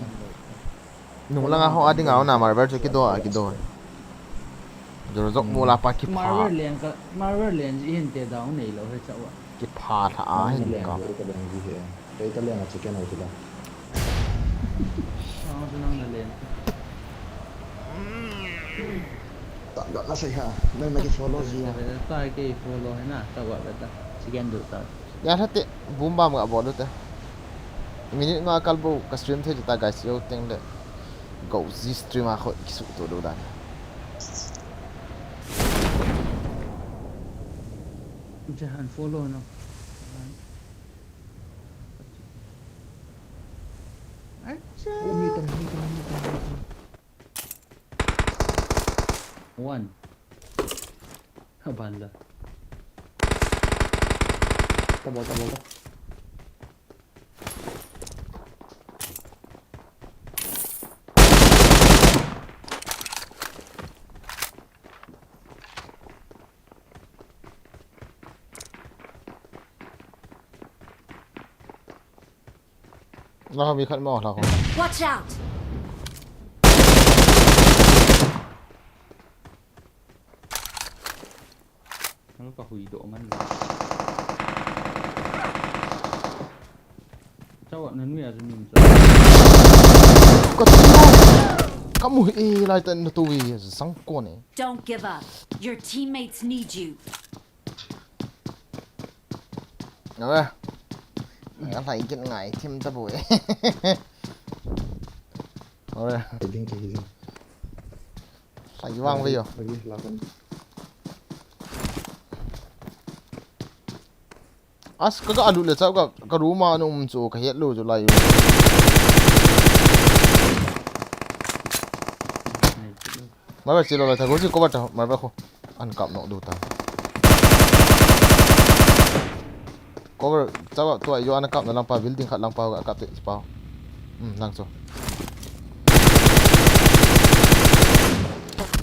Speaker 2: nung lang ako ading ako na marvel so kido rồi dọc mula pa ki
Speaker 6: Marvel liền chỉ hiện tiền đó này là hơi sợ ạ.
Speaker 2: ki pha tha hin
Speaker 4: liền
Speaker 2: ka
Speaker 4: cái cái gì hết cái cái liền là chỉ cái nào thì là
Speaker 6: Sao cho năng là liền.
Speaker 4: tạm gọi nó xây ha nên mấy cái follow gì à
Speaker 6: Tại cái follow hay na tao gọi là ta chỉ gen được tao.
Speaker 2: ya thate boom bam ga bodo te minute nga kalbo ka stream the ta guys yo teng le go zi stream a khoi ki su to do dan
Speaker 6: Jangan follow no. Acha. One. Abang lah.
Speaker 4: tao bỏ
Speaker 2: nó mi khat mo la ko
Speaker 3: Watch out!
Speaker 6: Nó có hủy độ man rồi. Cháu bọn nó nuôi ở mình rồi.
Speaker 2: ko tino kamu lai tan tu wi sang ko ne
Speaker 3: Don't give up. Your teammates need you.
Speaker 2: rồi anh thấy cái ngày thêm ta bụi rồi
Speaker 4: cái gì
Speaker 2: phải vang video
Speaker 4: cái gì là con
Speaker 2: as kaga alu le chau ka ruma num chu ka het lu chu lai mà bây giờ là thằng có gì có bắt đầu mà bây giờ ăn cặp nọ đủ ta có cháu tuổi do ăn cặp nó làm pa building khát làm pa gạ cặp thì pa làm sao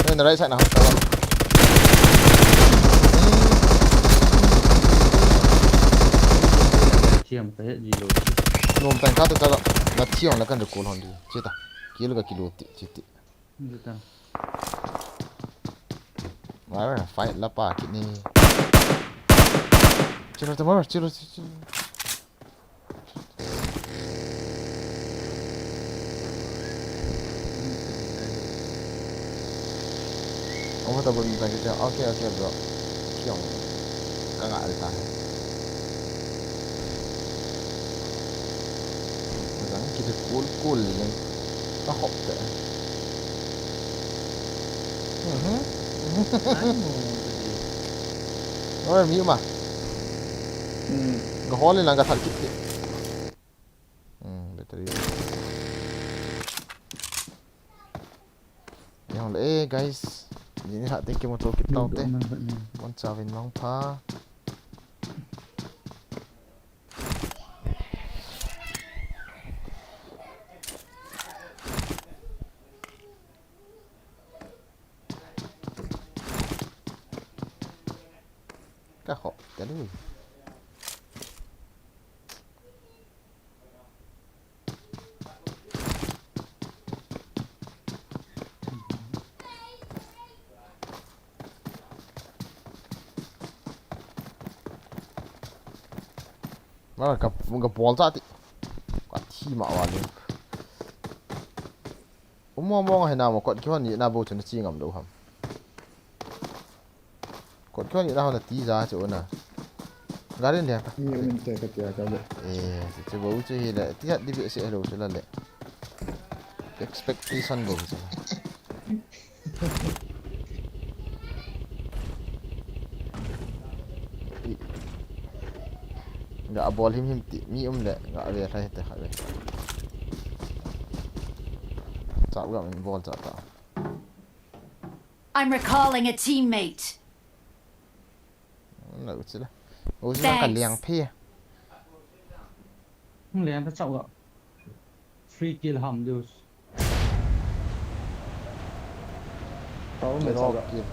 Speaker 2: nên là đấy sai nào cháu
Speaker 6: Chiêm cái gì rồi.
Speaker 2: nôm tay khác thì cháu là chiong là cần được cố hòn đi chết ta kia là cái kilo chết chết
Speaker 6: Được ta.
Speaker 2: mà phải là pa cái này chết rồi tao chết rồi ông ta bưng tay cái ok bro chiong cái ngã ta rằng kita cool yang tak hop tak. Rồi mi mà. Cái hole là cái thật kít. Battery. Yang le guys. Ini hak thank you motor kita tau teh. Mon savin mang pa. Các họ cái này mà gặp ball ra thì quả thi mạo vào luôn mong hay nào mà còn cái gì nào vô cho nó chi ngầm đâu không còn cái gì nào là tí ra chỗ nào Garin dia apa?
Speaker 4: Iya minta kata kali.
Speaker 2: Eh, coba ucu hila. Tiap di biasa hello sudah le. Expectation go ucu. Enggak bol him ti mi le enggak ada rai teh le. Tak enggak main bol tak tak.
Speaker 3: I'm recalling a teammate.
Speaker 2: Enggak ucu lah. Ucu kan liang phe.
Speaker 6: มึงเลี้ยงถ้าเจ้าก็ free kill หำดู
Speaker 4: Tahu
Speaker 2: Mai
Speaker 4: enggak
Speaker 2: rock kill.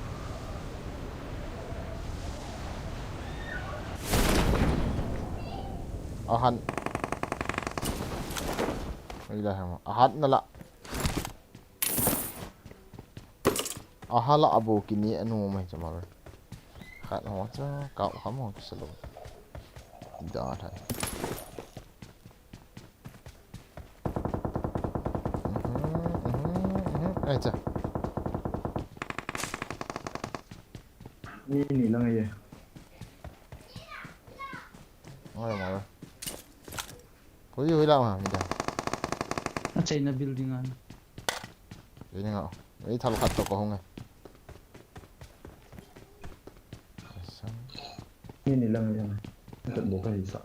Speaker 2: Ahan. Ila hama. Ahan nala. Ahala abu kini anu mai chamar. Khat ho cha kau kham ho selo. Da thai. Ai cha.
Speaker 4: Ini lang ya.
Speaker 2: Ngồi mà. Có gì vui lắm hả? Mình
Speaker 6: น่าใช่ใน building อัน
Speaker 2: Vậy nên ngọ. Vậy thằng khát tao có không này?
Speaker 4: Ini lang ya. Kita buka bisa.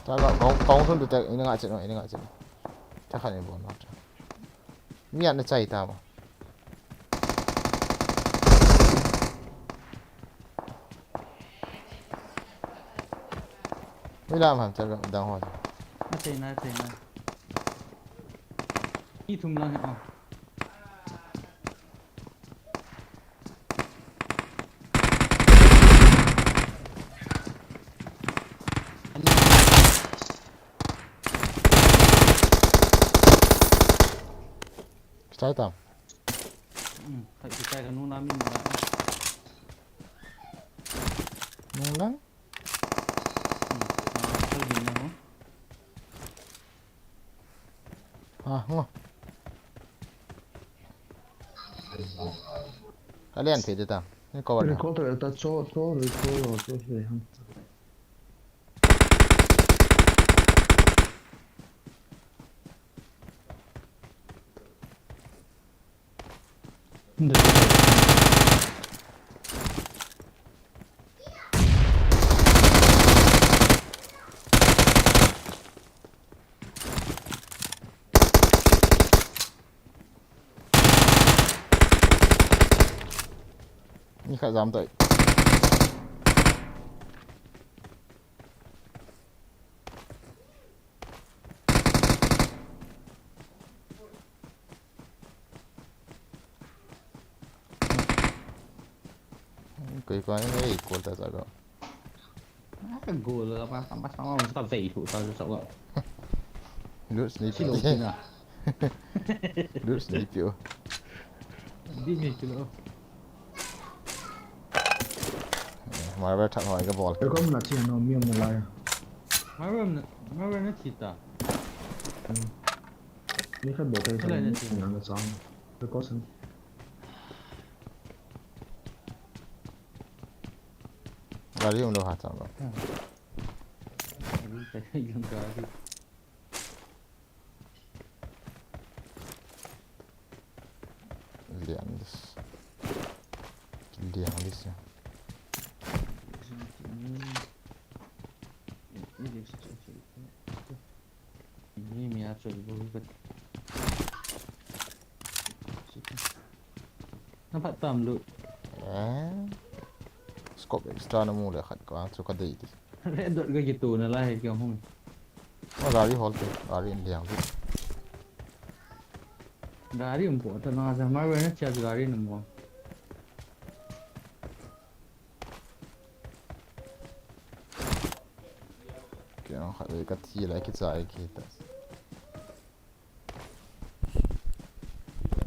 Speaker 2: Ta gọi có không được tại nó ngại chuyện rồi, nó ngại chuyện. Chắc hẳn là buồn lắm. Miệng nó chảy tao mà. Mới làm hẳn chắc là đang hỏi.
Speaker 6: น่าใช่น่าใช่นะนี่ทุ่มลังเหรอ
Speaker 2: Trái tao.
Speaker 6: ใครจะใกล้กันนู้นน้ำมีหมดแล้ว
Speaker 2: Nung lang.
Speaker 6: เข้ายิงนะฮะ
Speaker 2: À, đúng rồi. Hãy lên phía tao. Nó có
Speaker 4: Ini
Speaker 2: bạn.
Speaker 4: kau tak tak cowok itu sih.
Speaker 2: Như khả dám tới. Cười quá cái gì của ta rồi.
Speaker 6: cái gù là mà sao mà sao vậy thủ tao sợ vậy
Speaker 2: Nước sniper.
Speaker 6: xin lỗi xin à
Speaker 2: Nước sniper.
Speaker 6: đi mình xin lỗi
Speaker 2: Mà bây thằng hỏi cái ball.
Speaker 4: Kau mana sih yang nom yang mulai?
Speaker 6: mà nó thịt à
Speaker 4: Ini kan bukan
Speaker 6: Cái này là gì?
Speaker 4: yang nggak sama. Kau sen.
Speaker 2: Gari không đâu hạt sao rồi.
Speaker 6: cái dùng cái đi
Speaker 2: Liang dis. Liang dis ya.
Speaker 6: ini mia coba buat nampak tam lu
Speaker 2: Scope extra nó mua được hạt quá cho cái gì.
Speaker 6: red dot cái gitu nah lah yang hong
Speaker 2: Nó gari hold tuh. Gari liang dis.
Speaker 6: dari empuk tenang aja mà nó chia dari nemu
Speaker 2: Cái nó hạt cái gì lại cái trái kia ta.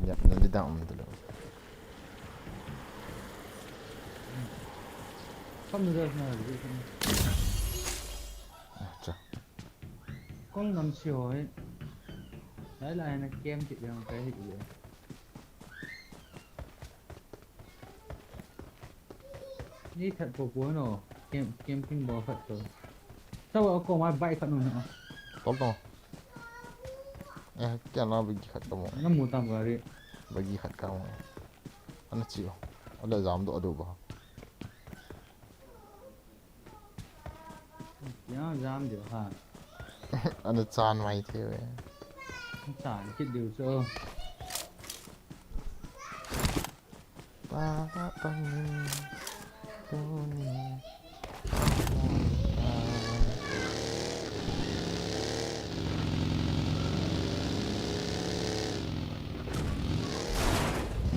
Speaker 2: Nhập nó đi down mình được.
Speaker 6: Không được nào được.
Speaker 2: Chà.
Speaker 6: Con nằm siêu ấy. Đấy là này kem chị đang cái gì vậy? Đi thật của cuối nó kem kem kinh bò Phật rồi. Sao có mai bay Phật nữa?
Speaker 2: Tốt không? Cái nó bị khát kamu.
Speaker 6: Nó mua tầm vào đi.
Speaker 2: Bagi khát kamu. Anh chịu. Ada giảm độ đủ bao.
Speaker 6: Nhá giam được hả?
Speaker 2: Anh chan mày thế vậy.
Speaker 6: Sản chết điều sơ.
Speaker 2: Ba ba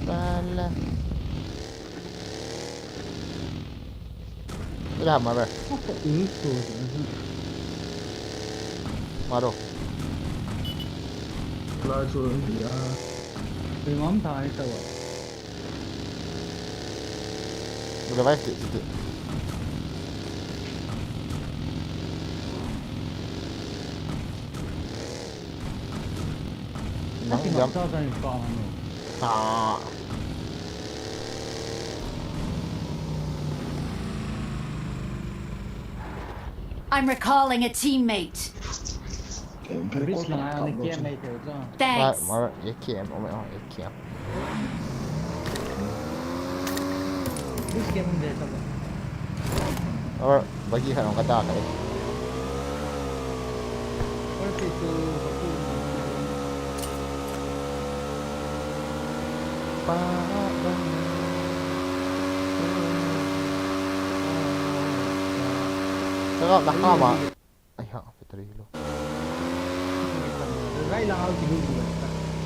Speaker 2: Bala. Cái làm mà về.
Speaker 6: Nó có ứ rồi.
Speaker 2: Mà đâu?
Speaker 4: Lại rồi thì
Speaker 6: Cái mắm thái sao ạ?
Speaker 2: Udah baik sih itu.
Speaker 6: Nó
Speaker 2: Nắng
Speaker 6: chỉ
Speaker 2: jam.
Speaker 6: ngắm sao ra những con rồi.
Speaker 2: Ah.
Speaker 3: I'm recalling a teammate.
Speaker 6: Biết là ai kem này thử cho.
Speaker 3: Thanks.
Speaker 2: Mà cái kiếm ông mẹ cái kiếm.
Speaker 6: Biết kem để sao vậy?
Speaker 2: Bagi kan orang kata kat.
Speaker 6: Có thể từ có từ
Speaker 2: Cakap dah kau mak. Ayah, Fitri lu.
Speaker 6: Ray là ao chỉ đủ rồi.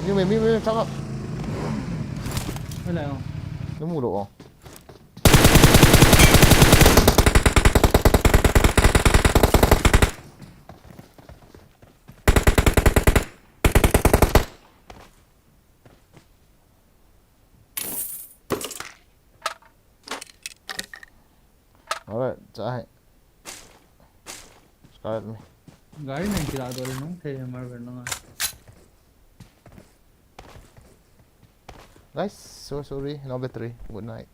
Speaker 2: Ni mimi cakap.
Speaker 6: Phải là không?
Speaker 2: Nó mù độ. Alright, chạy. Scarlet me.
Speaker 6: Gari này chỉ là rồi nó thế mà về nó.
Speaker 2: Guys, so sorry, no battery. Good night.